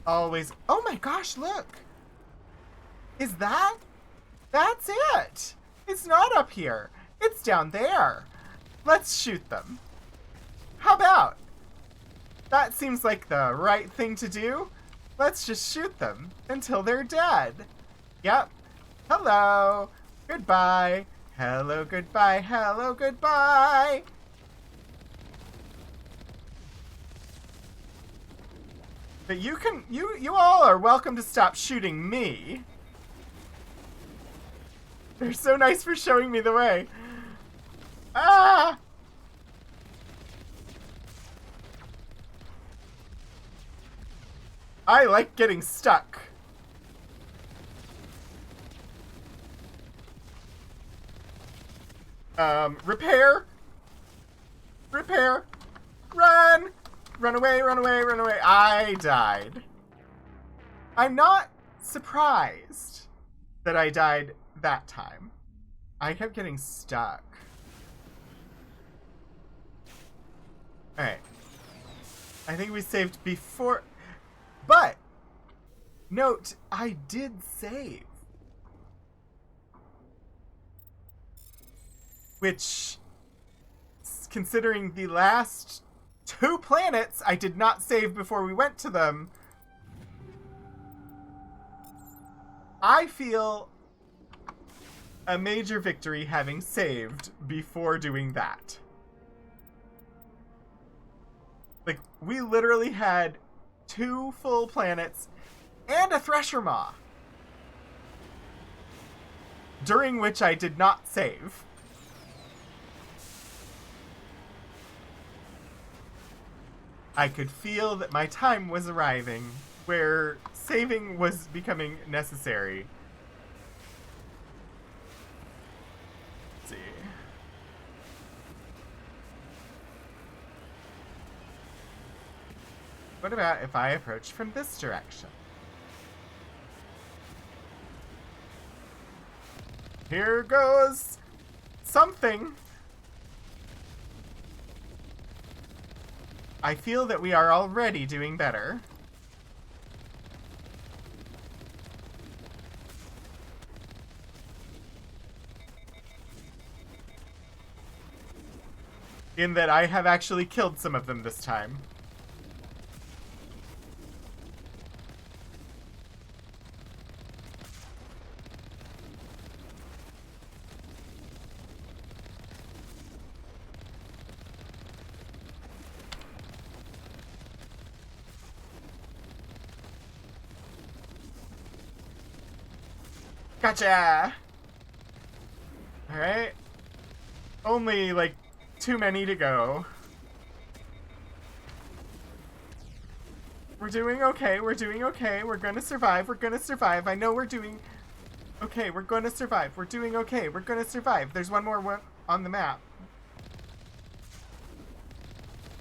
Always. Oh my gosh, look! Is that? That's it! It's not up here. It's down there. Let's shoot them. How about? That seems like the right thing to do. Let's just shoot them until they're dead. Yep. Hello. Goodbye. Hello, goodbye. Hello, goodbye. But you all are welcome to stop shooting me. They're so nice for showing me the way. Ah! I like getting stuck. Repair. Repair. Run! Run away, run away, run away. I died. I'm not surprised that I died that time. I kept getting stuck. Alright. I think we saved before... But! Note, I did save. Which, considering the last 2 planets I did not save before we went to them, I feel a major victory having saved before doing that. Like, we literally had 2 full planets and a Thresher Maw, during which I did not save. I could feel that my time was arriving, where saving was becoming necessary. Let's see. What about if I approach from this direction? Here goes something. I feel that we are already doing better. In that I have actually killed some of them this time. Gotcha! Alright. Only, like, too many to go. We're doing okay, we're doing okay. We're gonna survive, we're gonna survive. I know we're doing okay, we're gonna survive. We're doing okay, we're gonna survive. There's one more one on the map.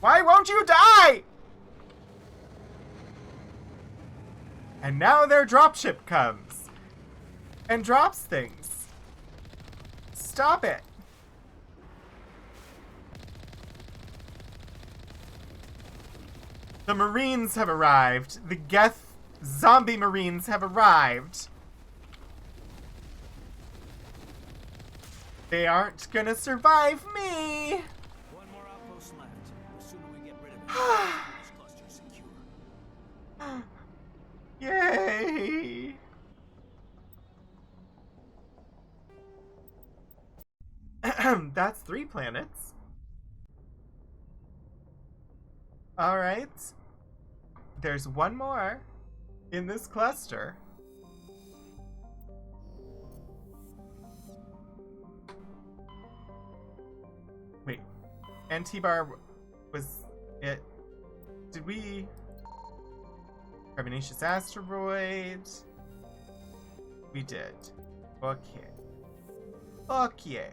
Why won't you die? And now their dropship comes. And drops things. Stop it. The Marines have arrived. The Geth zombie Marines have arrived. They aren't gonna survive me. One more outpost left. The sooner we get rid of it, the sooner this cluster's secure. Yay! That's 3 planets. Alright. There's one more in this cluster. Wait. Antibar was it? Did we... Carbonaceous asteroid? We did. Okay. Okay.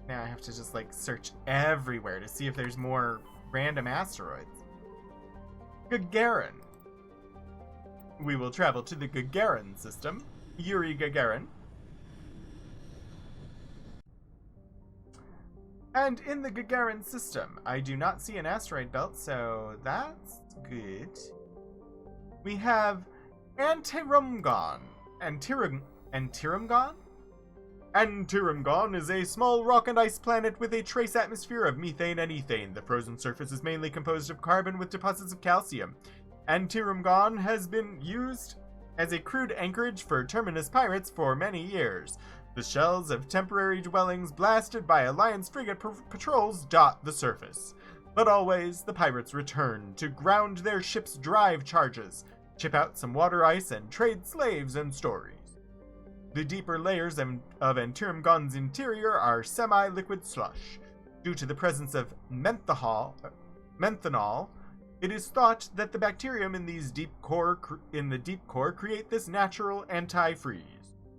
Now I have to just, like, search everywhere to see if there's more random asteroids. Gagarin. We will travel to the Gagarin system. Yuri Gagarin. And in the Gagarin system, I do not see an asteroid belt, so that's good. We have Antirumgon. Antirumgon? Antirumgon is a small rock and ice planet with a trace atmosphere of methane and ethane. The frozen surface is mainly composed of carbon with deposits of calcium. Antirumgon has been used as a crude anchorage for Terminus pirates for many years. The shells of temporary dwellings blasted by Alliance frigate patrols dot the surface. But always, the pirates return to ground their ship's drive charges, chip out some water ice, and trade slaves and stories. The deeper layers of Antirumgon's interior are semi-liquid slush. Due to the presence of menthanol, it is thought that the bacterium in the deep core create this natural antifreeze.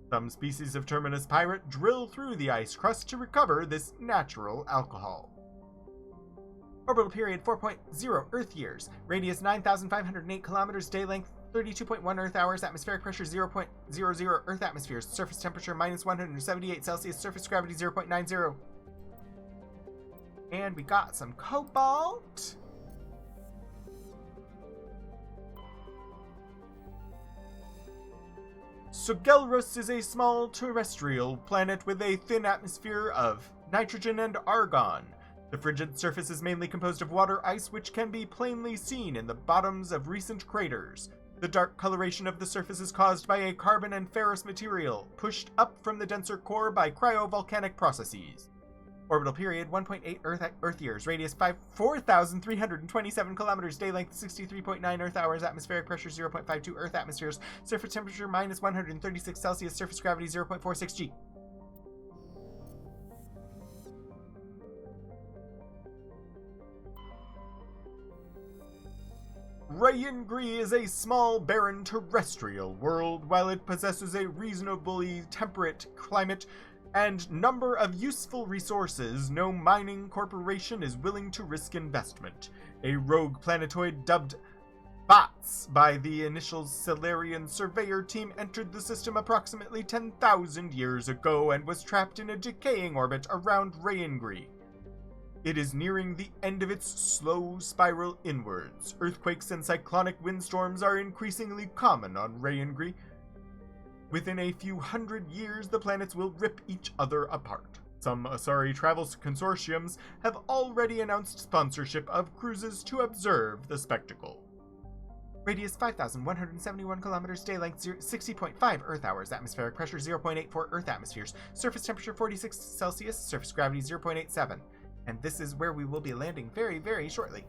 Some species of Terminus pirate drill through the ice crust to recover this natural alcohol. Orbital period 4.0 Earth years. Radius 9,508 kilometers. Day length 32.1 Earth hours. Atmospheric pressure 0.00 Earth atmospheres. Surface temperature minus 178 Celsius. Surface gravity 0.90. And we got some cobalt. Sogelrus is a small terrestrial planet with a thin atmosphere of nitrogen and argon. The frigid surface is mainly composed of water ice, which can be plainly seen in the bottoms of recent craters. The dark coloration of the surface is caused by a carbon and ferrous material, pushed up from the denser core by cryovolcanic processes. Orbital period 1.8 Earth years. Radius 4,327 kilometers. Day length 63.9 Earth hours. Atmospheric pressure 0.52 Earth atmospheres. Surface temperature minus 136 Celsius. Surface gravity 0.46 G. Rayengri is a small, barren terrestrial world. While it possesses a reasonably temperate climate and number of useful resources, no mining corporation is willing to risk investment. A rogue planetoid dubbed Bots by the initial Solarian surveyor team entered the system approximately 10,000 years ago and was trapped in a decaying orbit around Rayengri. It is nearing the end of its slow spiral inwards. Earthquakes and cyclonic windstorms are increasingly common on Rayengri. Within a few hundred years, the planets will rip each other apart. Some Asari travel consortiums have already announced sponsorship of cruises to observe the spectacle. Radius 5,171 kilometers, day length 60.5 Earth hours, atmospheric pressure 0.84 Earth atmospheres, surface temperature 46 Celsius, surface gravity 0.87. And this is where we will be landing very, very shortly.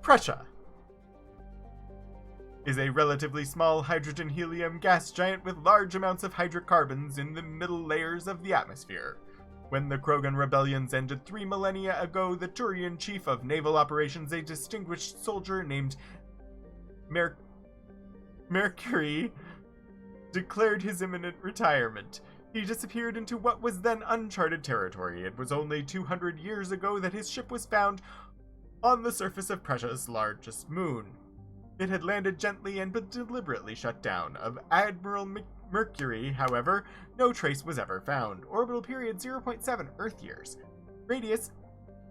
Prussia is a relatively small hydrogen-helium gas giant with large amounts of hydrocarbons in the middle layers of the atmosphere. When the Krogan rebellions ended 3 millennia ago, the Turian chief of naval operations, a distinguished soldier named Mercury, declared his imminent retirement. He disappeared into what was then uncharted territory. It was only 200 years ago that his ship was found on the surface of Prussia's largest moon. It had landed gently and but deliberately shut down. Of Admiral Mercury, however, no trace was ever found. Orbital period 0.7 Earth years. Radius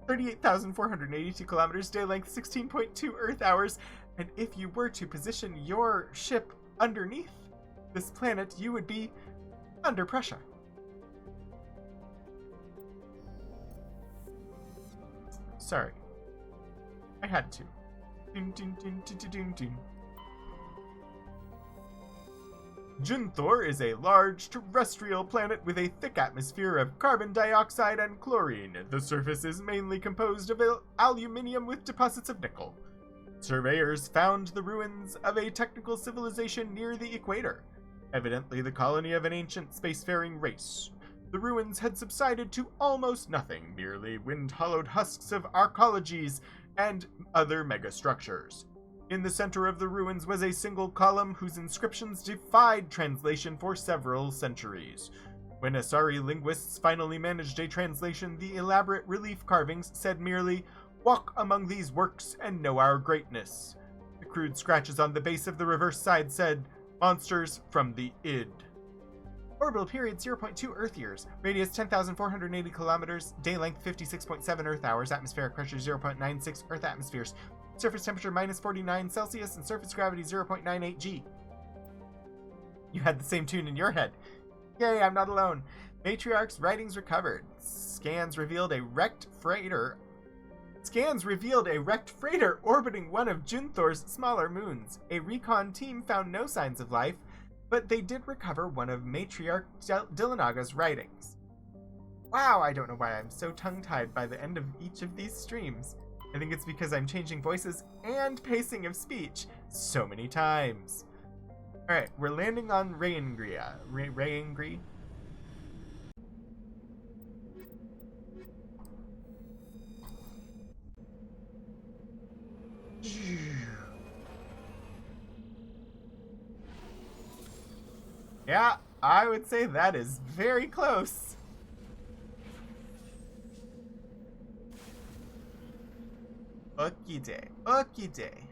38,482 kilometers, day length 16.2 Earth hours, and if you were to position your ship underneath this planet, you would be under Prussia. Sorry. I had to. Dun, dun, dun, dun, dun, dun, dun. Junthor is a large terrestrial planet with a thick atmosphere of carbon dioxide and chlorine. The surface is mainly composed of aluminium with deposits of nickel. Surveyors found the ruins of a technical civilization near the equator, evidently the colony of an ancient spacefaring race. The ruins had subsided to almost nothing, merely wind-hollowed husks of arcologies and other megastructures. In the center of the ruins was a single column whose inscriptions defied translation for several centuries. When Asari linguists finally managed a translation, the elaborate relief carvings said merely, "Walk among these works and know our greatness." The crude scratches on the base of the reverse side said, "Monsters from the Id." Orbital period 0.2 Earth years, radius 10,480 kilometers, day length 56.7 Earth hours, atmospheric pressure 0.96 Earth atmospheres, surface temperature minus 49 Celsius, and surface gravity 0.98 G. You had the same tune in your head. Yay, I'm not alone. Matriarch's writings recovered. Scans revealed a wrecked freighter orbiting one of Junthor's smaller moons. A recon team found no signs of life, but they did recover one of Matriarch Dillanaga's writings. Wow, I don't know why I'm so tongue-tied by the end of each of these streams. I think it's because I'm changing voices and pacing of speech so many times. Alright, we're landing on Rayengri. Rayengri? Yeah, I would say that is very close. Okie day.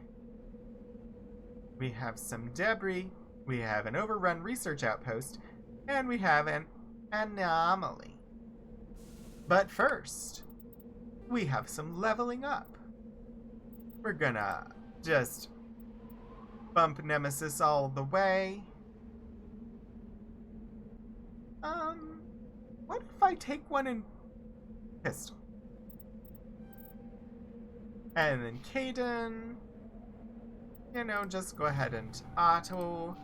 We have some debris, we have an overrun research outpost, and we have an anomaly. But first, we have some leveling up. We're gonna just bump Nemesis all the way. What if I take one in pistol? And then Caden, just go ahead and auto.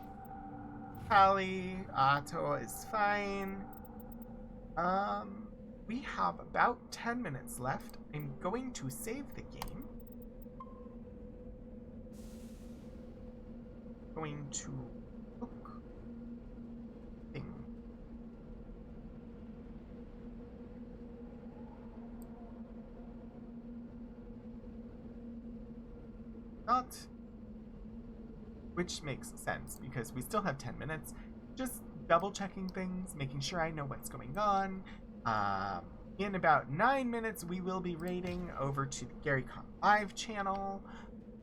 Callie, auto is fine. We have about 10 minutes left. I'm going to save the game. Going to book thing. Not, which makes sense because we still have 10 minutes. Just double checking things, making sure I know what's going on. In about 9 minutes, we will be raiding over to the GaryCon Live channel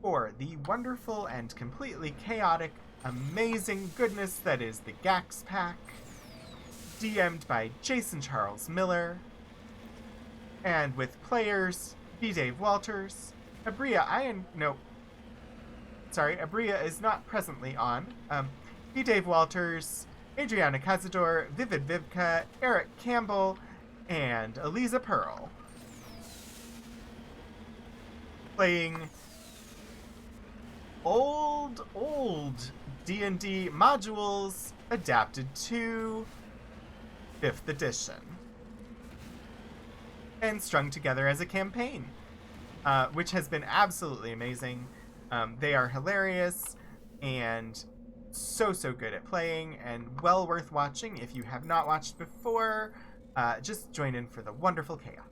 for the wonderful and completely chaotic, amazing goodness that is the Gax Pack, DM'd by Jason Charles Miller, and with players B. Dave Walters, Abria Abria is not presently on. B. Dave Walters, Adriana Cazador, Vivid Vivka, Eric Campbell, and Eliza Pearl. Playing old D&D modules adapted to 5th edition. And strung together as a campaign, which has been absolutely amazing. They are hilarious and so good at playing and well worth watching. If you have not watched before, just join in for the wonderful chaos.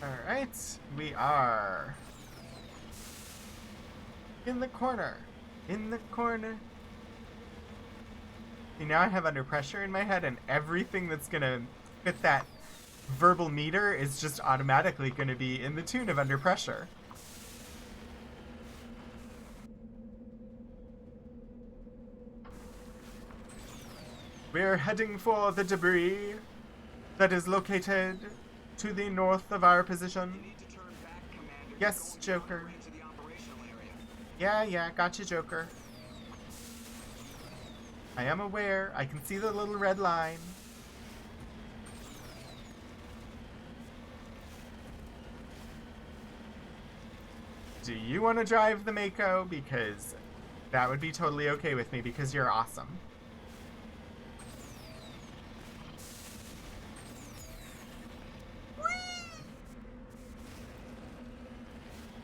Alright, we are in the corner. See, now I have Under Pressure in my head, and everything that's gonna fit that verbal meter is just automatically gonna be in the tune of Under Pressure. We're heading for the debris that is located to the north of our position. Yes, Joker. Yeah, gotcha, Joker. I am aware. I can see the little red line. Do you want to drive the Mako? Because that would be totally okay with me, because you're awesome.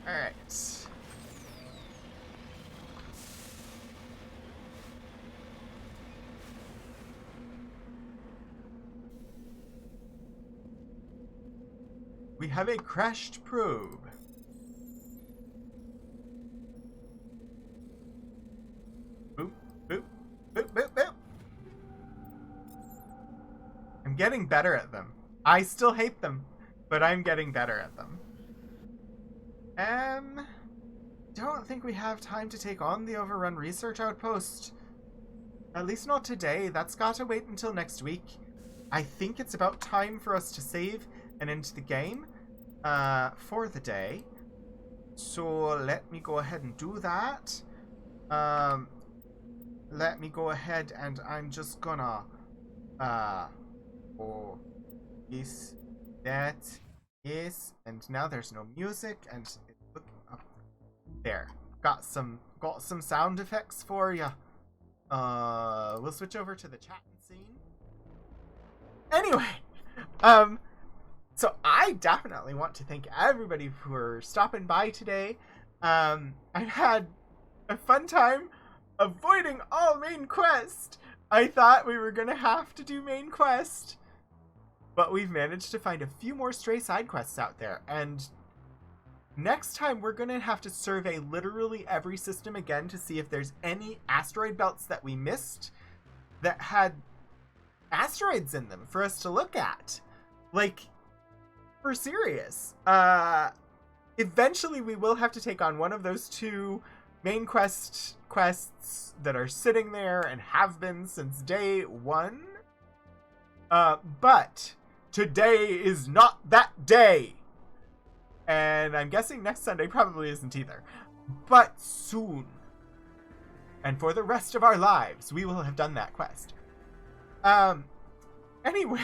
Alright. We have a crashed probe. Boop, boop, boop, boop, boop. I'm getting better at them. I still hate them, but I'm getting better at them. Don't think we have time to take on the Overrun Research Outpost. At least not today. That's gotta wait until next week. I think it's about time for us to save and end the game for the day. So let me go ahead and do that. Let me go ahead and I'm just gonna oh, this, that, is, and now there's no music, and it's looking up there. Got some sound effects for you. We'll switch over to the chat scene. Anyway, so I definitely want to thank everybody for stopping by today. I've had a fun time avoiding all main quest. I thought we were gonna have to do main quest, but we've managed to find a few more stray side quests out there, and next time we're gonna have to survey literally every system again to see if there's any asteroid belts that we missed that had asteroids in them for us to look at. Like, we're serious. Eventually we will have to take on one of those two main quests that are sitting there and have been since day one. But today is not that day. And I'm guessing next Sunday probably isn't either. But soon. And for the rest of our lives, we will have done that quest. Anyway.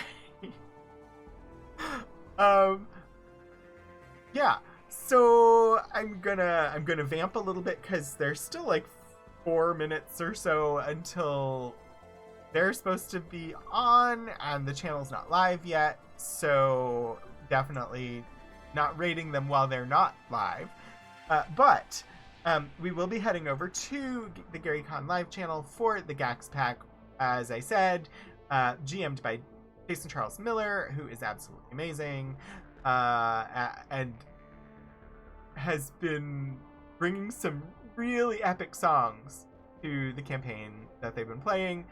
Yeah. So I'm gonna vamp a little bit because there's still like 4 minutes or so until they're supposed to be on and the channel's not live yet. So definitely not rating them while they're not live. But we will be heading over to the GaryCon Live channel for the Gax Pack as I said, GM'd by Jason Charles Miller, who is absolutely amazing, and has been bringing some really epic songs to the campaign that they've been playing.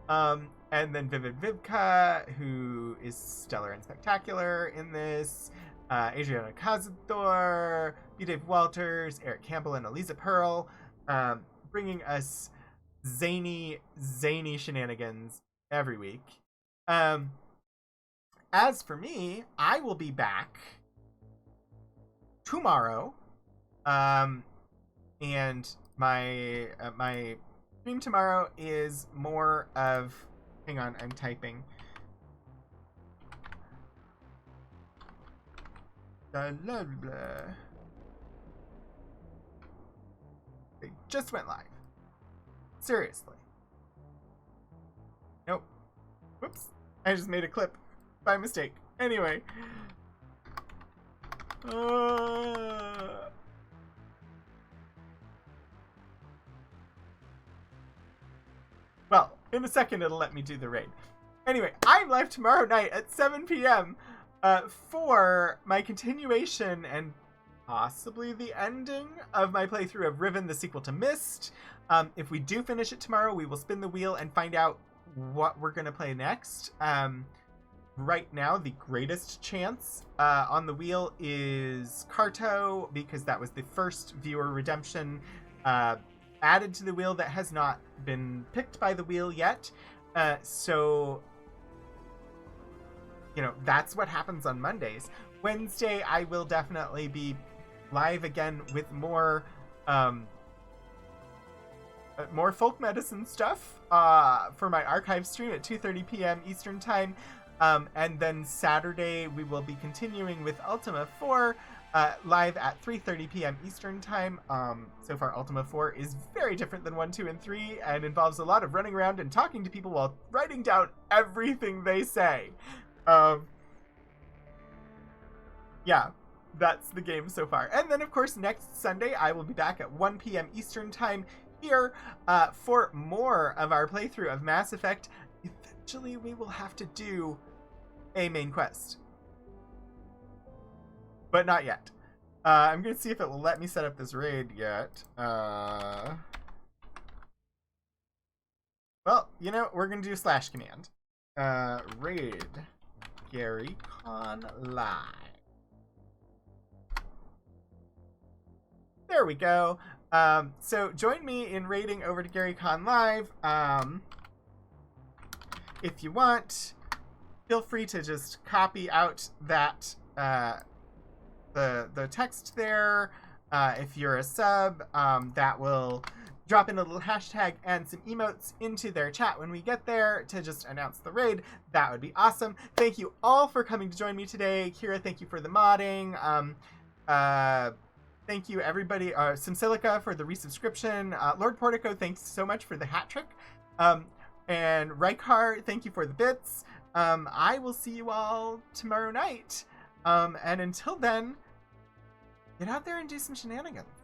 And then Vivid Vivka, who is stellar and spectacular in this. Adriana Cazador, B. Dave Walters, Eric Campbell, and Eliza Pearl, bringing us zany shenanigans every week. As for me, I will be back tomorrow, and my stream tomorrow is more of. Hang on, I'm typing. Blah, blah, blah. They just went live. Seriously. Nope. Whoops. I just made a clip by mistake. Anyway. Well, in a second it'll let me do the raid. Anyway, I'm live tomorrow night at 7 p.m. For my continuation and possibly the ending of my playthrough of Riven, the sequel to Myst. If we do finish it tomorrow, we will spin the wheel and find out what we're going to play next. Right now, the greatest chance on the wheel is Carto, because that was the first viewer redemption added to the wheel that has not been picked by the wheel yet. So, you know, that's what happens on Mondays. Wednesday, I will definitely be live again with more folk medicine stuff for my archive stream at 2:30 p.m. Eastern Time. And then Saturday, we will be continuing with Ultima 4 live at 3:30 p.m. Eastern Time. So far, Ultima 4 is very different than 1, 2, and 3 and involves a lot of running around and talking to people while writing down everything they say. Yeah, that's the game so far. And then, of course, next Sunday, I will be back at 1 p.m. Eastern Time here for more of our playthrough of Mass Effect. Eventually, we will have to do a main quest. But not yet. I'm going to see if it will let me set up this raid yet. Well, you know, we're going to do / command. Raid Gary Con Live. There we go. So join me in raiding over to Gary Con Live. If you want, feel free to just copy out that the text there. If you're a sub, that will drop in a little hashtag and some emotes into their chat when we get there to just announce the raid. That would be awesome. Thank you all for coming to join me today. Kira, thank you for the modding. Thank you, everybody. Simsilica for the resubscription. Lord Portico, thanks so much for the hat trick. And Rykar, thank you for the bits. I will see you all tomorrow night. And until then, get out there and do some shenanigans.